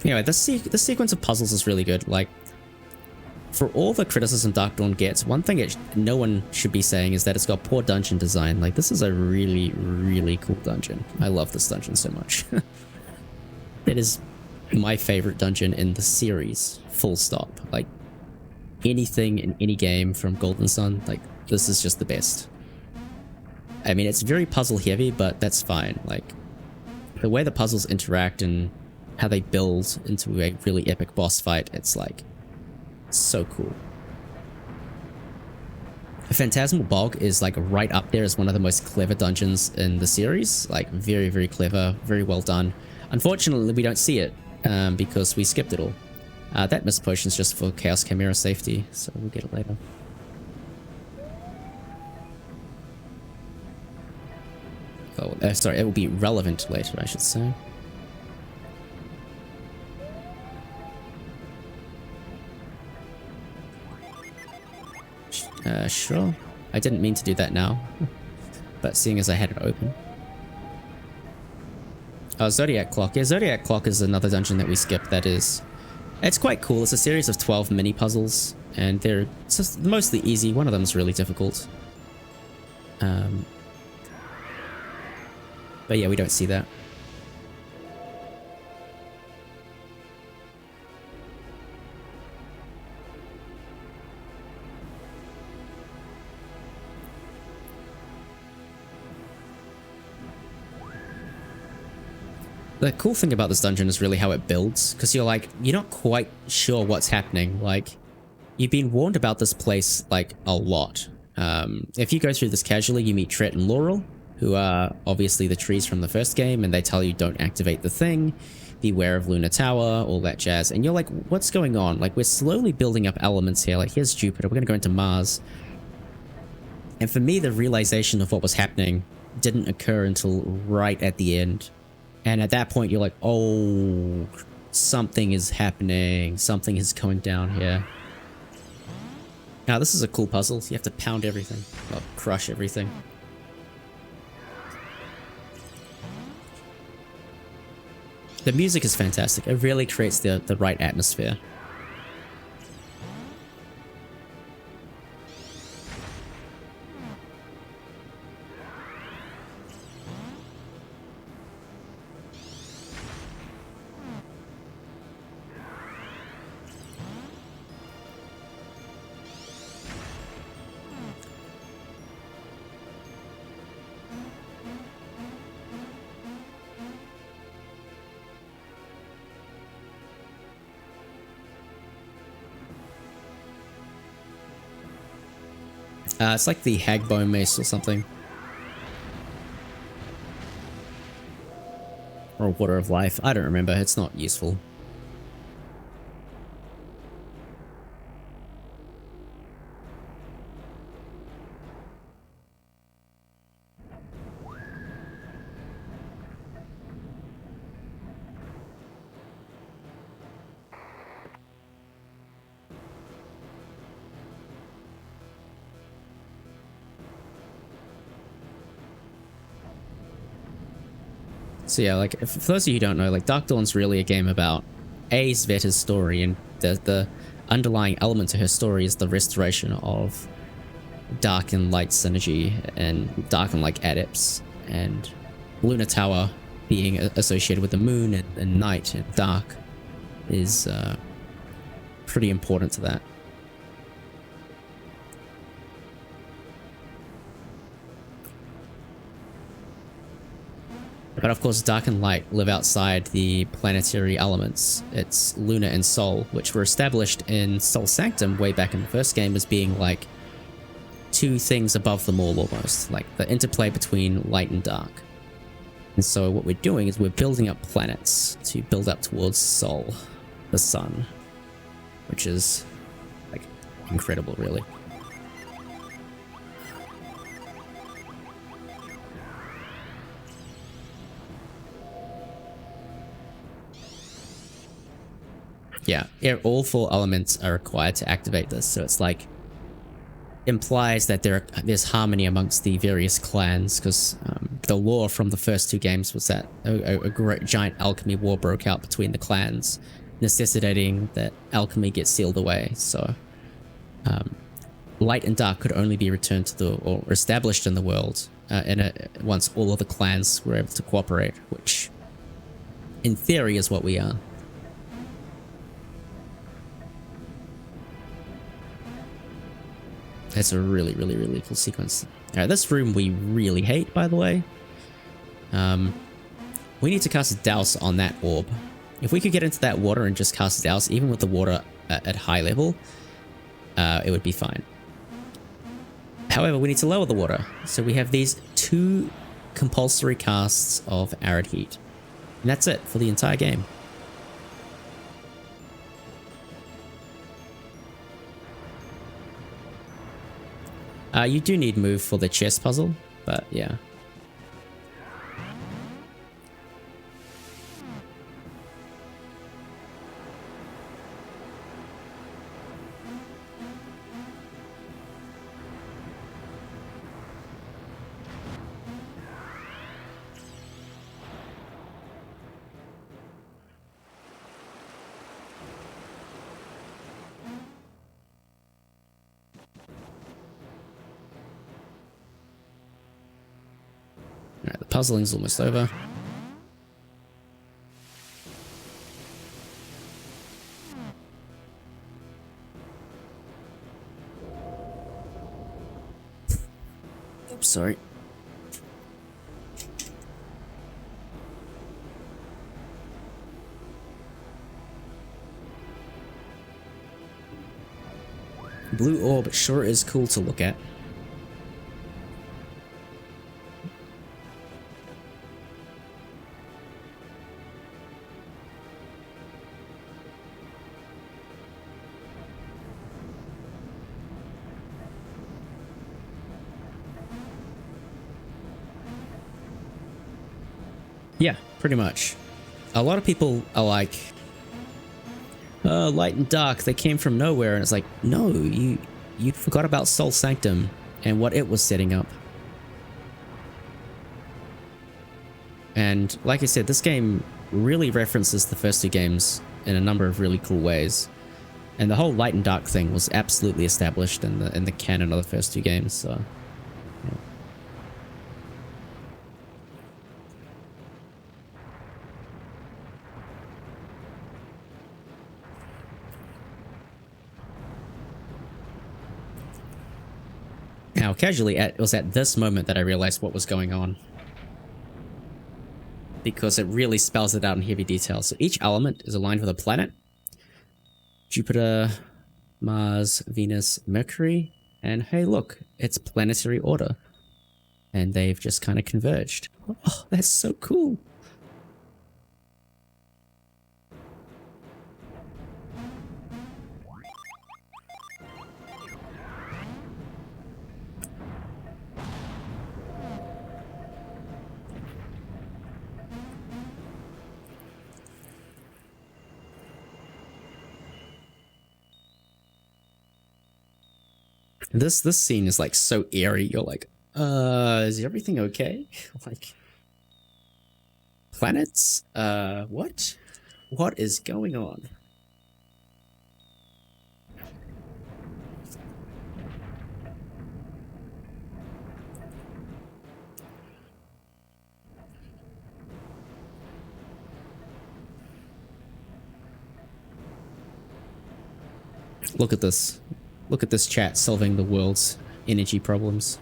Anyway, this sequence of puzzles is really good. Like, for all the criticism Dark Dawn gets, one thing no one should be saying is that it's got poor dungeon design. Like, this is a really, really cool dungeon. I love this dungeon so much. It is my favorite dungeon in the series, full stop. Like, anything in any game from Golden Sun, like, this is just the best. I mean, it's very puzzle heavy, but that's fine. Like, the way the puzzles interact and how they build into a really epic boss fight, it's like so cool. The Phantasmal Bog is like right up there as one of the most clever dungeons in the series. Like, very, very clever, very well done. Unfortunately, we don't see it because we skipped it all. That mist potion is just for Chaos Chimera safety, so we'll get it later. Oh, sorry, it will be relevant later, I should say. Sure. I didn't mean to do that now, but seeing as I had it open. Oh, Zodiac Clock. Yeah, Zodiac Clock is another dungeon that we skipped that is... It's quite cool. It's a series of 12 mini puzzles, and they're just mostly easy. One of them is really difficult. But yeah, we don't see that. The cool thing about this dungeon is really how it builds, because you're not quite sure what's happening. Like, you've been warned about this place, like, a lot. If you go through this casually, you meet Tret and Laurel, who are obviously the trees from the first game, and they tell you don't activate the thing, beware of Lunar Tower, all that jazz. And you're like, what's going on? Like, we're slowly building up elements here. Like, here's Jupiter, we're gonna go into Mars. And for me, the realization of what was happening didn't occur until right at the end. And at that point, you're like, oh, something is happening. Something is going down here. Now, this is a cool puzzle. You have to pound everything. Well, crush everything. The music is fantastic. It really creates the right atmosphere. It's like the Hagbone Mace or something. Or Water of Life. I don't remember. It's not useful. So yeah, like, for those of you who don't know, like, Dark Dawn's really a game about Svetta's story, and the underlying element to her story is the restoration of dark and light synergy and dark and light adepts, and Lunar Tower being associated with the moon and night and dark is pretty important to that. But of course, dark and light live outside the planetary elements. It's Lunar and Sol, which were established in Sol Sanctum way back in the first game as being like two things above them all almost, like the interplay between light and dark. And so what we're doing is we're building up planets to build up towards Sol, the sun, which is like incredible, really. Yeah, all 4 elements are required to activate this, so it's like implies that there's harmony amongst the various clans, because the lore from the first 2 games was that a great giant alchemy war broke out between the clans, necessitating that alchemy gets sealed away. So light and dark could only be returned to or established in the world once all of the clans were able to cooperate, which in theory is what we are. It's a really, really, really cool sequence. Alright, this room we really hate, by the way. We need to cast a Douse on that orb. If we could get into that water and just cast a Douse, even with the water at high level, it would be fine. However, we need to lower the water. So we have these 2 compulsory casts of Arid Heat. And that's it for the entire game. You do need move for the chess puzzle, but yeah. Alright, the puzzling's almost over. Oops, sorry. Blue orb sure is cool to look at. Yeah, pretty much. A lot of people are like, light and dark, they came from nowhere, and it's like, no, you forgot about Sol Sanctum and what it was setting up. And like I said, this game really references the first 2 games in a number of really cool ways. And the whole light and dark thing was absolutely established in the canon of the first 2 games, so yeah. Now, casually, it was at this moment that I realized what was going on, because it really spells it out in heavy detail. So each element is aligned with a planet: Jupiter, Mars, Venus, Mercury, and hey, look, it's planetary order. And they've just kind of converged. Oh, that's so cool. This scene is like so eerie. You're like, is everything okay? Like, planets? What? What is going on? Look at this. Look at this chat solving the world's energy problems.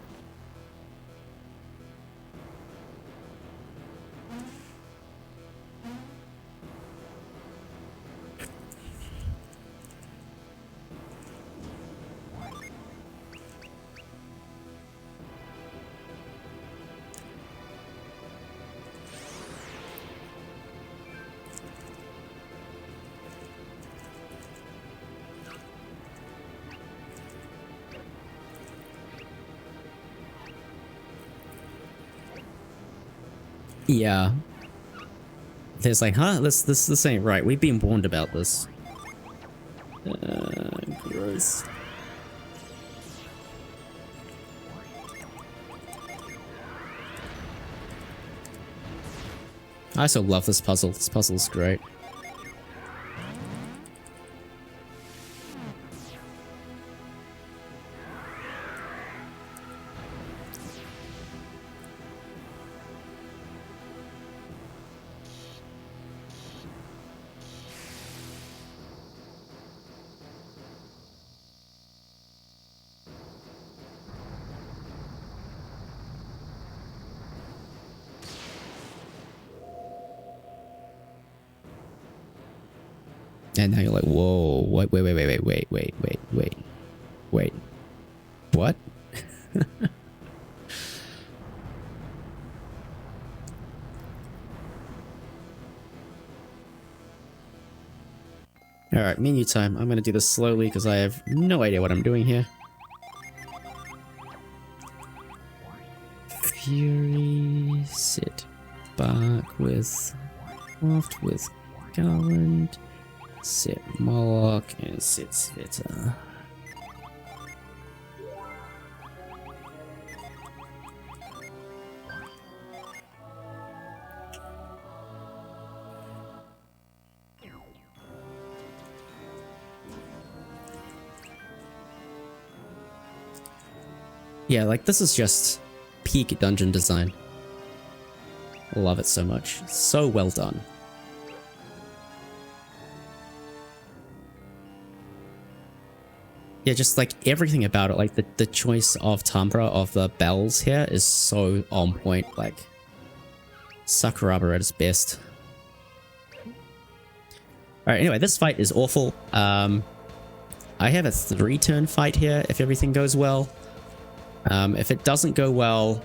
Yeah. There's like, huh? This ain't right. We've been warned about this. Gross. I also love this puzzle. This puzzle's great. And now you're like, whoa, wait. What? Alright, menu time. I'm gonna do this slowly because I have no idea what I'm doing here. Fury, sit back with Waft with Garland. Sit Moloch and sit Svita. Yeah, like this is just peak dungeon design. Love it so much. So well done. Yeah, just like everything about it, like the choice of timbre of the bells here is so on point, like Sakuraba at its best. Alright, anyway, this fight is awful. I have a 3-turn fight here if everything goes well. If it doesn't go well,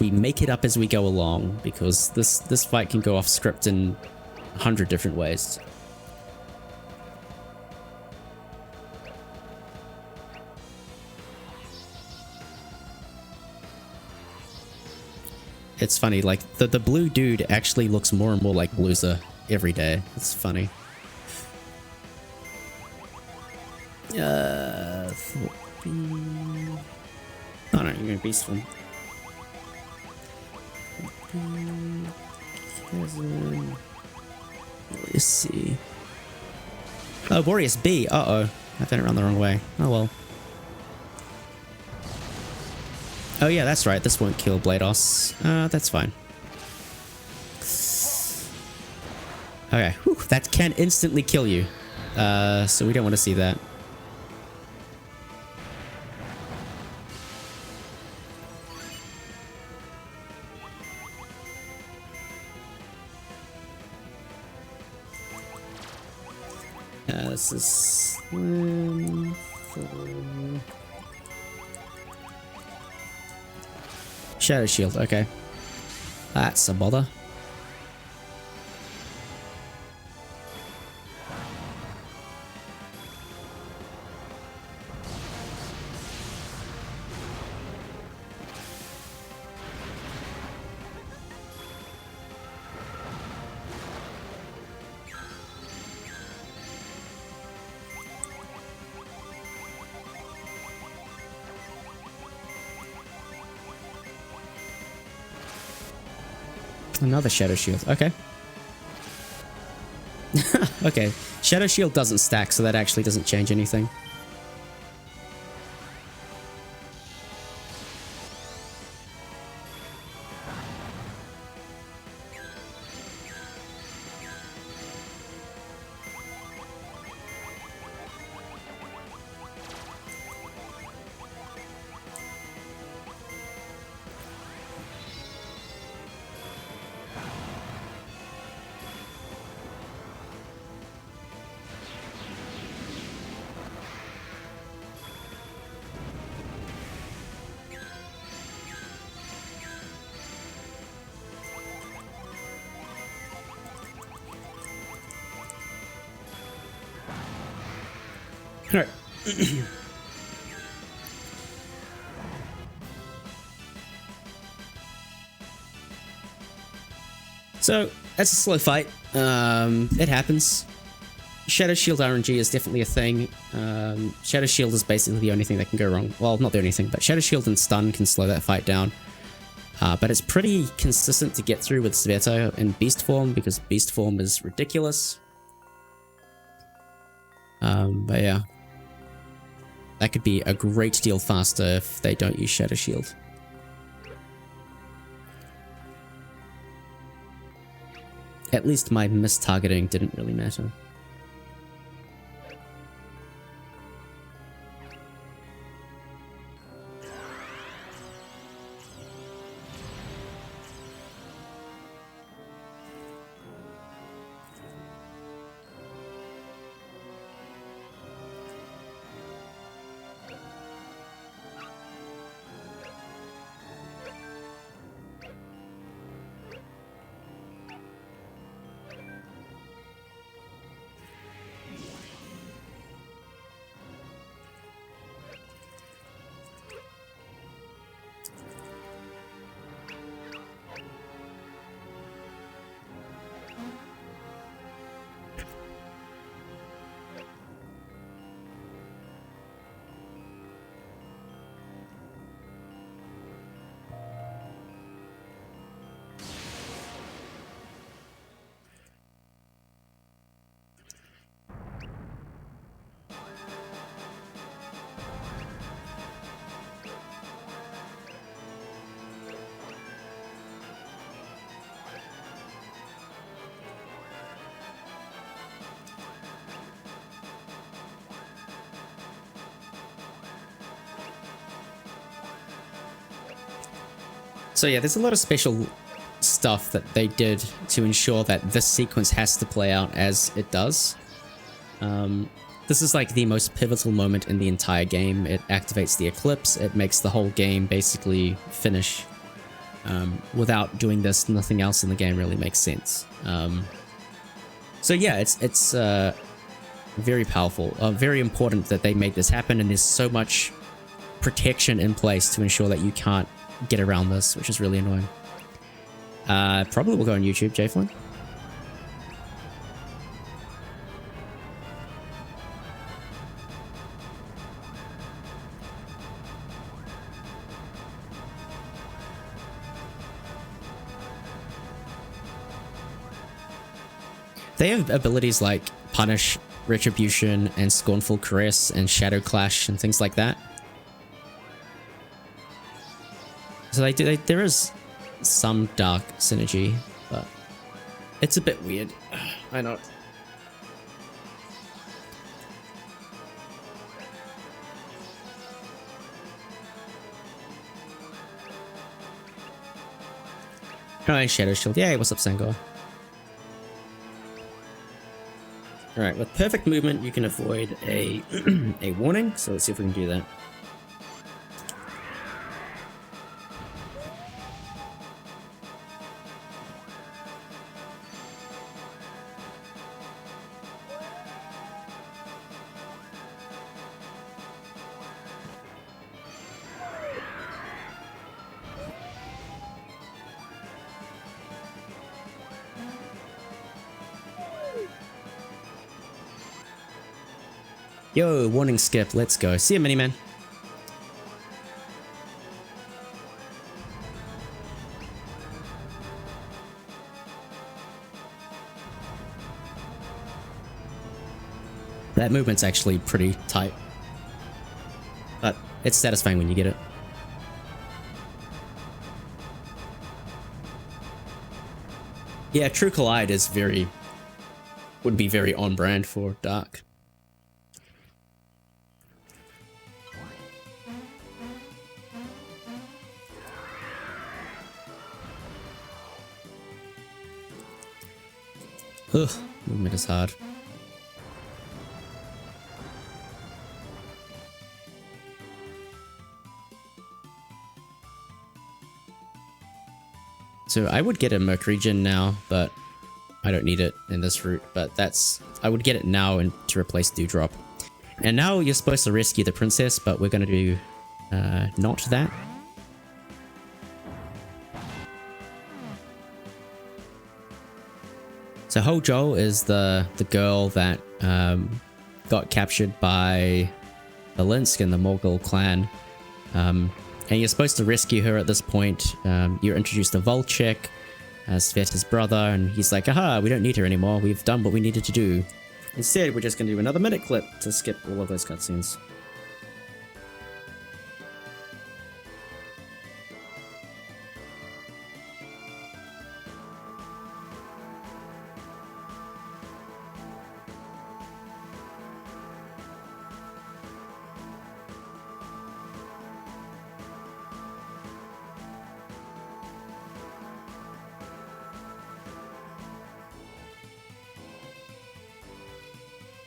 we make it up as we go along, because this fight can go off script in 100 different ways. It's funny, like, the blue dude actually looks more and more like Loser every day. It's funny. Oh no, you're gonna beast one. Let's see. Oh, Boreas B. Uh-oh. I've done it around the wrong way. Oh well. Oh yeah, that's right. This won't kill Blados. That's fine. Okay, whew, that can instantly kill you. So we don't want to see that. This is Shadow Shield, okay. That's a bother. Another Shadow Shield, okay. Okay, Shadow Shield doesn't stack, so that actually doesn't change anything. Alright. So that's a slow fight. It happens. Shadow Shield RNG is definitely a thing. Shadow Shield is basically the only thing that can go wrong. Well, not the only thing, but Shadow Shield and Stun can slow that fight down. But it's pretty consistent to get through with Sveto in Beast form, because Beast form is ridiculous. But yeah. That could be a great deal faster if they don't use Shadow Shield. At least my mistargeting didn't really matter. So yeah, there's a lot of special stuff that they did to ensure that this sequence has to play out as it does. This is like the most pivotal moment in the entire game. It activates the eclipse. It makes the whole game basically finish. Without doing this, nothing else in the game really makes sense. So yeah, it's very powerful, very important that they made this happen, and there's so much protection in place to ensure that you can't get around this, which is really annoying. Probably will go on YouTube, Jflin. They have abilities like Punish, Retribution, and Scornful Caress, and Shadow Clash, and things like that. So there is some dark synergy, but it's a bit weird. I know. Alright, Shadow Shield. Yay, what's up, Sangor? Alright, with perfect movement, you can avoid a a warning, so let's see if we can do that. Yo, warning skip, let's go. See ya, Miniman. That movement's actually pretty tight, but it's satisfying when you get it. Yeah, True Collide is would be very on brand for Dark. Ugh, movement is hard. So I would get a Mercury Gen now, but I don't need it in this route. But I would get it now and to replace Dewdrop. And now you're supposed to rescue the princess, but we're gonna do not that. So Hojo is the girl that got captured by the Linsk and the Morgul clan. And you're supposed to rescue her at this point. You're introduced to Volchek as Sveta's brother, and he's like, aha, we don't need her anymore. We've done what we needed to do. Instead, we're just going to do another minute clip to skip all of those cutscenes.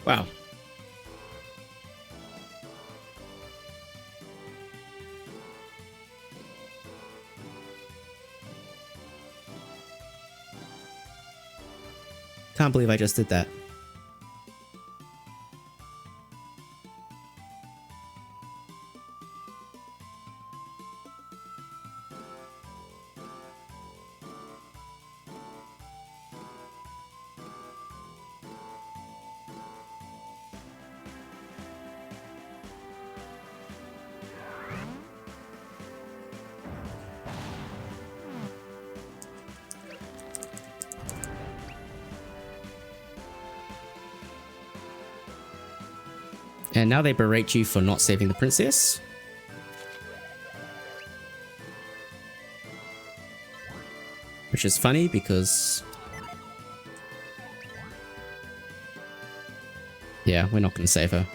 Wow. Can't believe I just did that. And now they berate you for not saving the princess. Which is funny because... yeah, we're not going to save her.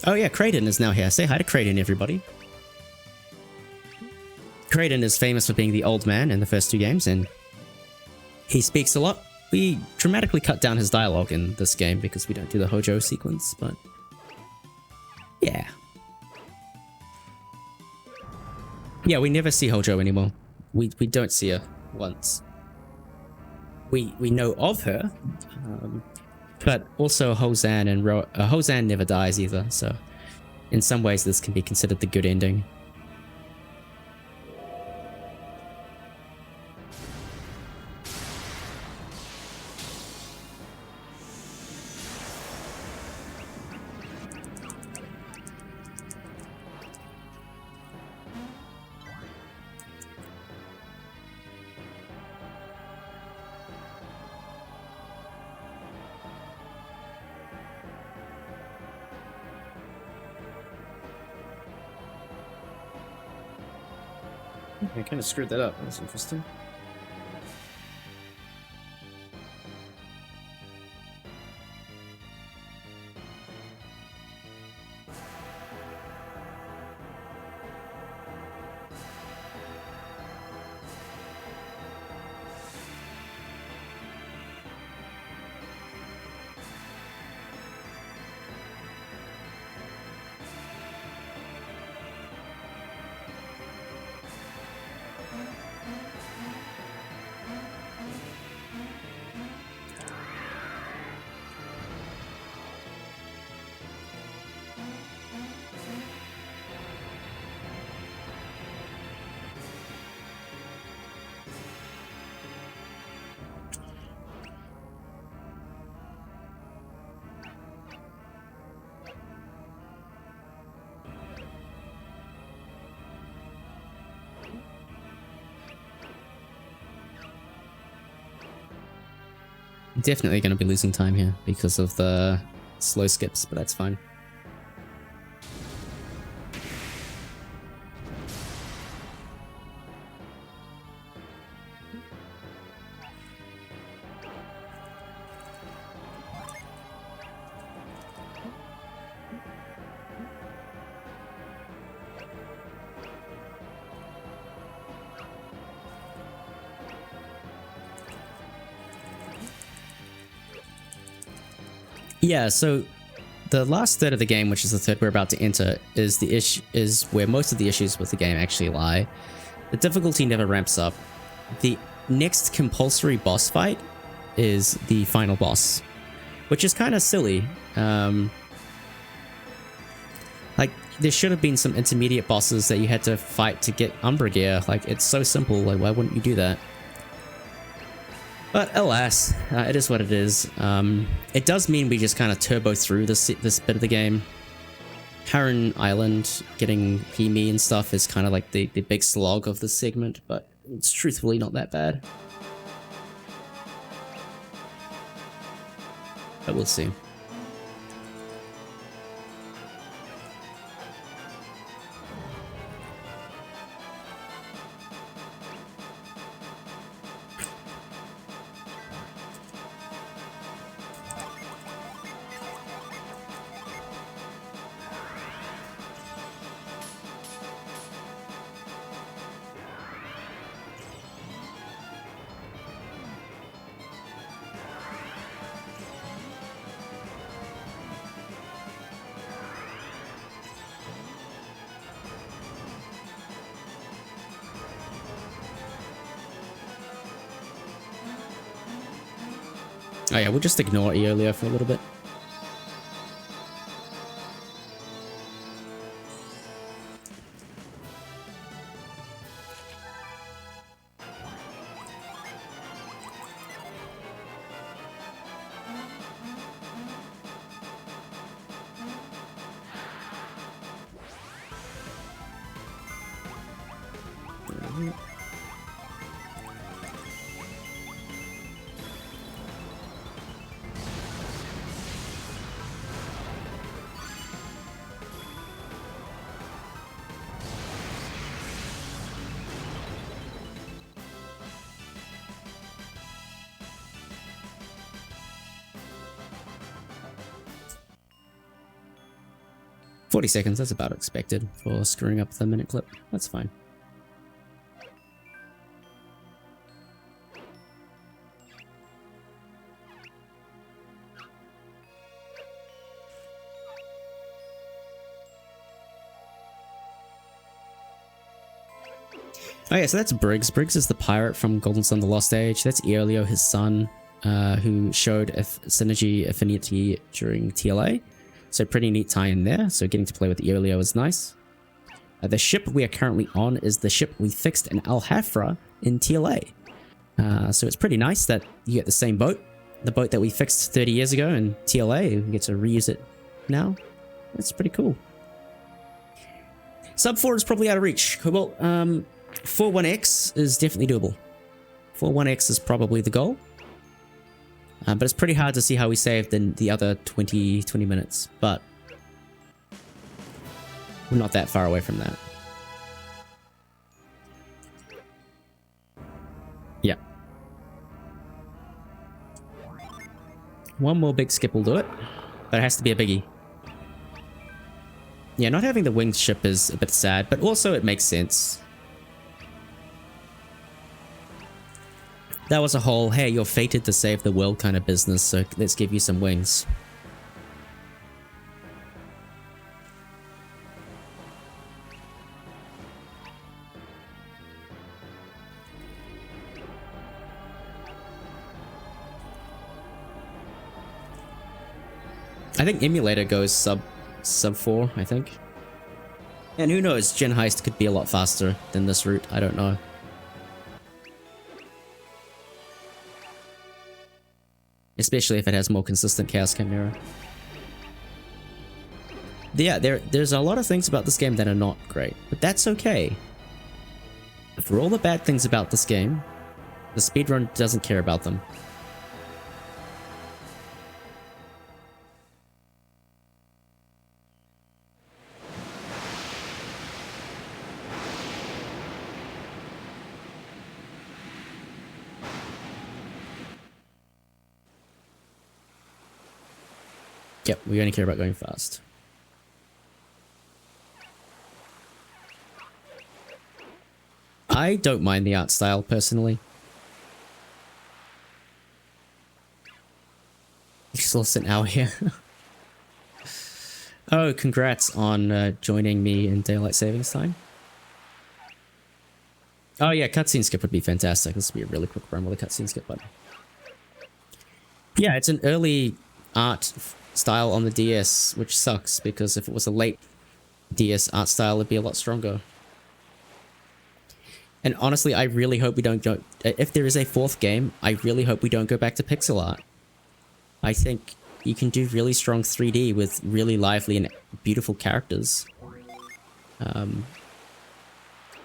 Oh yeah, Kraden is now here. Say hi to Kraden, everybody. Kraden is famous for being the old man in the first two games, and he speaks a lot. We dramatically cut down his dialogue in this game because we don't do the Hojo sequence, but yeah. Yeah, we never see Hojo anymore. We don't see her once. We know of her, but also Hozan and Hozan never dies either, so in some ways this can be considered the good ending. I kind of screwed that up. That's interesting. Definitely going to be losing time here because of the slow skips, but that's fine. Yeah, so the last third of the game, which is the third we're about to enter, is where most of the issues with the game actually lie. The difficulty never ramps up. The next compulsory boss fight is the final boss, which is kind of silly. Like, there should have been some intermediate bosses that you had to fight to get Umbra gear. Like, it's so simple. Like, why wouldn't you do that? But alas, it is what it is. It does mean we just kind of turbo through this bit of the game. Harran Island, getting Himi and stuff is kind of like the big slog of this segment, but it's truthfully not that bad. But we'll see. Oh yeah, we'll just ignore Aeolio for a little bit. $40 seconds, that's about expected for screwing up the minute clip. That's fine. Oh yeah, so that's Briggs. Briggs is the pirate from Golden Sun: The Lost Age. That's Aeolio, his son, who showed synergy affinity during TLA. So pretty neat tie-in there. So getting to play with Aeolio is nice. The ship we are currently on is the ship we fixed in Al-Hafra in TLA. So it's pretty nice that you get the same boat. The boat that we fixed 30 years ago in TLA, we get to reuse it now. That's pretty cool. Sub 4 is probably out of reach. Well, 41X is definitely doable. 41X is probably the goal. But it's pretty hard to see how we saved in the other 20 minutes. But we're not that far away from that. Yeah. One more big skip will do it. But it has to be a biggie. Yeah, not having the winged ship is a bit sad, but also it makes sense. That was a whole, hey, you're fated to save the world kind of business, so let's give you some wings. I think Emulator goes sub 4, I think. And who knows, Gen Heist could be a lot faster than this route, I don't know. Especially if it has more consistent Chaos Chimera. Yeah, there's a lot of things about this game that are not great, but that's okay. For all the bad things about this game, the speedrun doesn't care about them. Yep, we only care about going fast. I don't mind the art style, personally. Just lost an hour here. Oh, congrats on joining me in Daylight Savings Time. Oh yeah, cutscene skip would be fantastic. This would be a really quick run with a cutscene skip button. Yeah, it's an early art style on the DS, which sucks because if it was a late DS art style, it'd be a lot stronger. And honestly, I really hope we don't go... If there is a fourth game, I really hope we don't go back to pixel art. I think you can do really strong 3D with really lively and beautiful characters.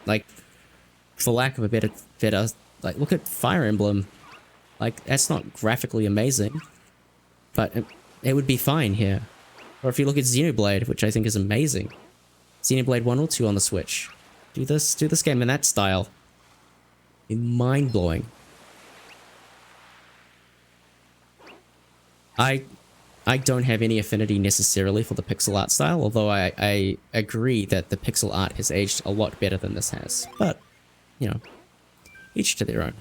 Like, for lack of a better... Like, look at Fire Emblem. Like, that's not graphically amazing, but it would be fine here. Or if you look at Xenoblade, which I think is amazing. Xenoblade 1 or 2 on the Switch. Do this game in that style. Mind-blowing. I don't have any affinity necessarily for the pixel art style, although I agree that the pixel art has aged a lot better than this has. But, you know, each to their own.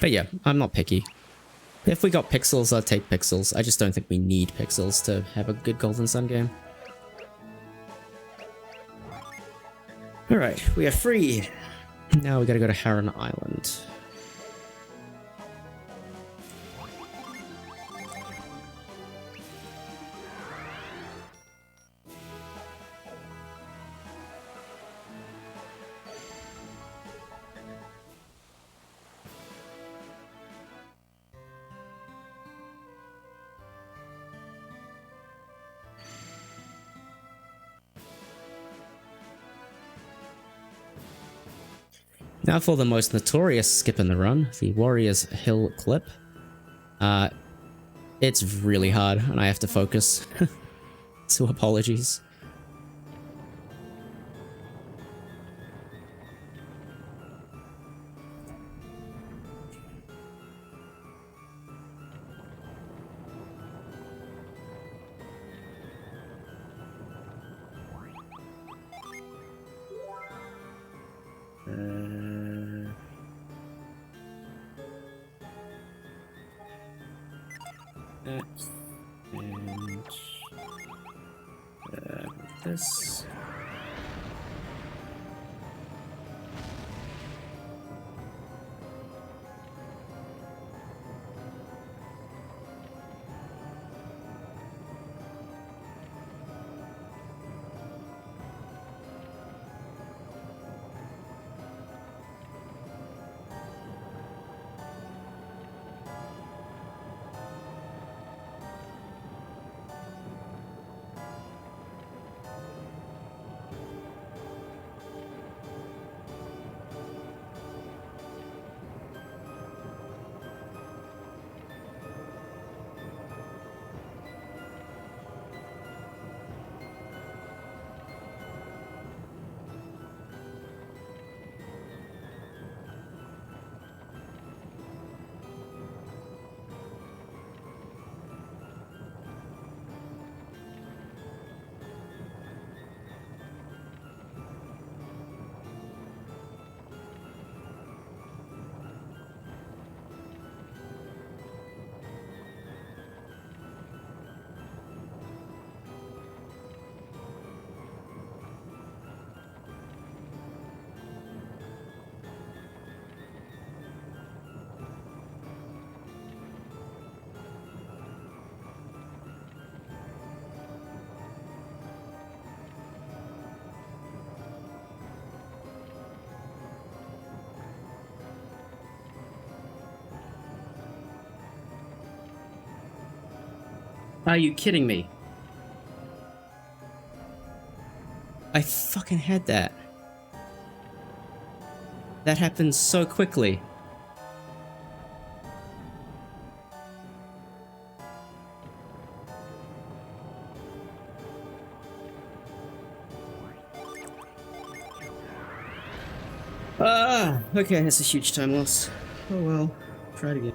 But yeah, I'm not picky. If we got pixels, I'd take pixels. I just don't think we need pixels to have a good Golden Sun game. Alright, we are free. Now we gotta go to Heron Island. Now for the most notorious skip in the run, the Warriors Hill Clip. It's really hard and I have to focus, so apologies. This. Are you kidding me? I fucking had that. That happened so quickly. Okay, that's a huge time loss. Oh well, try it again.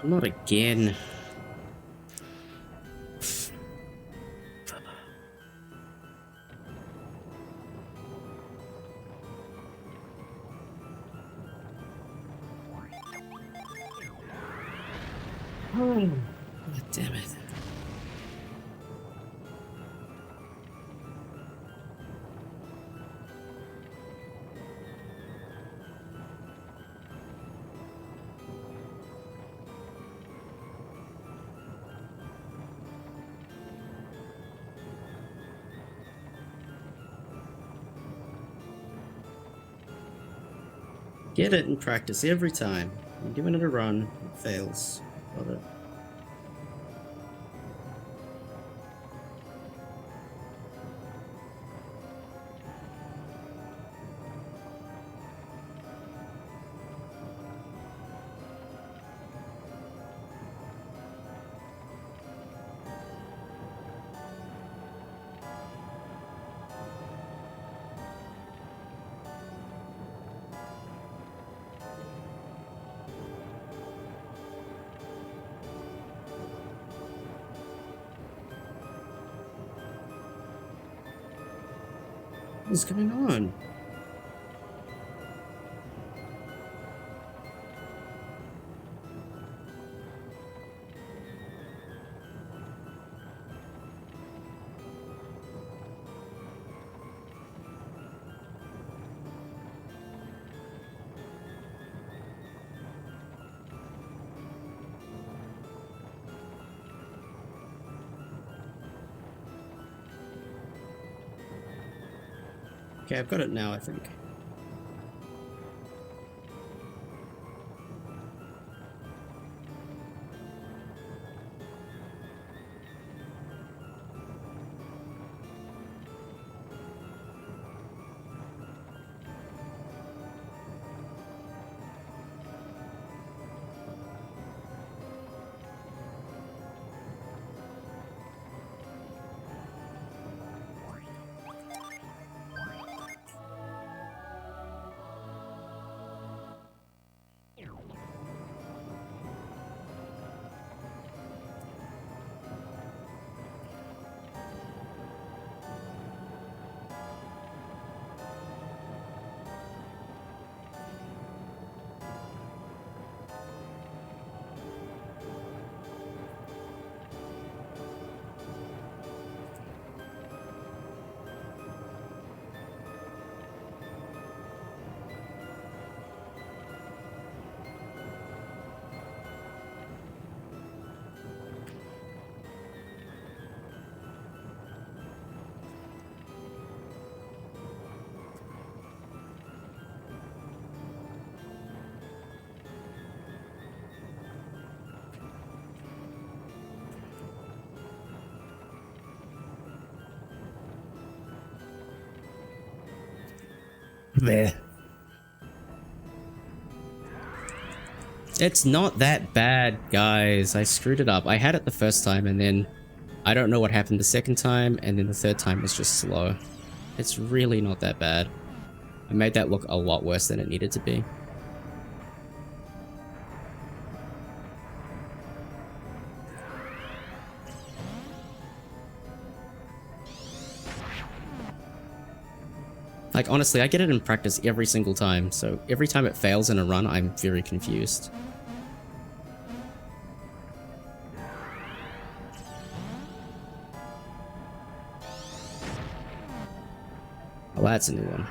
Not again. Oh, God damn it. Get it in practice every time. I'm giving it a run. It fails. Love it. What is going on? Okay, I've got it now, I think. There. It's not that bad, guys. I screwed it up. I had it the first time, and then I don't know what happened the second time, and then the third time was just slow. It's really not that bad. I made that look a lot worse than it needed to be. Like, honestly, I get it in practice every single time, so every time it fails in a run, I'm very confused. Oh, that's a new one.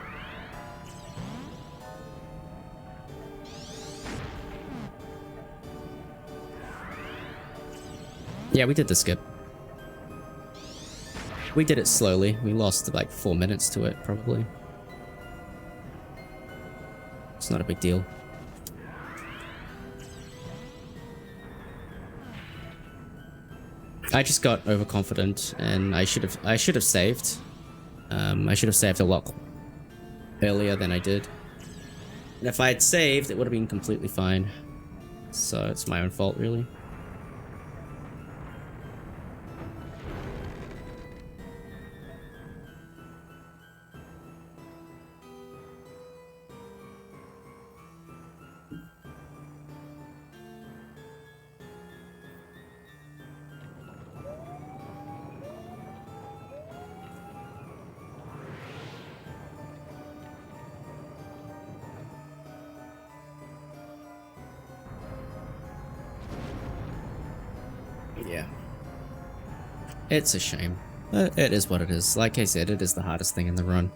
Yeah, we did the skip. We did it slowly. We lost like 4 minutes to it, probably. It's not a big deal. I just got overconfident, and I should have saved. I should have saved a lot earlier than I did. And if I had saved, it would have been completely fine. So it's my own fault, really. Yeah. It's a shame. It is what it is. Like I said, it is the hardest thing in the run.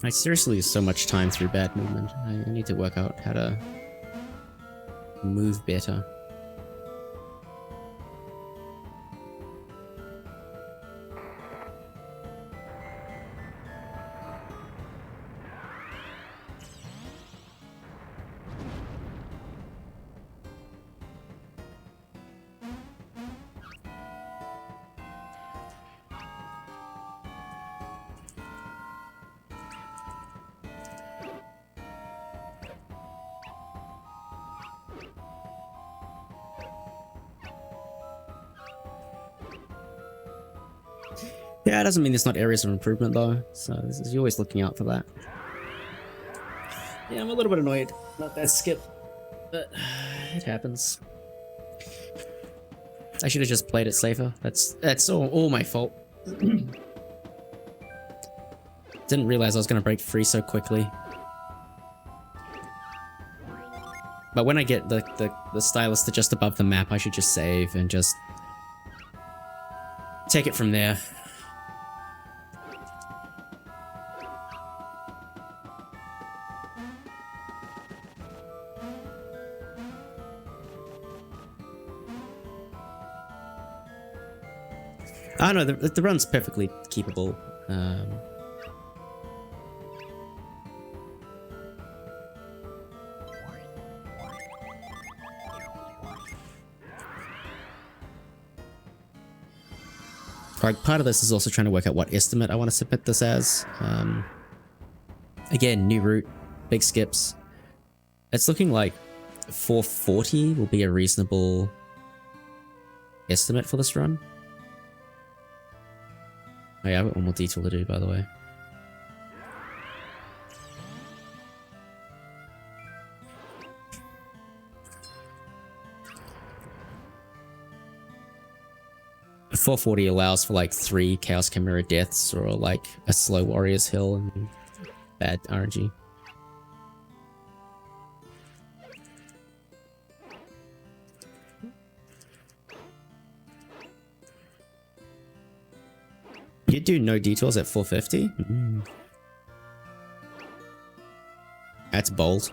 I seriously lose so much time through bad movement. I need to work out how to move better. Yeah, it doesn't mean there's not areas of improvement though, so you're always looking out for that. Yeah, I'm a little bit annoyed about that skip, but it happens. I should have just played it safer. That's all my fault. Didn't realize I was going to break free so quickly. But when I get the stylus to just above the map, I should just save and just take it from there. Oh no, the run's perfectly keepable. Like, part of this is also trying to work out what estimate I want to submit this as. Again, new route, big skips. It's looking like 440 will be a reasonable estimate for this run. Oh yeah, I've got one more detail to do, by the way. 440 allows for like 3 Chaos Chimera deaths or like a slow Warrior's Hill and bad RNG. You do no detours at 450? That's bold.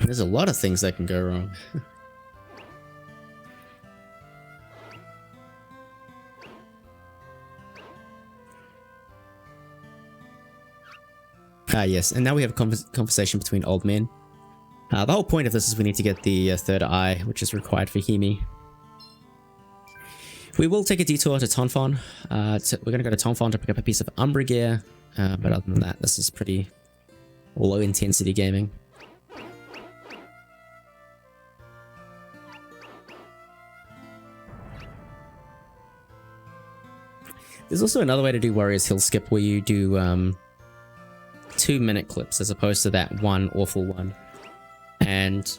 There's a lot of things that can go wrong. Yes, and now we have a conversation between old men. The whole point of this is we need to get the third eye, which is required for Hemi. We will take a detour to Tonfon. We're going to go to Tonfon to pick up a piece of Umbra gear, but other than that, this is pretty low intensity gaming. There's also another way to do Warrior's Hill skip where you do 2-minute clips as opposed to that one awful one. And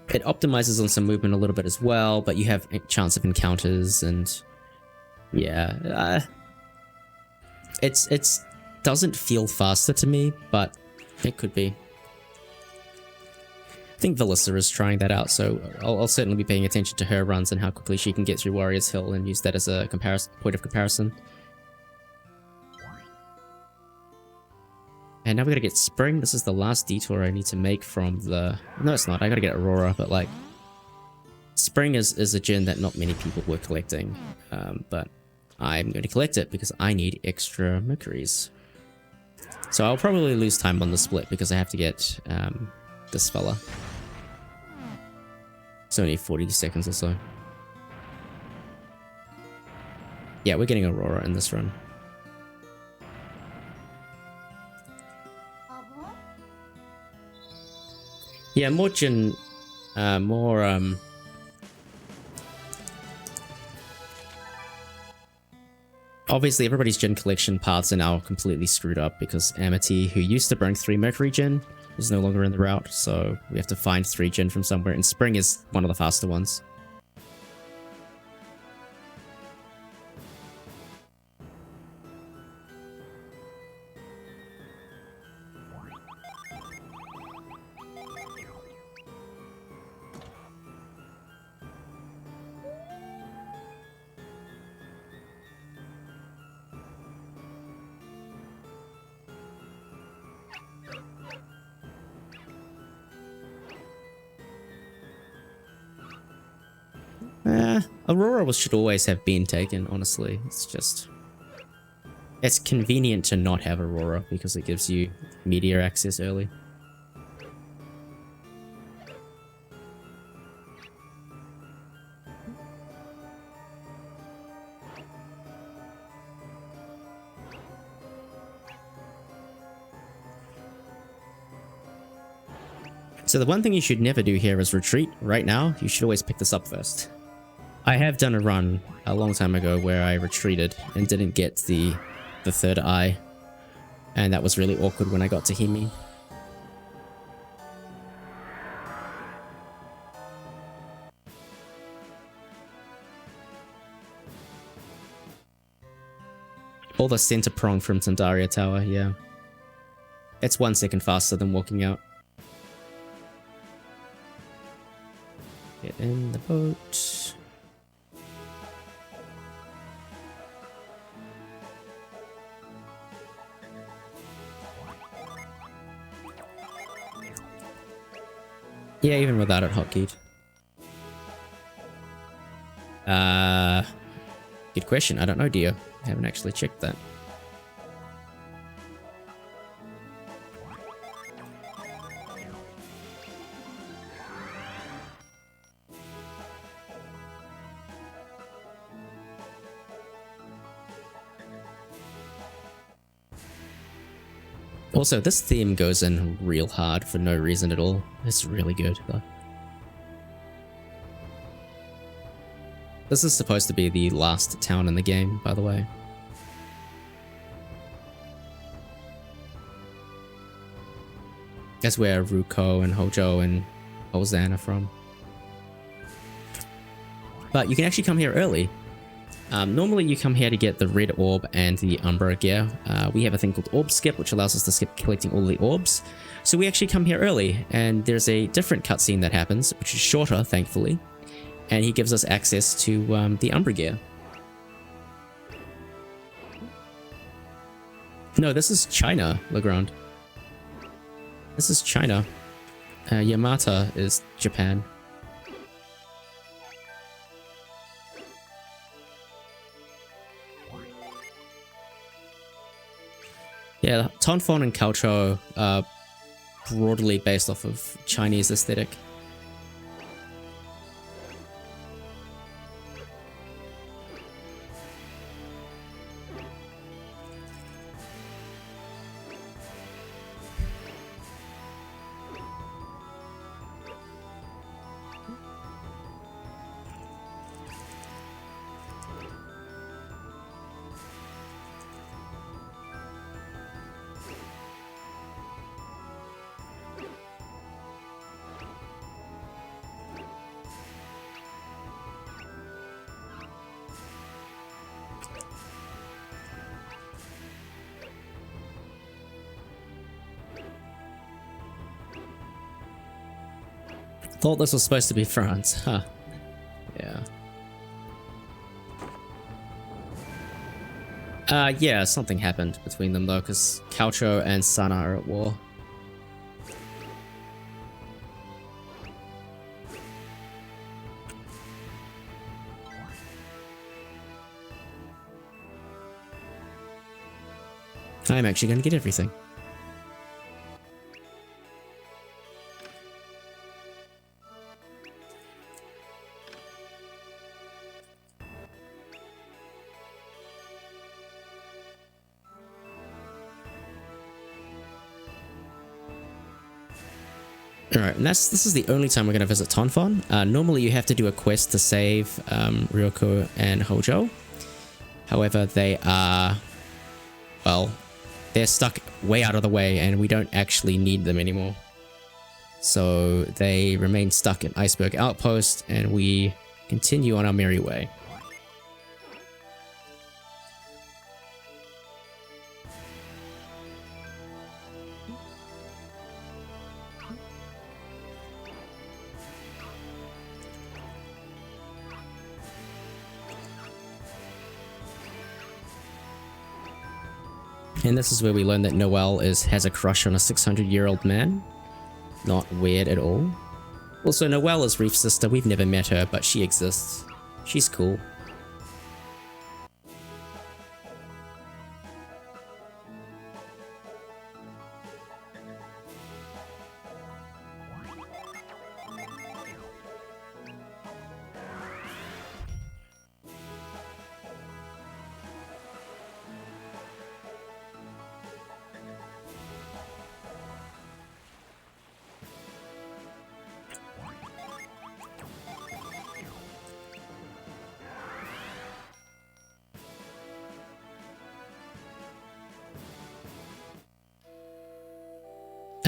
it optimizes on some movement a little bit as well, but you have a chance of encounters and yeah, it's doesn't feel faster to me, but it could be. I think Valyssa is trying that out, so I'll certainly be paying attention to her runs and how quickly she can get through Warrior's Hill and use that as a point of comparison. And now we gotta get Spring. This is the last detour I need to make from the... No, it's not. I gotta get Aurora, but like... Spring is a gem that not many people were collecting. But I'm going to collect it because I need extra Mercuries. So I'll probably lose time on the split because I have to get this fella. It's only 40 seconds or so. Yeah, we're getting Aurora in this run. Yeah, more Jin, obviously everybody's Jin collection paths are now completely screwed up because Amity, who used to bring 3 Mercury Jin, is no longer in the route, so we have to find 3 Jin from somewhere, and Spring is one of the faster ones. Aurora should always have been taken, honestly. It's just... It's convenient to not have Aurora because it gives you meteor access early. So the one thing you should never do here is retreat. Right now, you should always pick this up first. I have done a run a long time ago where I retreated and didn't get the third eye, and that was really awkward when I got to Hemi. Or the center prong from Tandaria Tower, yeah. It's 1 second faster than walking out. Get in the boat. Yeah, even without it hotkeyed. Good question. I don't know, dear. I haven't actually checked that. Also, this theme goes in real hard for no reason at all. It's really good, though. This is supposed to be the last town in the game, by the way. That's where Ruko and Hojo and Ozan are from. But you can actually come here early. Normally you come here to get the red orb and the Umbra gear. We have a thing called orb skip, which allows us to skip collecting all the orbs. So we actually come here early, and there's a different cutscene that happens, which is shorter, thankfully. And he gives us access to the Umbra gear. No, this is China, Legrand. This is China. Yamata is Japan. Yeah, Tonfon and Calcho are broadly based off of Chinese aesthetic. Thought this was supposed to be France, huh? Yeah. Yeah, something happened between them though, because Calcho and Sana are at war. I'm actually going to get everything. Alright, and this is the only time we're going to visit Tonfon. Normally you have to do a quest to save Ryoko and Hojo. However, they are, well, they're stuck way out of the way and we don't actually need them anymore. So they remain stuck at Iceberg Outpost and we continue on our merry way. And this is where we learn that Noelle has a crush on a 600-year-old man. Not weird at all. Also, Noelle is Reef's sister. We've never met her, but she exists. She's cool.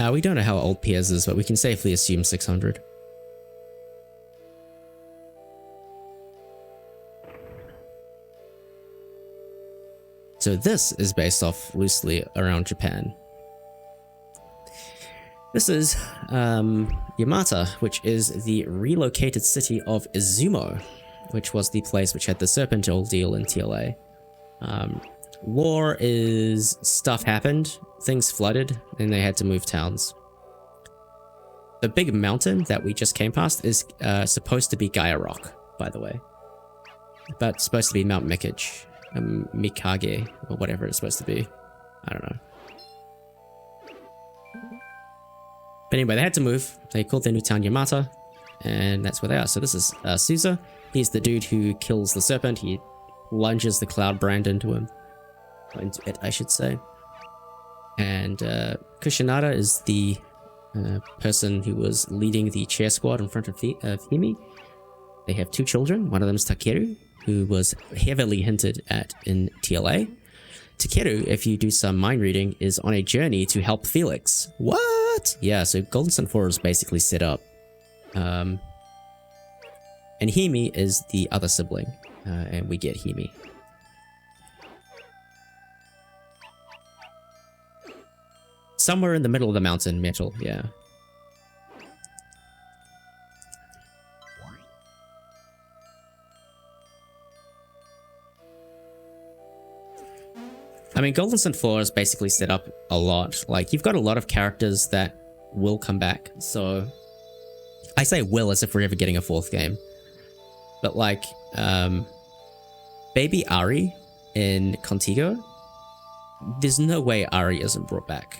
We don't know how old Piers is, but we can safely assume 600. So this is based off loosely around Japan. This is Yamata, which is the relocated city of Izumo, which was the place which had the Serpent ordeal in TLA. War is stuff happened, things flooded, and they had to move towns. The big mountain that we just came past is supposed to be Gaia Rock, by the way. But it's supposed to be Mount Mikage, Mikage, or whatever it's supposed to be. I don't know. But anyway, they had to move. They called their new town Yamata, and that's where they are. So this is Sousa. He's the dude who kills the serpent. He lunges the cloud brand into him. Into it, I should say. And Kushinada is the person who was leading the chair squad in front of Himi. They have 2 children. One of them is Takeru, who was heavily hinted at in TLA. Takeru, if you do some mind reading, is on a journey to help Felix. What? Yeah, so Golden Sun 4 is basically set up. And Himi is the other sibling, and we get Himi. Somewhere in the middle of the mountain, metal, yeah. I mean, Golden Sun 4 is basically set up a lot. Like, you've got a lot of characters that will come back. So, I say will as if we're ever getting a 4th game. But like, baby Ari in Contigo, there's no way Ari isn't brought back.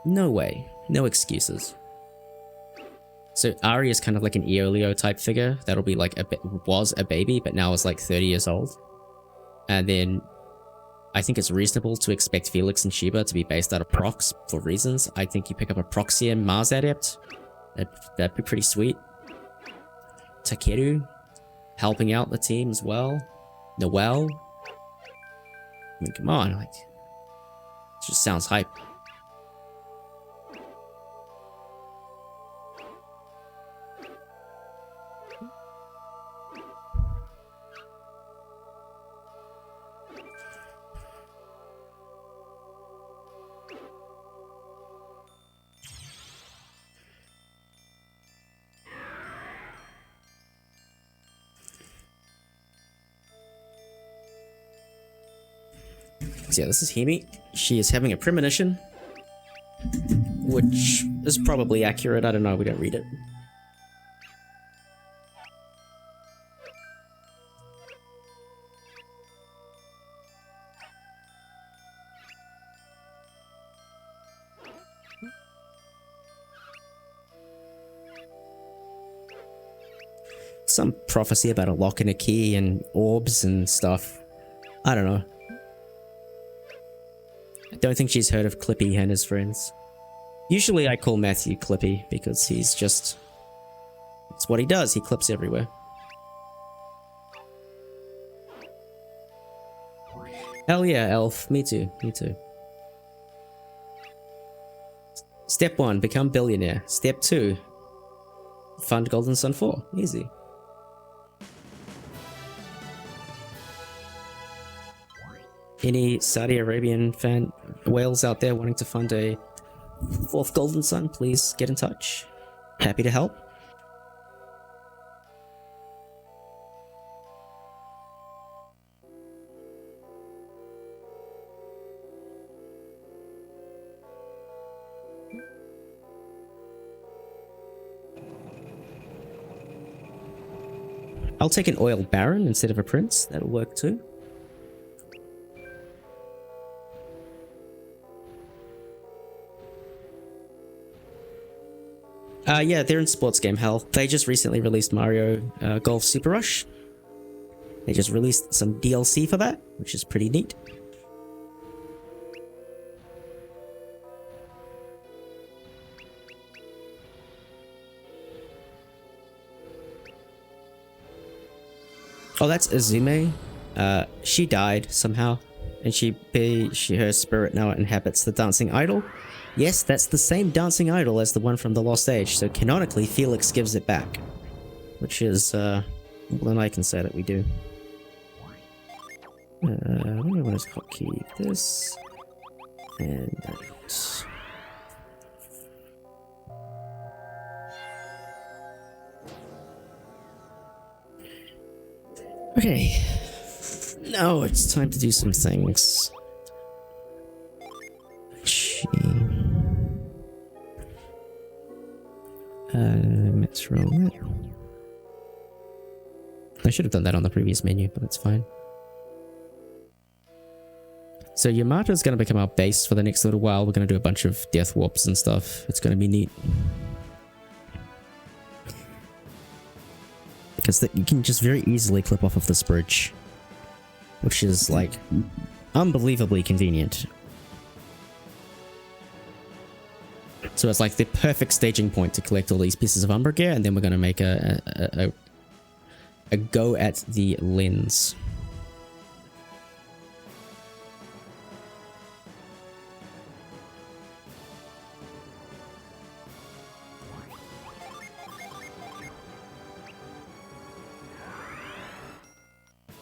No way. No excuses. So Ari is kind of like an Eolio type figure. That'll be like was a baby, but now is like 30 years old. And then I think it's reasonable to expect Felix and Sheba to be based out of procs for reasons. I think you pick up a Proxian Mars Adept. That'd be pretty sweet. Takeru helping out the team as well. Noelle. I mean, come on, like, it just sounds hype. So yeah, this is Himi. She is having a premonition, which is probably accurate. I don't know, we don't read it. Some prophecy about a lock and a key and orbs and stuff. I don't know. I don't think she's heard of Clippy and his friends. Usually I call Matthew Clippy because he's just... it's what he does, he clips everywhere. Hell yeah, Elf. Me too, me too. Step 1, become billionaire. Step 2, fund Golden Sun 4. Easy. Any Saudi Arabian fan whales out there wanting to fund a 4th Golden Sun, please get in touch. Happy to help. I'll take an oil baron instead of a prince. That'll work too. Yeah, they're in sports game hell. They just recently released Mario Golf Super Rush. They just released some DLC for that, which is pretty neat. Oh, that's Izume. She died somehow, and her spirit now inhabits the dancing idol. Yes, that's the same dancing idol as the one from the Lost Age, so canonically Felix gives it back. Which is, more than I can say that we do. What do I want to hotkey? This... and that... Okay. Now it's time to do some things. Let's roll it. I should have done that on the previous menu, but that's fine. So Yamato is going to become our base for the next little while. We're going to do a bunch of death warps and stuff. It's going to be neat. Because you can just very easily clip off of this bridge. Which is, like, unbelievably convenient. So it's like the perfect staging point to collect all these pieces of Umbra gear, and then we're going to make a go at the lens.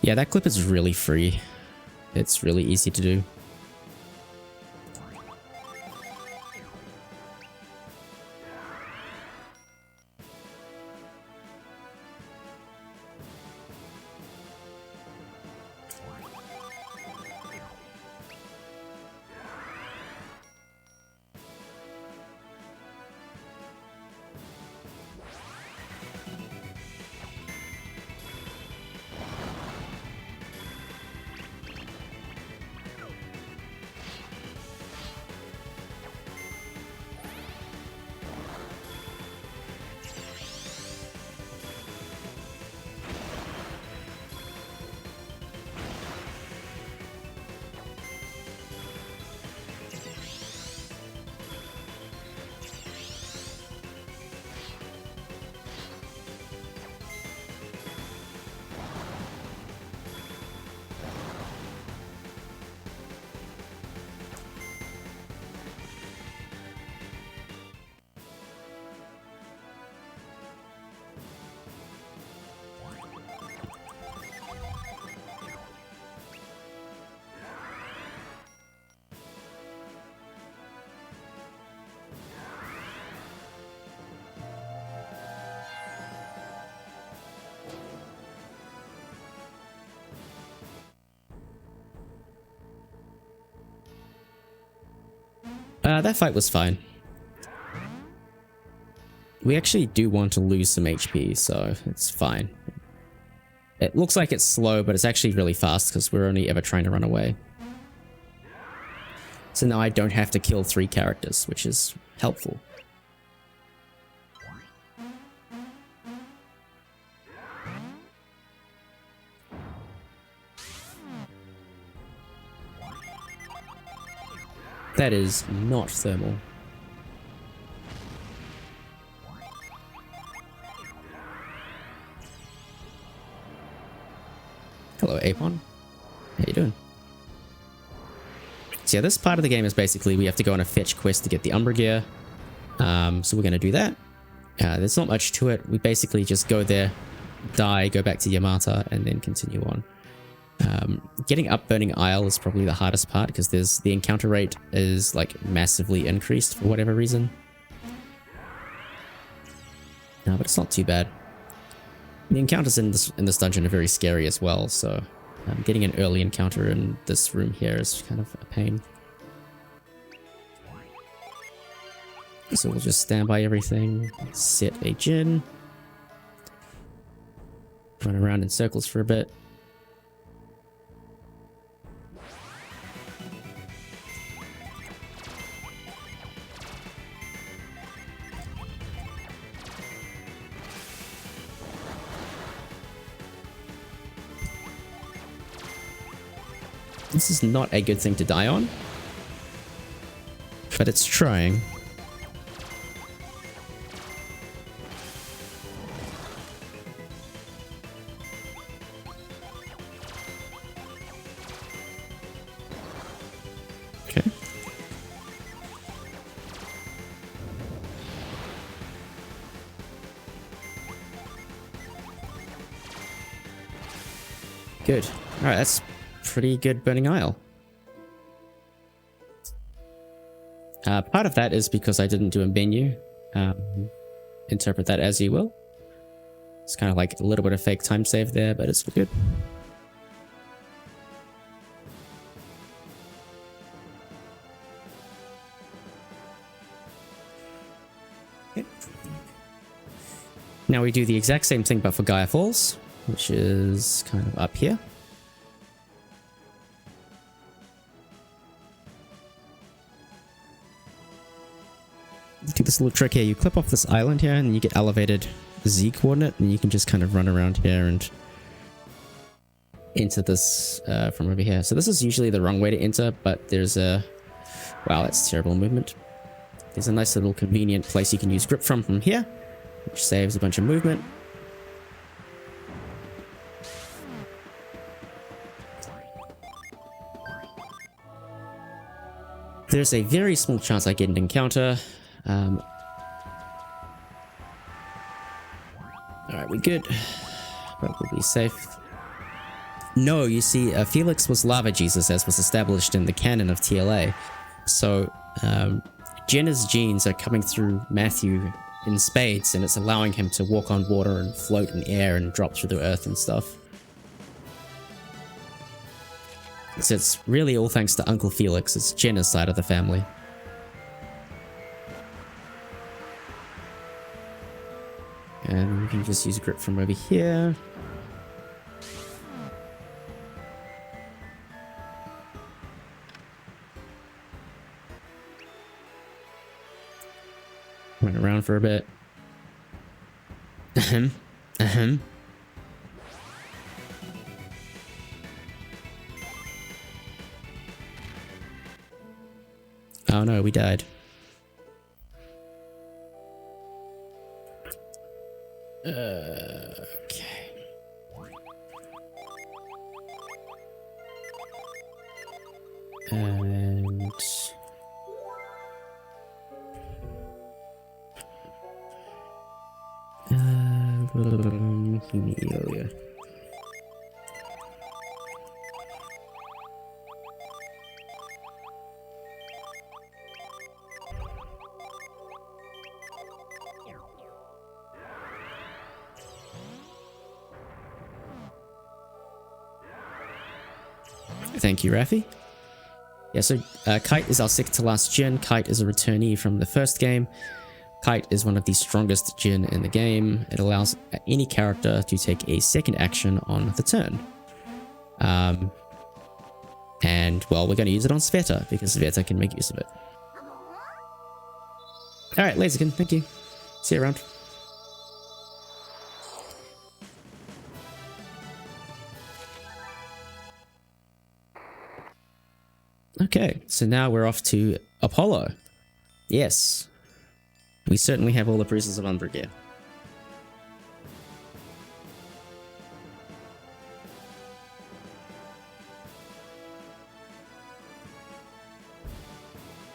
Yeah, that clip is really free. It's really easy to do. That fight was fine. We actually do want to lose some HP, so it's fine. It looks like it's slow, but it's actually really fast because we're only ever trying to run away. So now I don't have to kill 3 characters, which is helpful. That is not thermal. Hello, Apon. How you doing? So yeah, this part of the game is basically we have to go on a fetch quest to get the Umbra gear. So we're going to do that. There's not much to it. We basically just go there, die, go back to Yamata, and then continue on. Getting up Burning Isle is probably the hardest part because the encounter rate is like massively increased for whatever reason. No, but it's not too bad. The encounters in this dungeon are very scary as well, so getting an early encounter in this room here is kind of a pain. So we'll just stand by everything, set a Jin, run around in circles for a bit. This is not a good thing to die on, but it's trying. Okay. Good. All right, that's pretty good Burning Isle. Part of that is because I didn't do a menu. Interpret that as you will. It's kind of like a little bit of fake time save there, but it's good. Okay. Now we do the exact same thing but for Gaia Falls, which is kind of up here. Do this little trick here. You clip off this island here and you get elevated Z coordinate, and you can just kind of run around here and enter this from over here. So this is usually the wrong way to enter, but there's a... Wow, that's terrible movement. There's a nice little convenient place you can use grip from here, which saves a bunch of movement. There's a very small chance I get an encounter. Alright, we're good. But we'll be safe. No, you see, Felix was Lava Jesus, as was established in the canon of TLA. So, Jenna's genes are coming through Matthew in spades, and it's allowing him to walk on water and float in air and drop through the earth and stuff. So it's really all thanks to Uncle Felix. It's Jenna's side of the family. And we can just use grip from over here. Run around for a bit. Ahem. Ahem. Oh no, we died. Okay. And... Hemilia. Thank you, Raffi. Yeah, so Kite is our second to last Djinn. Kite is a returnee from the first game. Kite is one of the strongest Djinn in the game. It allows any character to take a second action on the turn. And, well, we're going to use it on Sveta, because Sveta can make use of it. Alright, Laserkin, thank you. See you around. Okay, so now we're off to Apollo. Yes. We certainly have all the bruises of Umbra gear.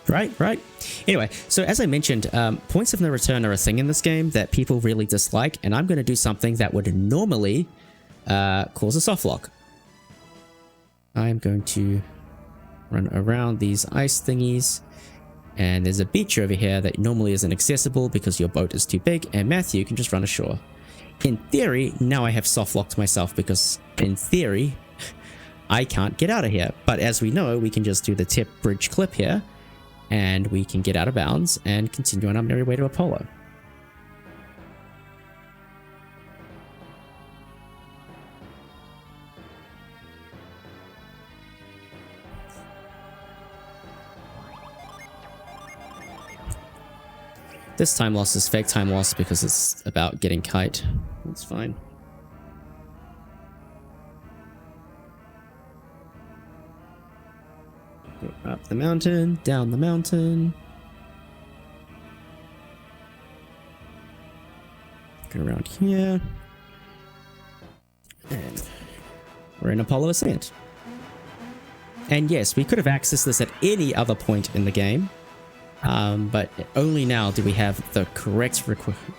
Right. Anyway, so as I mentioned, points of no return are a thing in this game that people really dislike, and I'm going to do something that would normally cause a soft lock. I'm going to run around these ice thingies, and there's a beach over here that normally isn't accessible because your boat is too big, and Matthew can just run ashore. In theory, now I have soft locked myself because, in theory, I can't get out of here. But as we know, we can just do the tip bridge clip here, and we can get out of bounds and continue on our merry way to Apollo. This time loss is fake time loss because it's about getting Kite. That's fine. Go up the mountain, down the mountain. Go around here. And we're in Apollo Ascent. And yes, we could have accessed this at any other point in the game. But only now do we have the correct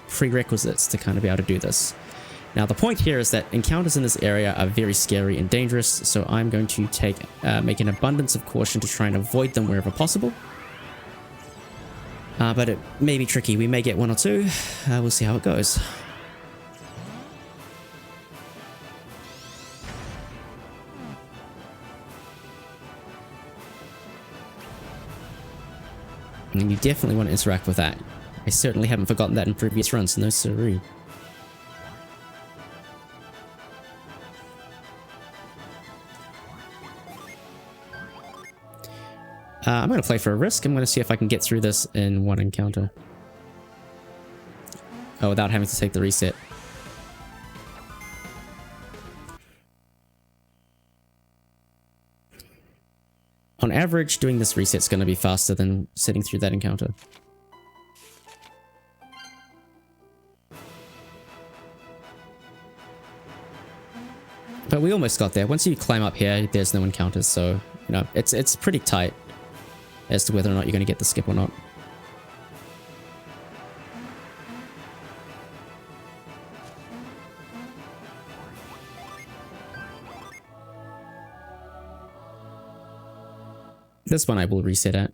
prerequisites to kind of be able to do this. Now the point here is that encounters in this area are very scary and dangerous, so I'm going to make an abundance of caution to try and avoid them wherever possible. But it may be tricky. We may get one or two. We'll see how it goes. And you definitely want to interact with that. I certainly haven't forgotten that in previous runs, no siree. I'm going to play for a risk. I'm going to see if I can get through this in one encounter. Oh, without having to take the reset. On average, doing this reset's going to be faster than sitting through that encounter. But we almost got there. Once you climb up here, there's no encounters, so, you know, it's pretty tight as to whether or not you're going to get the skip or not. This one I will reset at.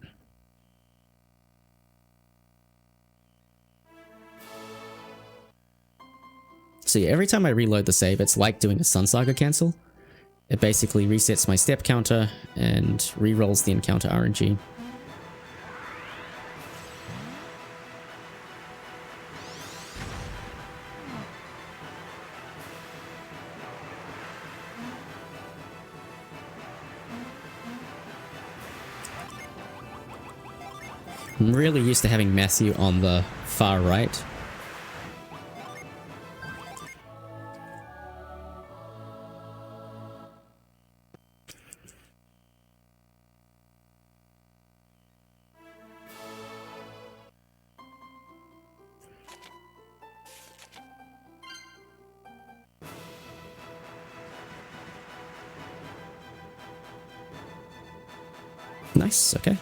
So yeah, every time I reload the save, it's like doing a Sun Saga cancel. It basically resets my step counter and re-rolls the encounter RNG. I'm really used to having Matthew on the far right. Nice, okay.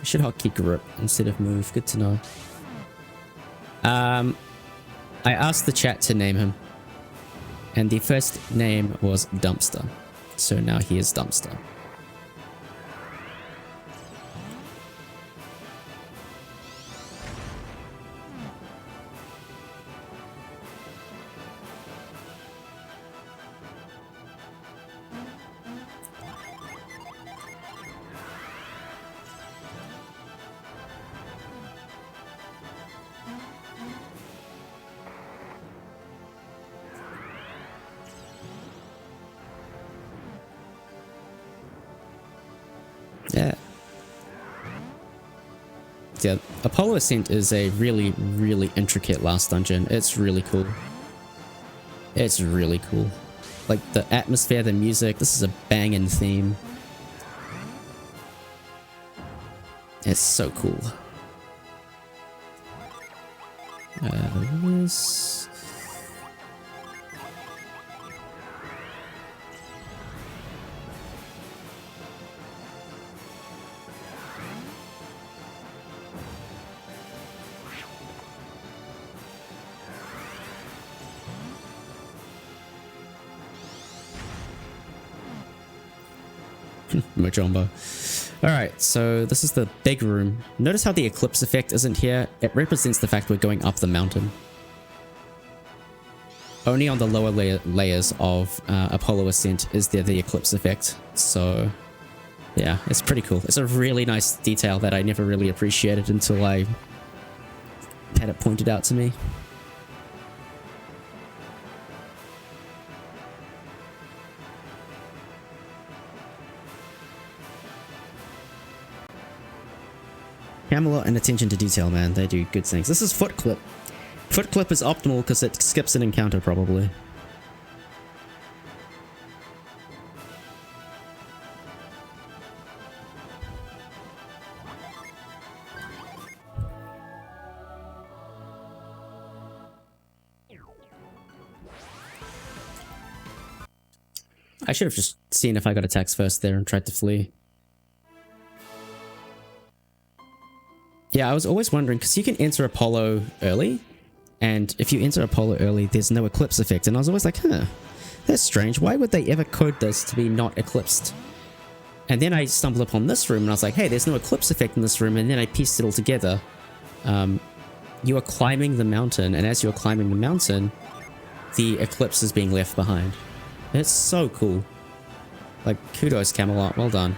I should hotkey grip instead of move. Good to know. I asked the chat to name him, and the first name was Dumpster. So now he is Dumpster. Yeah, Apollo Ascent is a really, really intricate last dungeon. It's really cool. It's really cool. Like the atmosphere, the music, this is a banging theme. It's so cool. This... Mojombo. Alright, so this is the big room. Notice how the eclipse effect isn't here? It represents the fact we're going up the mountain. Only on the lower layers of Apollo Ascent is there the eclipse effect. So, yeah, it's pretty cool. It's a really nice detail that I never really appreciated until I had it pointed out to me. Camelot and attention to detail, man. They do good things. This is Foot Clip. Foot Clip is optimal because it skips an encounter, probably. I should have just seen if I got attacks first there and tried to flee. Yeah, I was always wondering, because you can enter Apollo early, and if you enter Apollo early, there's no eclipse effect, and I was always like, huh, that's strange. Why would they ever code this to be not eclipsed? And then I stumbled upon this room, and I was like, hey, there's no eclipse effect in this room, and then I pieced it all together. You are climbing the mountain, and as you're climbing the mountain, the eclipse is being left behind. It's so cool. Like, kudos, Camelot. Well done.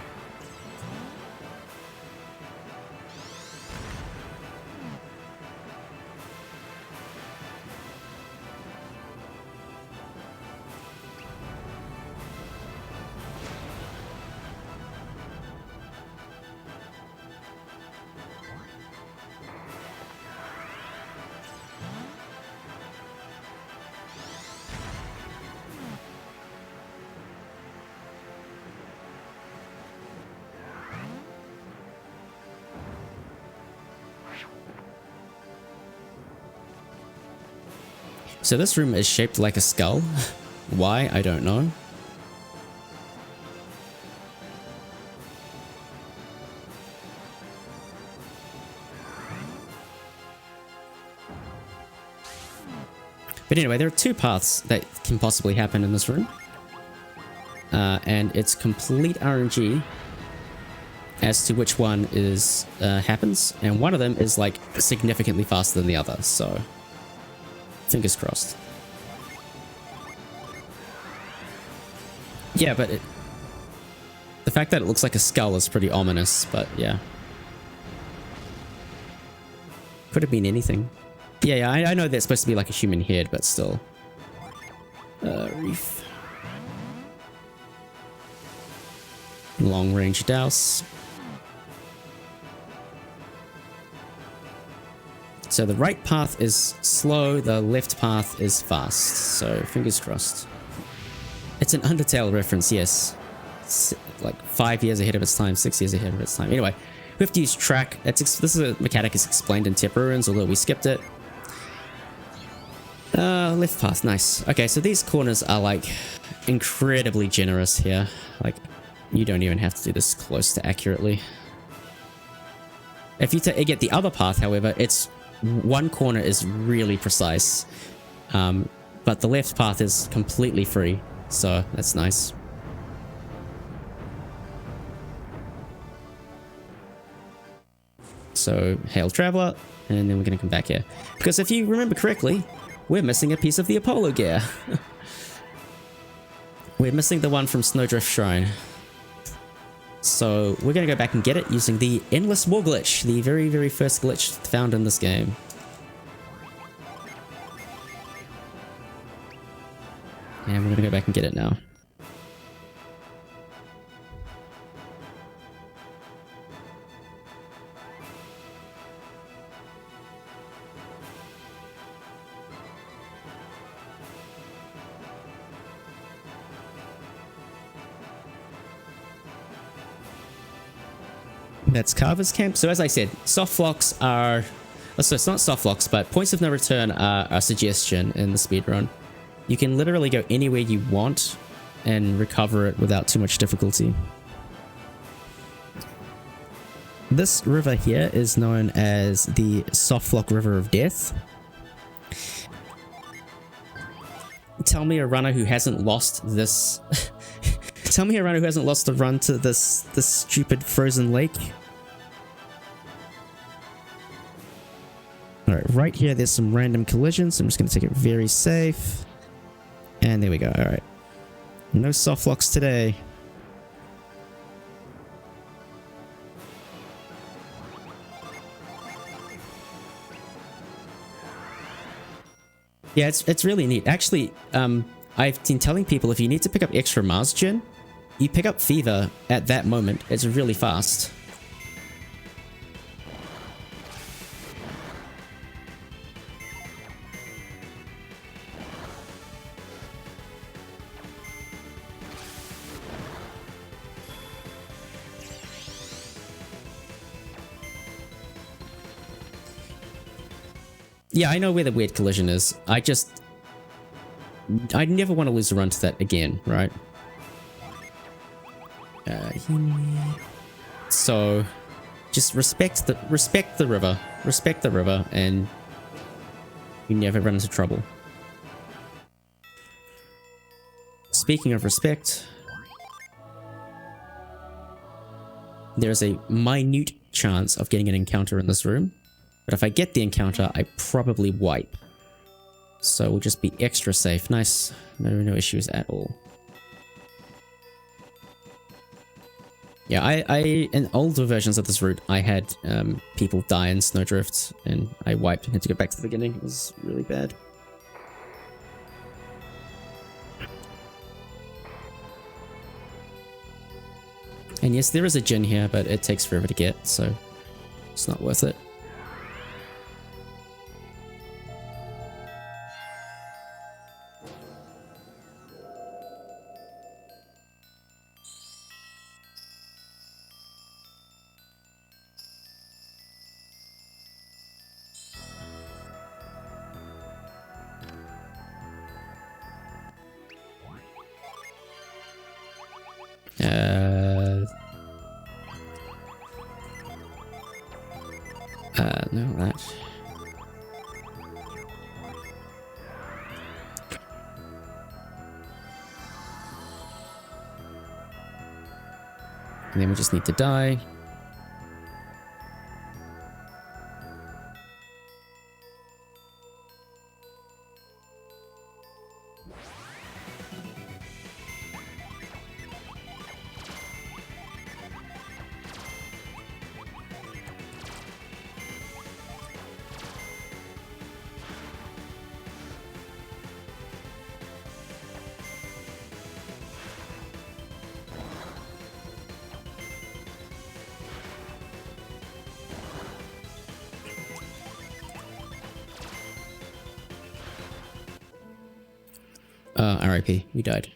So this room is shaped like a skull. Why? I don't know. But anyway, there are two paths that can possibly happen in this room. And it's complete RNG as to which one is happens. And one of them is like significantly faster than the other. So fingers crossed. Yeah, but the fact that it looks like a skull is pretty ominous, but yeah. Could have been anything. Yeah, I know that's supposed to be like a human head, but still. Reef. Long range douse. So the right path is slow, the left path is fast. So fingers crossed. It's an Undertale reference, yes. It's like 5 years ahead of its time, 6 years ahead of its time. Anyway, we have to use track. This is a mechanic is explained in Compa Ruins, although we skipped it. Left path, nice. Okay, so these corners are like incredibly generous here. Like, you don't even have to do this close to accurately. If you get the other path, however, it's one corner is really precise, but the left path is completely free, so that's nice. So, hail traveler, and then we're going to come back here. Because if you remember correctly, we're missing a piece of the Apollo gear. We're missing the one from Snowdrift Shrine. So we're going to go back and get it using the Endless War glitch, the very, very first glitch found in this game. And we're going to go back and get it now. That's Carver's Camp. So as I said, soft locks are... So it's not soft locks, but points of no return are a suggestion in the speedrun. You can literally go anywhere you want and recover it without too much difficulty. This river here is known as the Softlock River of Death. Tell me a runner who hasn't lost this... Tell me a runner who hasn't lost a run to this stupid frozen lake. Alright, right here there's some random collisions. I'm just going to take it very safe. And there we go, alright. No soft locks today. Yeah, it's really neat. Actually, I've been telling people if you need to pick up extra Mars Gen, you pick up Fever at that moment. It's really fast. Yeah, I know where the weird collision is. I never want to lose a run to that again, right? So just respect the river, and you never run into trouble. Speaking of respect, there's a minute chance of getting an encounter in this room, but if I get the encounter, I probably wipe. So we'll just be extra safe. Nice. No issues at all. Yeah, I in older versions of this route, I had people die in Snowdrift, and I wiped and had to go back to the beginning. It was really bad. And yes, there is a gin here, but it takes forever to get, so it's not worth it. No, that. And then we just need to die. RIP, we died.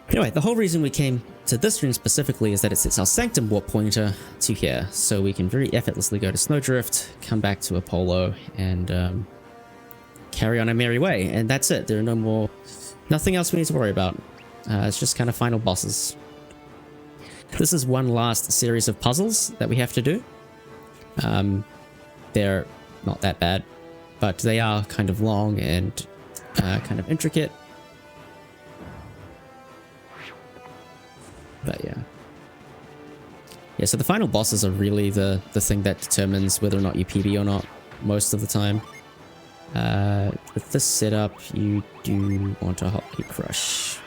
Anyway, the whole reason we came to this room specifically is that it sets our Sanctum warp pointer to here, so we can very effortlessly go to Snowdrift, come back to Apollo, and carry on our merry way. And that's it. There are nothing else we need to worry about. It's just kind of final bosses. This is one last series of puzzles that we have to do. They're not that bad, but they are kind of long and kind of intricate. But yeah, so the final bosses are really the thing that determines whether or not you PB or not most of the time. With this setup, you do want a hotkey crush.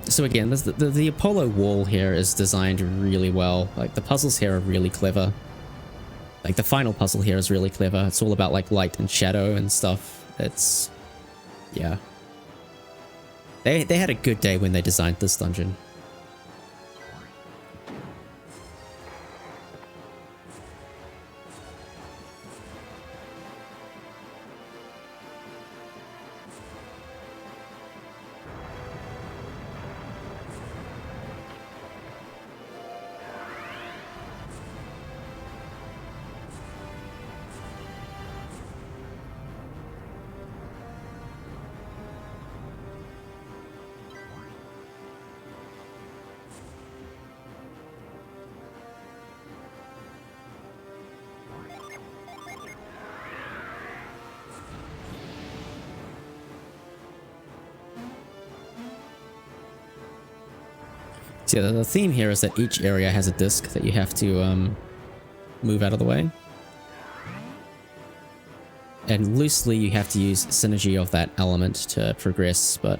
So again, the Apollo wall here is designed really well. Like, the puzzles here are really clever. Like, the final puzzle here is really clever. It's all about, like, light and shadow and stuff. It's... yeah. They had a good day when they designed this dungeon. So yeah, the theme here is that each area has a disc that you have to move out of the way. And loosely you have to use synergy of that element to progress, but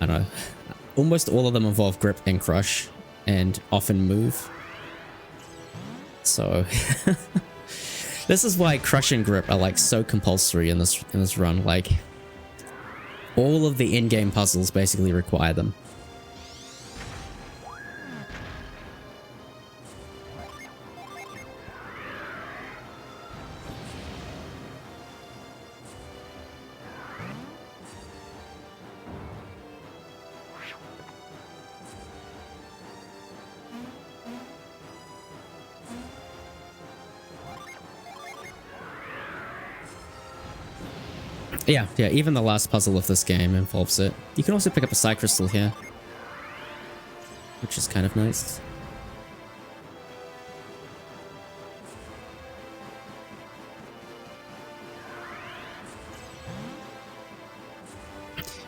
I don't know. Almost all of them involve grip and crush and often move. So this is why crush and grip are like so compulsory in this run. Like, all of the in-game puzzles basically require them. Yeah, even the last puzzle of this game involves it. You can also pick up a Psy Crystal here, which is kind of nice.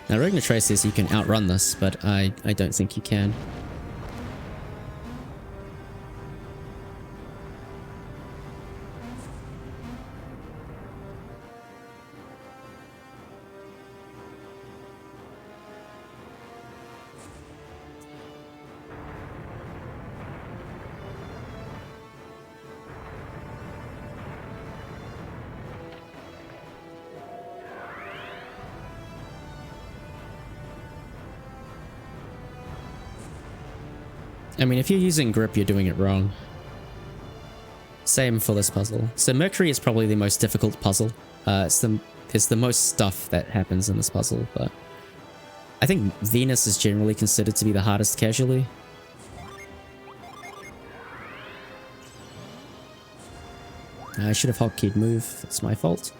Now, Regnitray says you can outrun this, but I don't think you can. I mean, if you're using grip, you're doing it wrong. Same for this puzzle. So Mercury is probably the most difficult puzzle. It's the most stuff that happens in this puzzle, but I think Venus is generally considered to be the hardest casually. I should have hotkeyed move. It's my fault.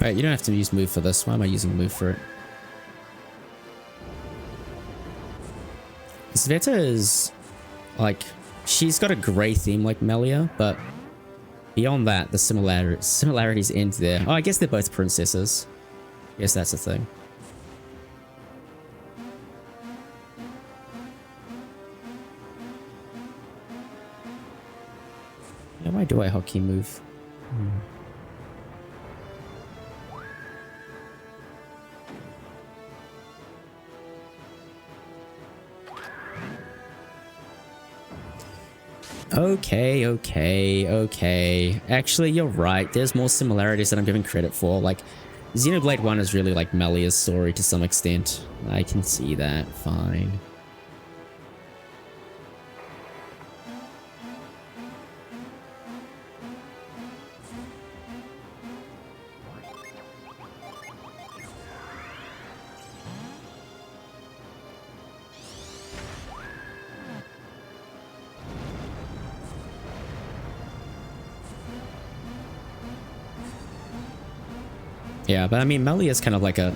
Right, you don't have to use move for this. Why am I using move for it? Sveta is like, she's got a grey theme like Melia, but beyond that, the similarities end there. Oh, I guess they're both princesses. I guess that's a thing. Yeah, why do I hotkey move? Okay. Actually, you're right. There's more similarities than I'm giving credit for. Like, Xenoblade 1 is really like Melia's story to some extent. I can see that. Fine. Yeah, but I mean, Melia is kind of like a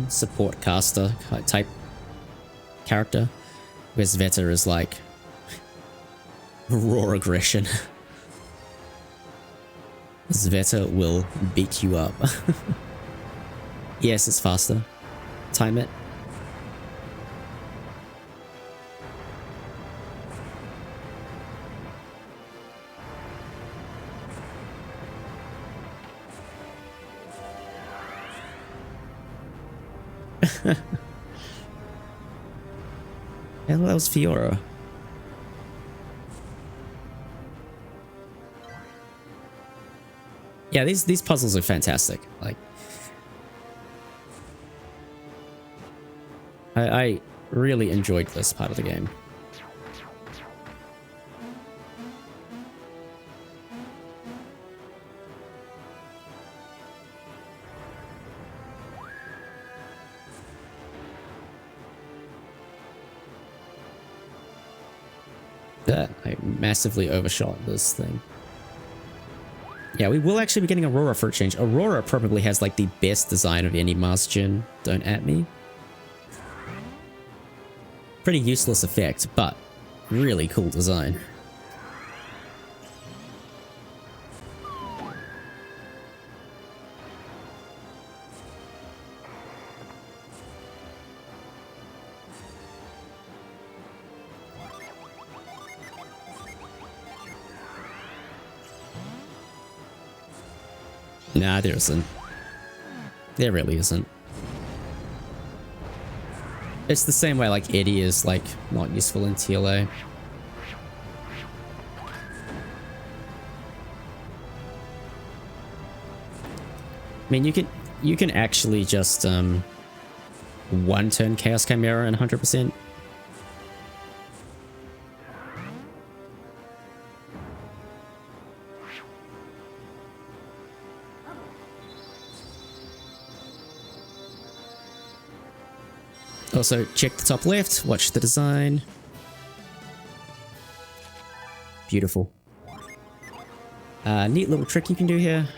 support caster type character, whereas Sveta is like raw aggression. Sveta will beat you up. Yes, it's faster. Time it. Hell, that was Fiora. Yeah, these puzzles are fantastic. Like, I really enjoyed this part of the game. I massively overshot this thing. Yeah, we will actually be getting Aurora for a change. Aurora probably has like the best design of any Mars gen. Don't at me. Pretty useless effect, but really cool design. Nah, there isn't. There really isn't. It's the same way like Eddie is like not useful in TLA. I mean, you can actually just one turn Chaos Chimera and 100%. Also, check the top left, watch the design. Beautiful. Neat little trick you can do here.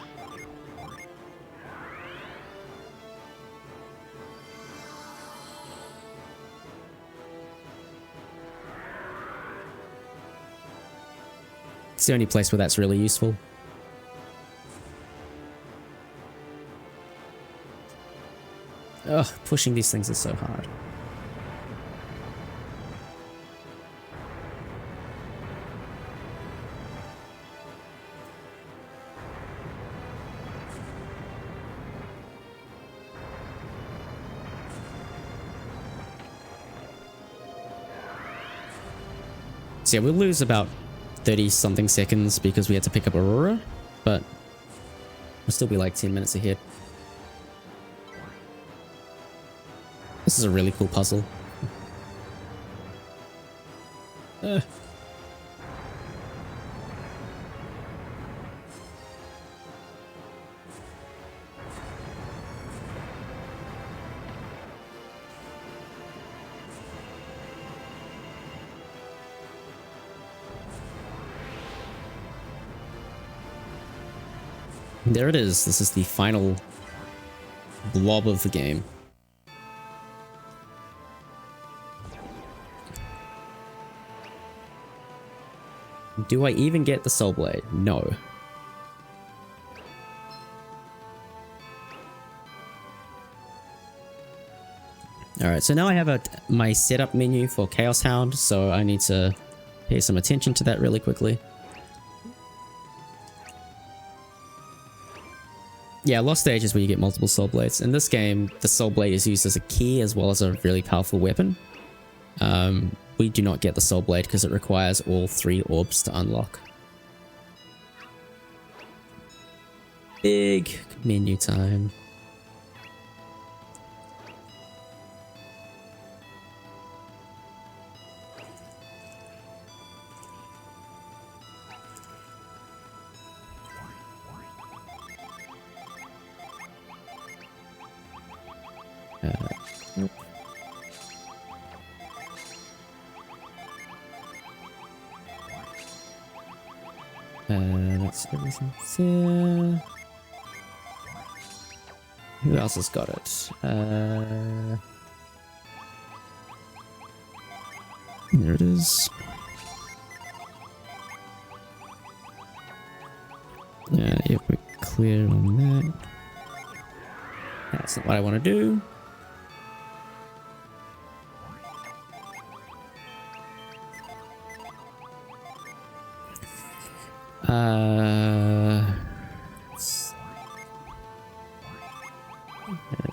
It's the only place where that's really useful. Ugh, pushing these things is so hard. So yeah, we'll lose about 30 something seconds because we had to pick up Aurora, but we'll still be like 10 minutes ahead. This is a really cool puzzle. There it is. This is the final blob of the game. Do I even get the Soul Blade? No. Alright, so now I have my setup menu for Chaos Hound, so I need to pay some attention to that really quickly. Yeah, Lost Stage is where you get multiple Soul Blades. In this game, the Soul Blade is used as a key as well as a really powerful weapon. We do not get the Soul Blade because it requires all 3 orbs to unlock. Big menu time. That's everything there. Who else has got it? There it is. Yep, we're clear on that. That's not what I want to do.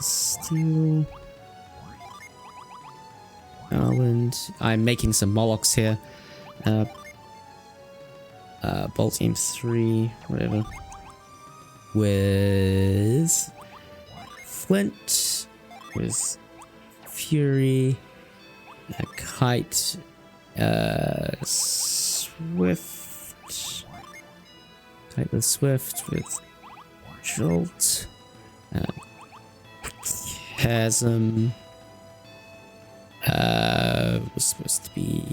Steel. Island. I'm making some Molochs here. Bolt M3, whatever. With Flint, with Fury, a Kite, Swift, Kite with Swift, with Jolt, Chasm, was supposed to be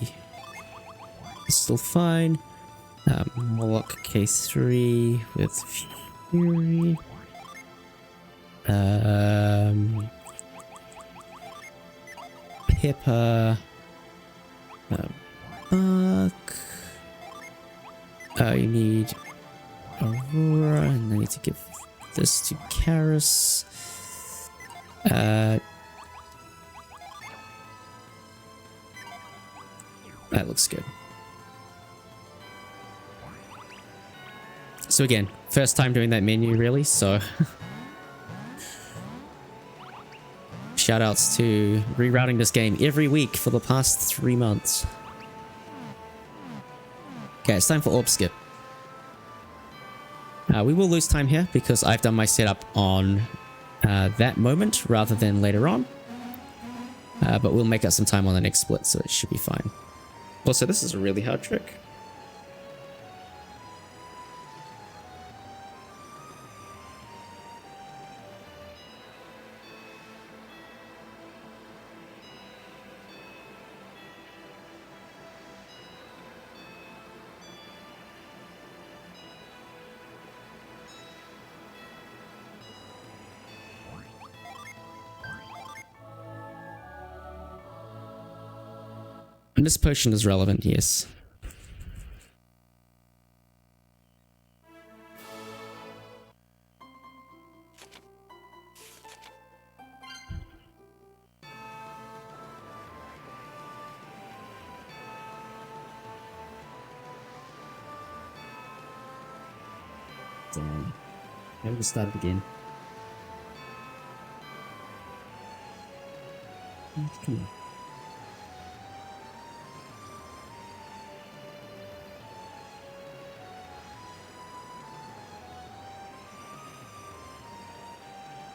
still fine. Moloch K3 with Fury. Pippa. Buck. You need Aurora, and I need to give this to Karis. That looks good. So again, first time doing that menu really, so shoutouts to rerouting this game every week for the past 3 months. Okay, it's time for Orb Skip. We will lose time here because I've done my setup on that moment rather than later on. But we'll make up some time on the next split, so it should be fine. Also, this is a really hard trick. And this potion is relevant, yes. Damn. Maybe we'll start it again. Come on.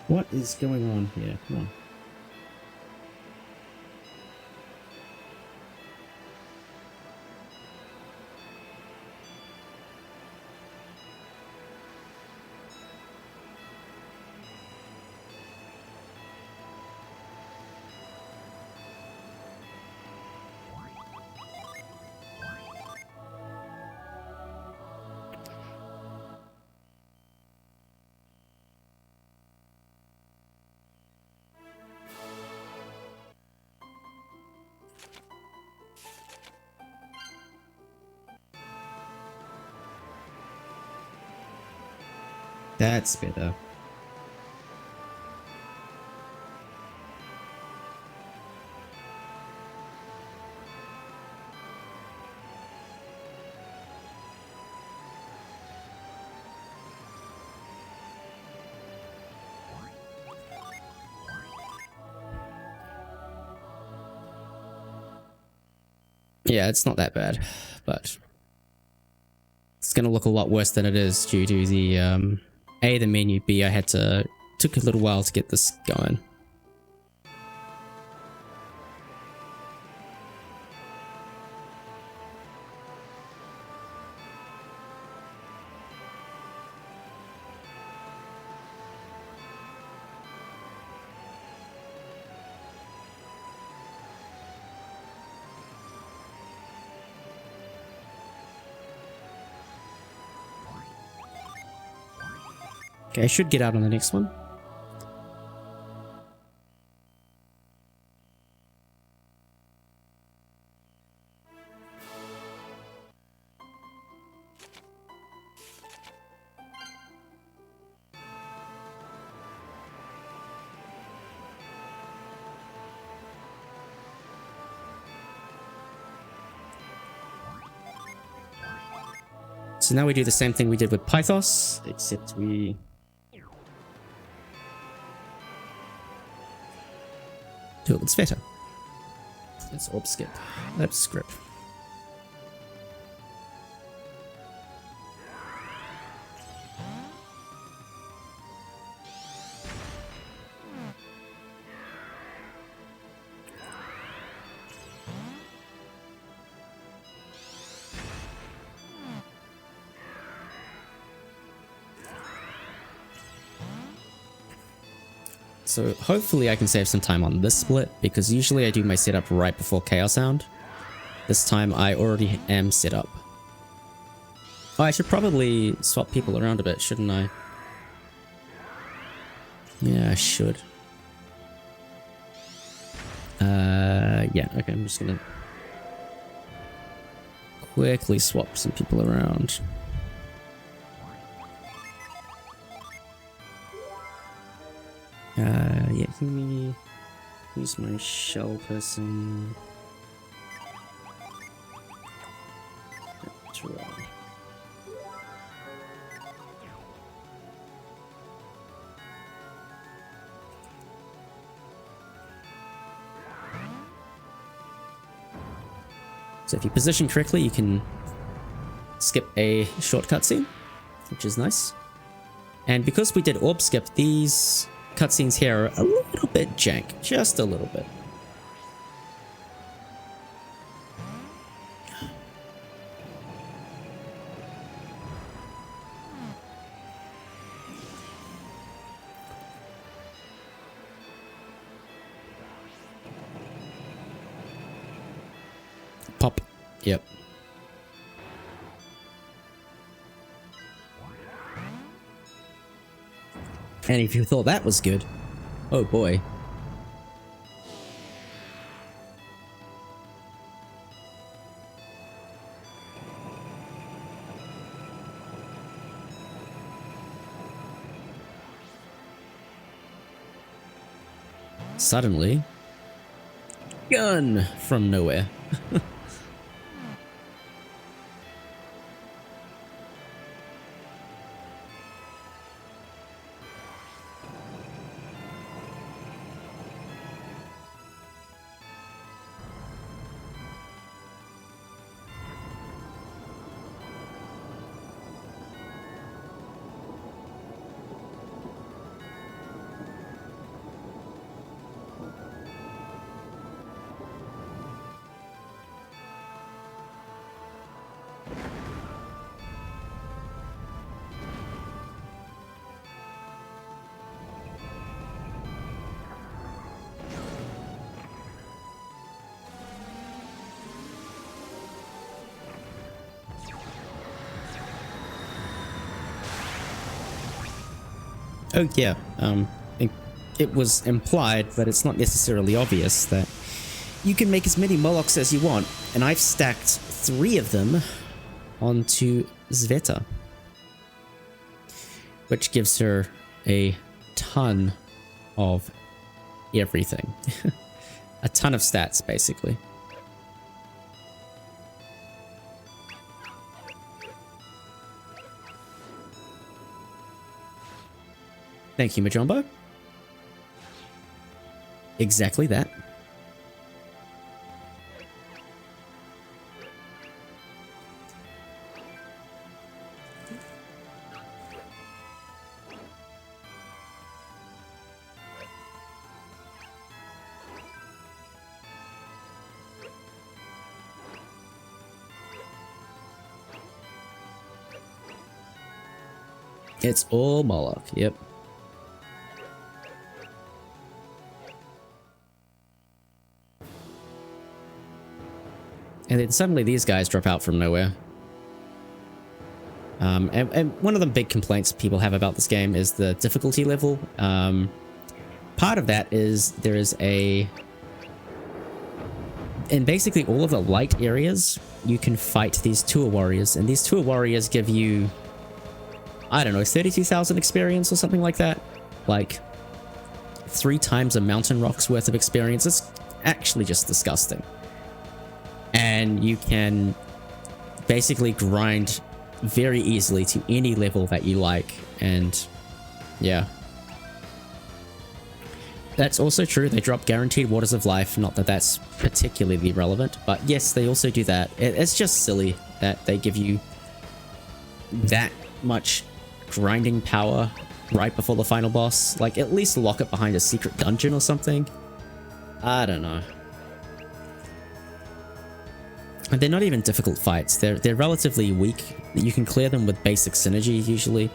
What is going on here? Come on. That's better. Yeah, it's not that bad, but it's gonna look a lot worse than it is due to the A, the menu, B, took a little while to get this going. Okay, I should get out on the next one. So now we do the same thing we did with Paithos, except we do it with Sveta. It's Orb Skip. Let's script. So hopefully I can save some time on this split, because usually I do my setup right before Chaos Sound. This time I already am set up. Oh, I should probably swap people around a bit, shouldn't I? Yeah, I should. Yeah, okay, I'm just gonna quickly swap some people around. Yeah, can we use my shell person? That's right. So if you position correctly, you can skip a short cutscene, which is nice. And because we did Orb Skip, these cutscenes here are a little bit jank, just a little bit. Pop. Yep. And if you thought that was good, oh boy. Suddenly, gun from nowhere. Oh yeah, it was implied, but it's not necessarily obvious, that you can make as many Molochs as you want, and I've stacked 3 of them onto Sveta. which gives her a ton of everything. A ton of stats, basically. Thank you, Majombo. Exactly that. It's all Moloch, yep. And then suddenly these guys drop out from nowhere. And one of the big complaints people have about this game is the difficulty level. Part of that is there is in basically all of the light areas, you can fight these tour warriors, and these tour warriors give you, I don't know, 32,000 experience or something like that. Like 3 times a mountain rock's worth of experience. It's actually just disgusting. And you can basically grind very easily to any level that you like. And yeah. That's also true. They drop guaranteed waters of life. Not that that's particularly relevant, but yes, they also do that. It's just silly that they give you that much grinding power right before the final boss. Like, at least lock it behind a secret dungeon or something. I don't know. And they're not even difficult fights. They're relatively weak. You can clear them with basic synergy usually.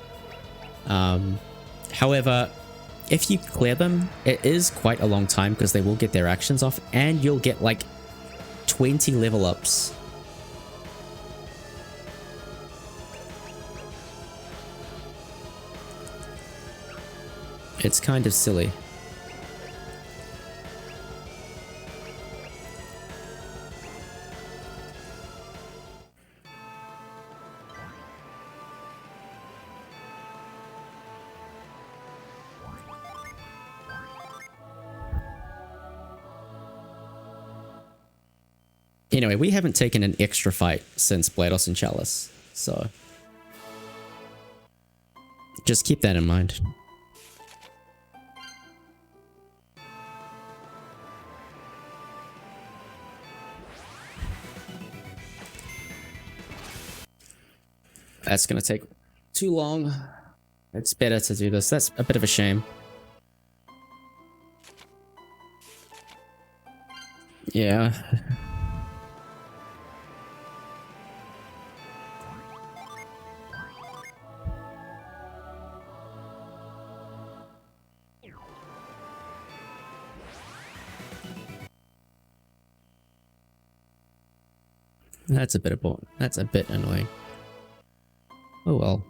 However, if you clear them, it is quite a long time because they will get their actions off, and you'll get like 20 level ups. It's kind of silly. Anyway, we haven't taken an extra fight since Paithos and Chalice, so just keep that in mind. That's gonna take too long. It's better to do this. That's a bit of a shame. Yeah. That's a bit annoying. Oh well.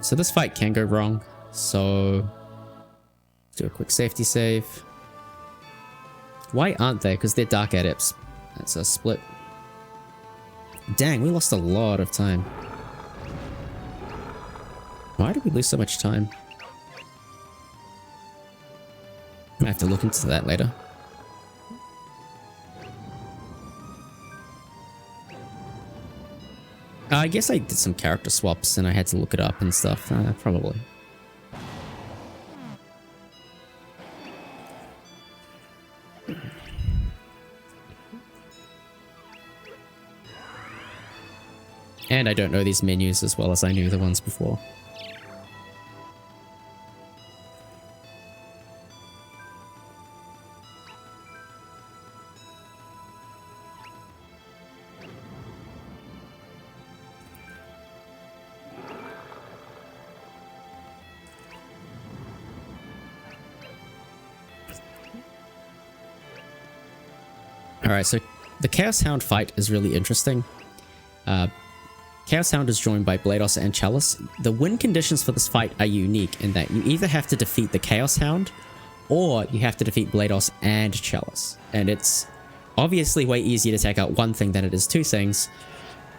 So this fight can go wrong, so do a quick safety save. Why aren't they? Because they're Dark Adepts. That's a split. Dang, we lost a lot of time. Why did we lose so much time? I have to look into that later. I guess I did some character swaps and I had to look it up and stuff. Probably. And I don't know these menus as well as I knew the ones before. Alright, so the Chaos Hound fight is really interesting. Chaos Hound is joined by Paithos and Chalice. The win conditions for this fight are unique in that you either have to defeat the Chaos Hound or you have to defeat Paithos and Chalice. And it's Obviously way easier to take out one thing than it is two things.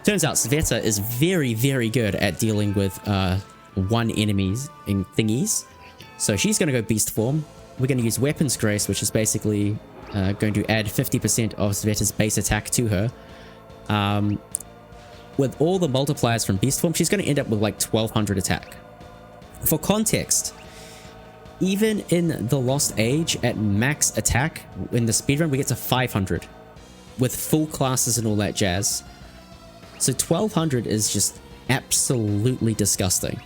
Turns out Sveta is very, very good at dealing with one enemies in thingies. So she's going to go beast form. We're going to use Weapons Grace, which is basically going to add 50% of Sveta's base attack to her. With all the multipliers from beast form, she's going to end up with like 1200 attack. For context, even in the Lost Age at max attack in the speedrun, we get to 500 with full classes and all that jazz. So 1200 is just absolutely disgusting.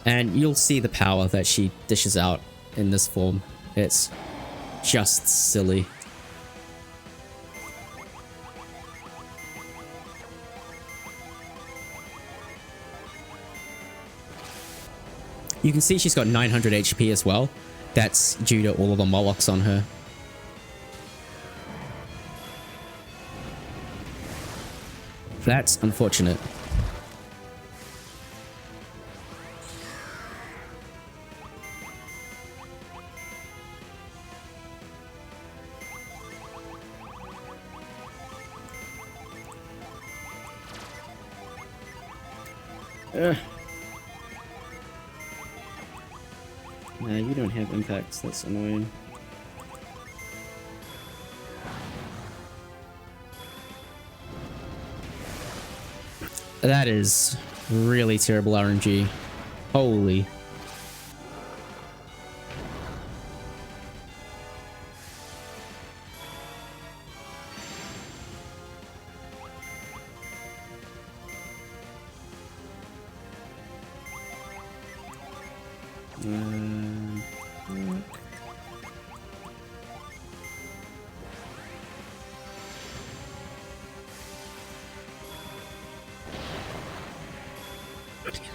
And you'll see the power that she dishes out in this form. It's just silly. You can see she's got 900 HP as well. That's due to all of the Molochs on her. That's unfortunate. Nah, you don't have impacts. That's annoying. That is really terrible RNG. Holy.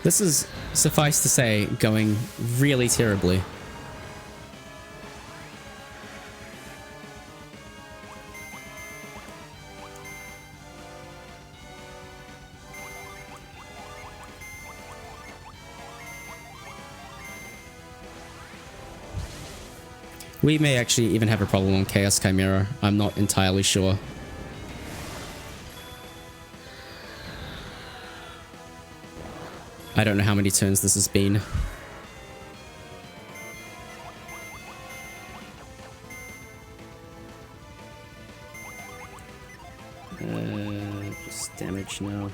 This is, suffice to say, going really terribly. We may actually even have a problem on Chaos Chimera. I'm not entirely sure. I don't know how many turns this has been. Just damage now.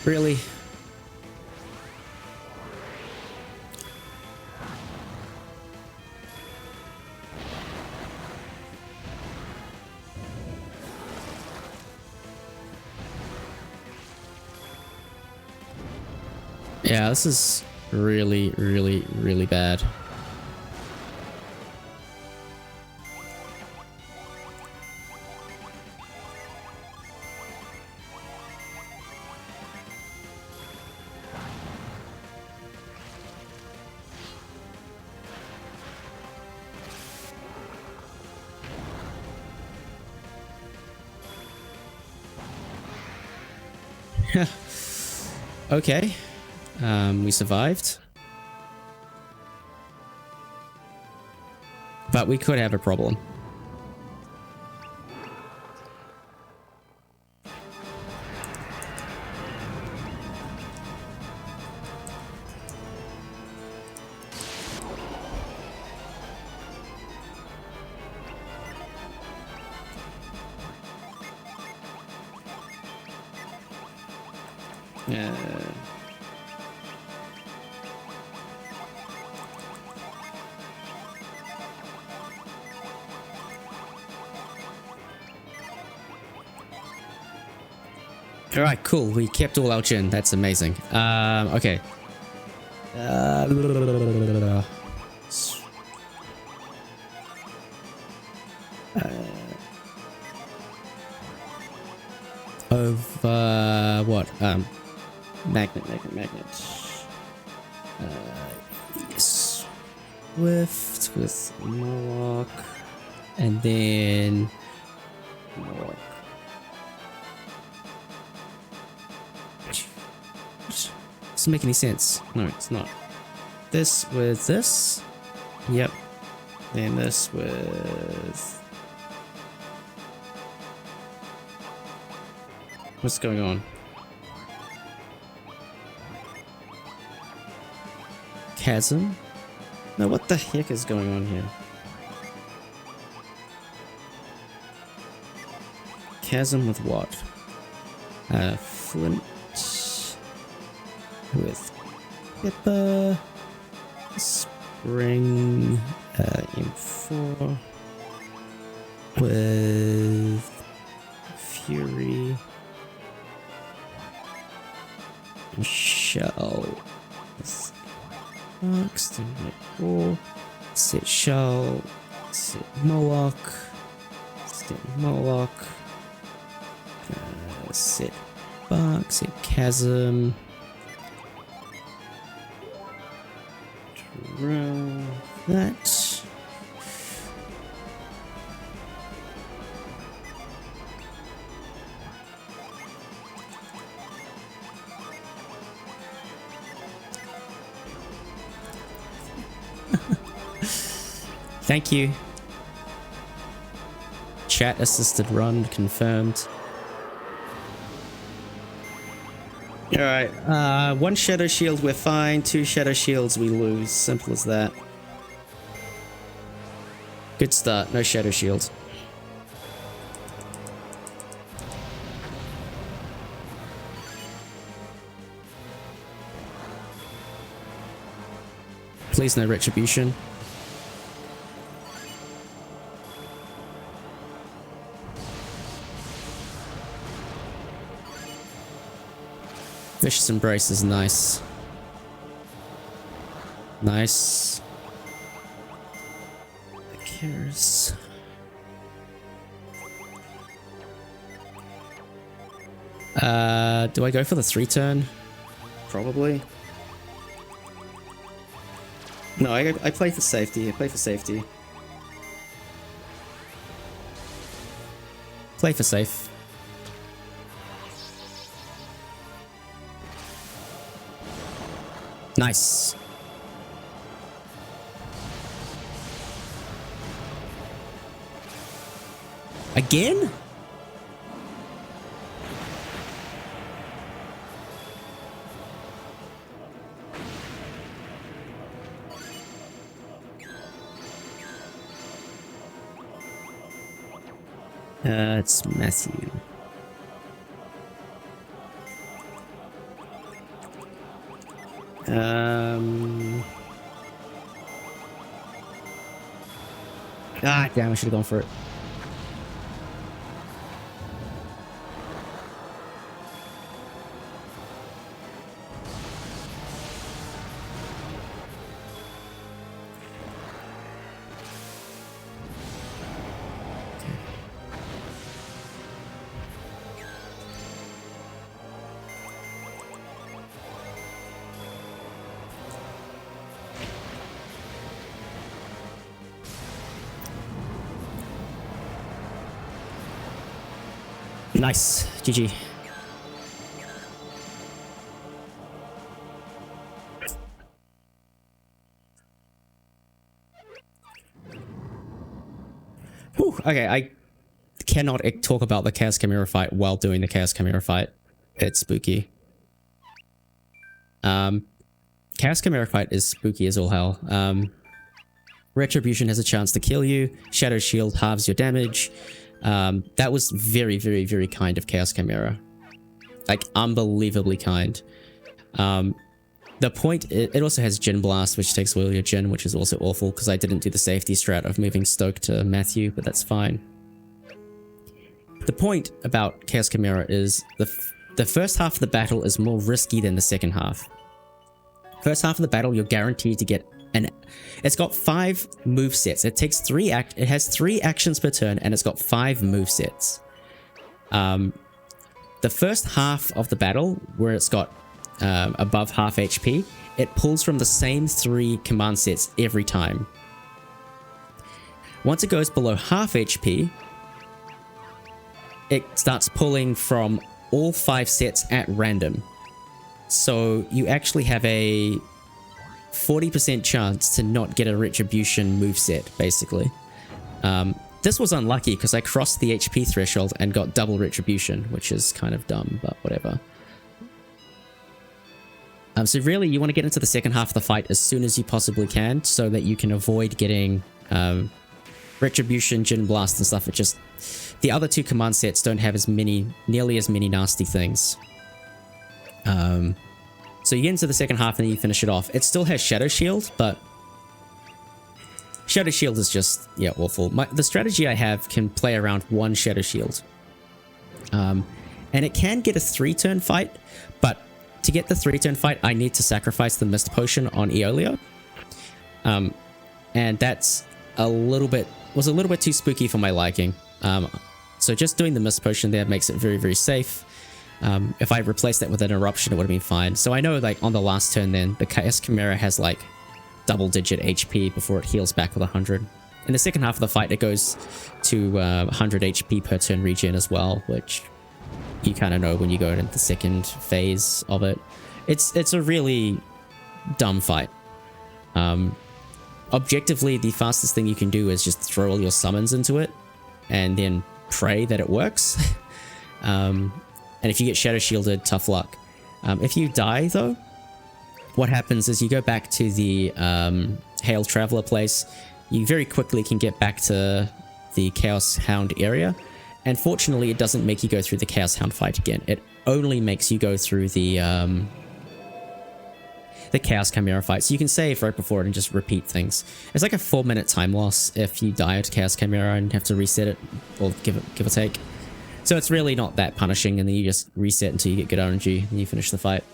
Really? Yeah, this is really, really, really bad. Okay. We survived. But we could have a problem. Alright, cool. We kept all our chin. That's amazing. Okay. What? Magnet. Swift with Moloch. And then Moloch. Doesn't make any sense. No, it's not. This with this. Yep. Then this with... What's going on? Chasm? No, what the heck is going on here? Chasm with what? Flint with pepper, spring, M4 with fury, shell, then like set shell, set Moloch, set Moloch. Set Bark, set Chasm. Throw that. Thank you. Chat assisted run confirmed. Alright, 1 shadow shield we're fine, 2 shadow shields we lose. Simple as that. Good start, no shadow shield. Please no retribution. Vicious Embrace is nice. Nice. Who cares? Do I go for the 3-turn? Probably. No, I play for safety. I play for safety. Play for safe. Nice. Again? It's Matthew. Ah, damn, I should have gone for it. Nice. GG. Whew, okay, I cannot talk about the Chaos Chimera fight while doing the Chaos Chimera fight. It's spooky. Chaos Chimera fight is spooky as all hell. Retribution has a chance to kill you. Shadow Shield halves your damage. That was very, very, very kind of Chaos Chimera. Like, unbelievably kind. The point, it also has Gin Blast, which takes away your Gin, which is also awful, because I didn't do the safety strat of moving Stoke to Matthew, but that's fine. The point about Chaos Chimera is the first half of the battle is more risky than the second half. First half of the battle, you're guaranteed to get it's got 5 move sets. It takes it has 3 actions per turn, and it's got 5 move sets. The first half of the battle, where it's got above half HP, it pulls from the same 3 command sets every time. Once it goes below half HP, it starts pulling from all 5 sets at random. So you actually have a 40% chance to not get a Retribution moveset, basically. This was unlucky because I crossed the HP threshold and got double Retribution, which is kind of dumb, but whatever. So really, you want to get into the second half of the fight as soon as you possibly can so that you can avoid getting Retribution, Gin Blast and stuff. It just... The other two command sets don't have nearly as many nasty things. So you get into the second half and then you finish it off. It still has Shadow Shield, but... Shadow Shield is just, yeah, awful. The strategy I have can play around one Shadow Shield. And it can get a 3-turn fight, but to get the 3-turn fight, I need to sacrifice the Mist Potion on Aeolio. And that's was a little bit too spooky for my liking. So just doing the Mist Potion there makes it very, very safe. If I replaced that with an Eruption, it would have been fine. So I know, like, on the last turn then, the Chaos Chimera has, like, double-digit HP before it heals back with 100. In the second half of the fight, it goes to 100 HP per turn regen as well, which you kind of know when you go into the second phase of it. It's a really dumb fight. Objectively, the fastest thing you can do is just throw all your summons into it and then pray that it works. And if you get Shadow Shielded, tough luck. If you die, though, what happens is you go back to the Hail Traveler place. You very quickly can get back to the Chaos Hound area. And fortunately, it doesn't make you go through the Chaos Hound fight again. It only makes you go through the Chaos Chimera fight. So you can save right before it and just repeat things. It's like a 4-minute time loss if you die to Chaos Chimera and have to reset it, or give or take. So it's really not that punishing, and then you just reset until you get good RNG and you finish the fight.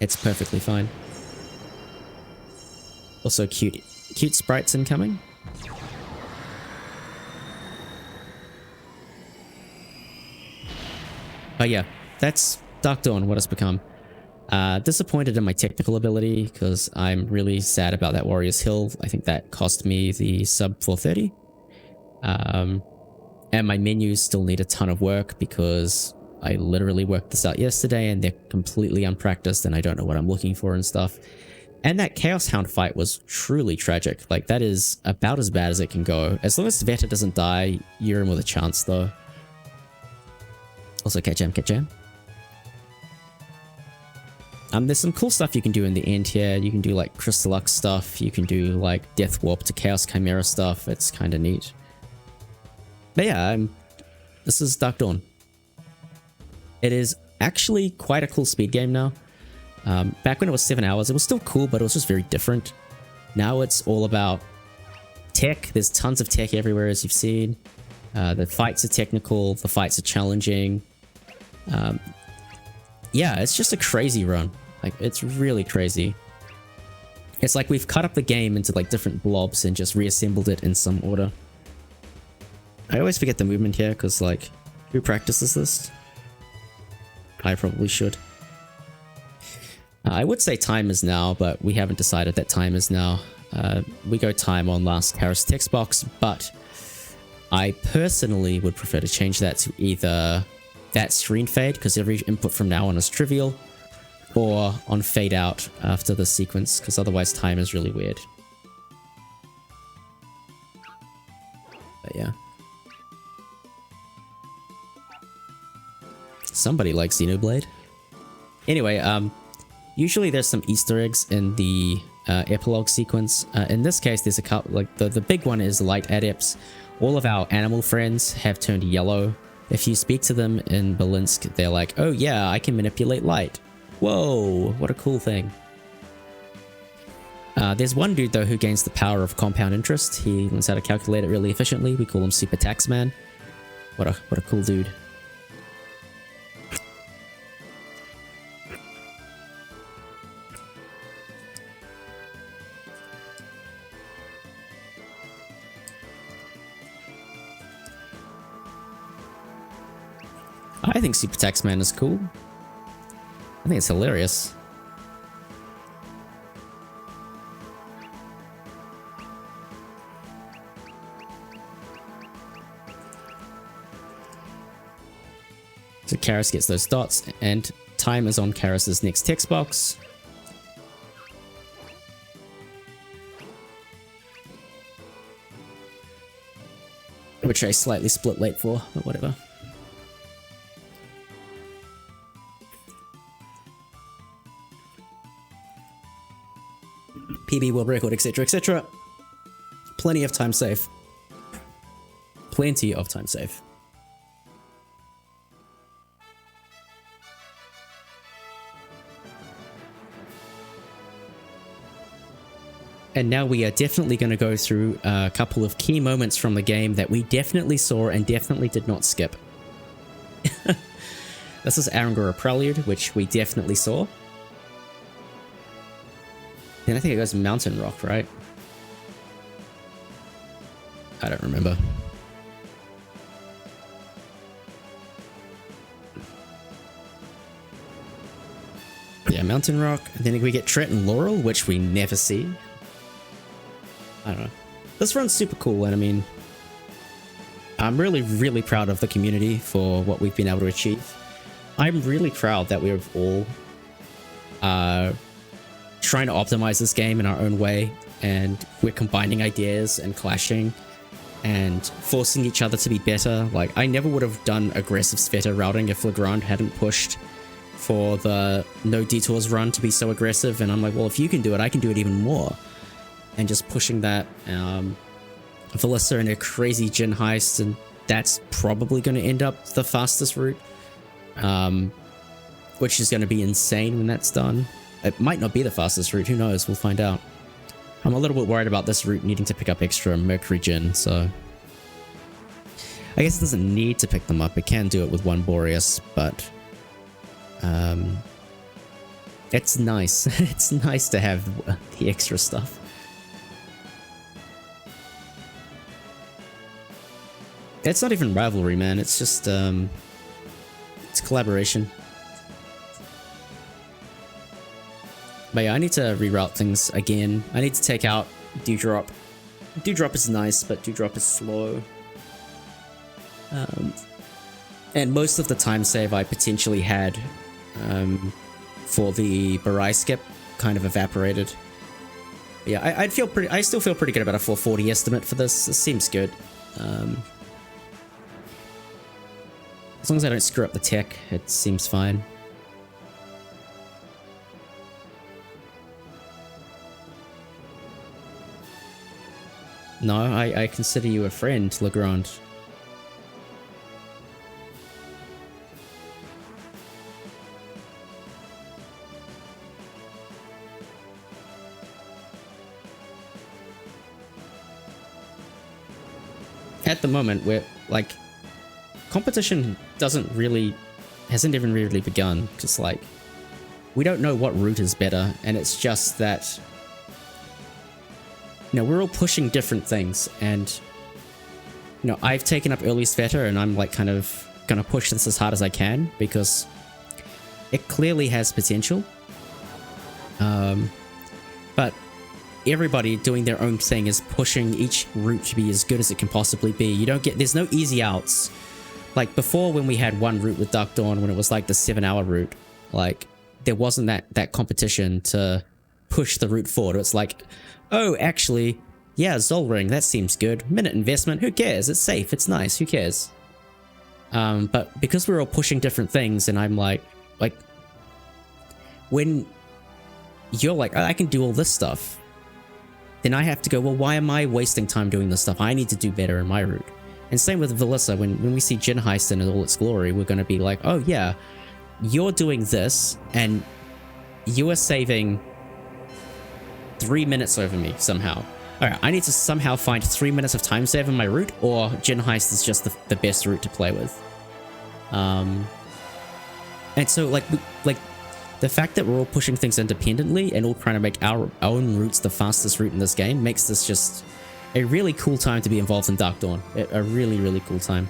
It's perfectly fine. Also cute sprites incoming. But yeah, that's Dark Dawn, what it's become. Disappointed in my technical ability because I'm really sad about that Warrior's Hill. I think that cost me the sub 430. And my menus still need a ton of work because I literally worked this out yesterday and they're completely unpracticed and I don't know what I'm looking for and stuff. And that Chaos Hound fight was truly tragic. Like, that is about as bad as it can go. As long as Veta doesn't die, you're in with a chance, though. Also, Cat Jam. There's some cool stuff you can do in the end here. You can do, like, Crystallux stuff. You can do, like, Death Warp to Chaos Chimera stuff. It's kind of neat. But yeah, this is Dark Dawn. It is actually quite a cool speed game now. Back when it was 7 hours, it was still cool, but it was just very different. Now it's all about tech. There's tons of tech everywhere, as you've seen. The fights are technical. The fights are challenging. Yeah, it's just a crazy run. Like, it's really crazy. It's like we've cut up the game into, like, different blobs and just reassembled it in some order. I always forget the movement here, because, like, who practices this? I probably should. I would say time is now, but we haven't decided that time is now. We go time on last Harris text box, but I personally would prefer to change that to either that screen fade, because every input from now on is trivial, or on fade out after the sequence, because otherwise time is really weird. But yeah. Somebody likes Xenoblade. Anyway, usually there's some Easter eggs in the epilogue sequence. In this case, there's a couple, like the big one is Light Adepts. All of our animal friends have turned yellow. If you speak to them in Belinsk, they're like, oh yeah, I can manipulate light. Whoa, what a cool thing. There's one dude though who gains the power of compound interest. He learns how to calculate it really efficiently. We call him Super Taxman. What a cool dude. I think Super Taxman is cool. I think it's hilarious. So Karis gets those dots, and time is on Karis's next text box. Which I slightly split late for, but whatever. PB world record, etc, etc. Plenty of time save. Plenty of time save. And now we are definitely going to go through a couple of key moments from the game that we definitely saw and definitely did not skip. This is Arangora Prelude, which we definitely saw. Then I think it goes Mountain Rock, right? I don't remember. Yeah, Mountain Rock. And then we get Tret and Laurel, which we never see. I don't know. This run's super cool, and I mean, I'm really, really proud of the community for what we've been able to achieve. I'm really proud that we're all trying to optimize this game in our own way, and we're combining ideas and clashing and forcing each other to be better. Like, I never would have done aggressive Sveta routing if Legrand hadn't pushed for the no detours run to be so aggressive, and I'm like, well, if you can do it, I can do it even more. And just pushing that Valyssa in a crazy Jin heist, and that's probably going to end up the fastest route, which is going to be insane when that's done. It might not be the fastest route, who knows, we'll find out. I'm a little bit worried about this route needing to pick up extra Mercury Jin, so I guess it doesn't need to pick them up, it can do it with one Boreas, but it's nice. It's nice to have the extra stuff. It's not even rivalry, man. It's just, it's collaboration. But yeah, I need to reroute things again. I need to take out Dewdrop. Dewdrop is nice, but Dewdrop is slow. And most of the time save I potentially had for the Barai skip kind of evaporated. But yeah, I still feel pretty good about a 440 estimate for this. This seems good. As long as I don't screw up the tech, it seems fine. No, I consider you a friend, Legrand. At the moment, we're like, competition hasn't even really begun, because like, we don't know what route is better, and it's just that, you know, we're all pushing different things, and, you know, I've taken up early Sveta, and I'm like kind of gonna push this as hard as I can, because it clearly has potential. But everybody doing their own thing is pushing each route to be as good as it can possibly be. There's no easy outs. Like before, when we had one route with Dark Dawn, when it was like the 7-hour route, like there wasn't that competition to push the route forward. It's like, oh, actually, yeah, Zolring, that seems good. Minute investment, who cares? It's safe, it's nice, who cares? But because we're all pushing different things, and I'm like, when you're like, oh, I can do all this stuff, then I have to go, well, why am I wasting time doing this stuff? I need to do better in my route. And same with Valyssa, when we see Jin Heist in all its glory, we're going to be like, oh yeah, you're doing this, and you are saving 3 minutes over me somehow. Alright, I need to somehow find 3 minutes of time save in my route, or Jin Heist is just the best route to play with. And so, like, the fact that we're all pushing things independently and all trying to make our own routes the fastest route in this game makes this just a really cool time to be involved in Dark Dawn. A really, really cool time.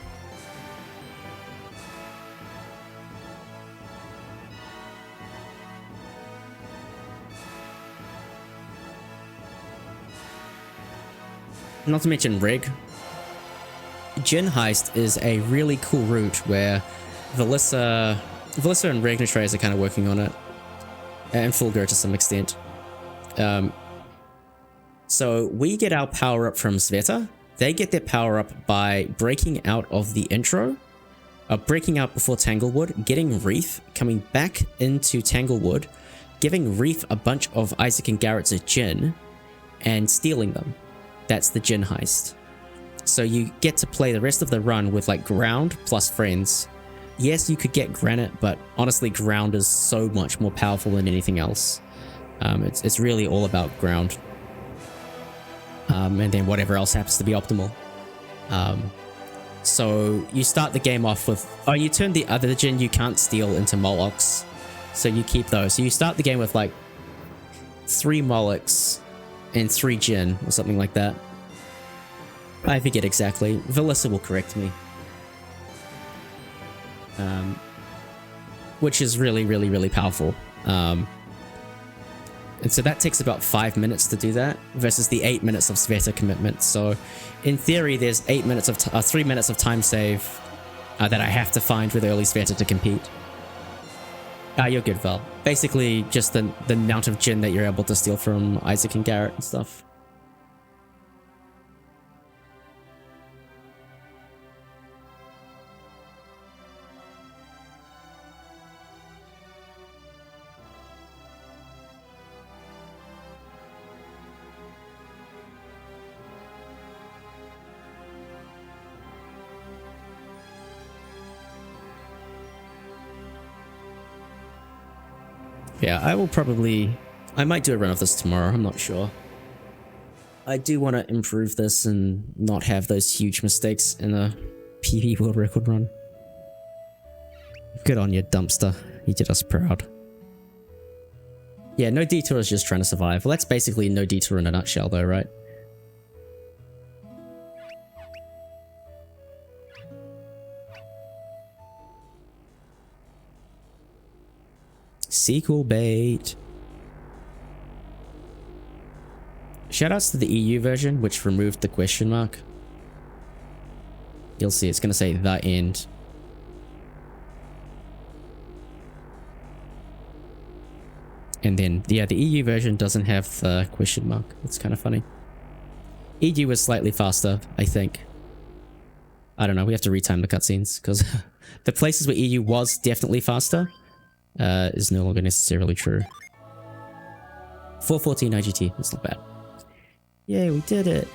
Not to mention Reg. Jin Heist is a really cool route where Valyssa Valyssa and Regnitray are kind of working on it. And Fulgur to some extent. So we get our power up from Sveta. They get their power up by breaking out of the intro. Breaking out before Tanglewood, getting Reef, coming back into Tanglewood, giving Reef a bunch of Isaac and Garrett's gin, and stealing them. That's the gin heist. So you get to play the rest of the run with like ground plus friends. Yes, you could get granite, but honestly ground is so much more powerful than anything else. It's really all about ground. And then whatever else happens to be optimal. So you start the game off with, oh, you turn the other gin you can't steal into Molochs, so you keep those. So you start the game with like 3 Molochs and 3 gin or something like that. I forget exactly. Valyssa will correct me. Which is really, really, really powerful. And so that takes about 5 minutes to do that versus the 8 minutes of Sveta commitment. So in theory, there's 3 minutes of time save that I have to find with early Sveta to compete. You're good, Val. Basically, just the amount of gin that you're able to steal from Isaac and Garrett and stuff. Yeah, I might do a run of this tomorrow, I'm not sure. I do want to improve this and not have those huge mistakes in a PB world record run. Good on you, Dumpster. You did us proud. Yeah, no detour is just trying to survive. Well, that's basically no detour in a nutshell though, right? Sequel bait. Shoutouts to the EU version, which removed the question mark. You'll see, it's going to say the end. And then, yeah, the EU version doesn't have the question mark. It's kind of funny. EU is slightly faster, I think. I don't know, we have to retime the cutscenes, because the places where EU was definitely faster is no longer necessarily true. 414 IGT, that's not bad. Yay, we did it.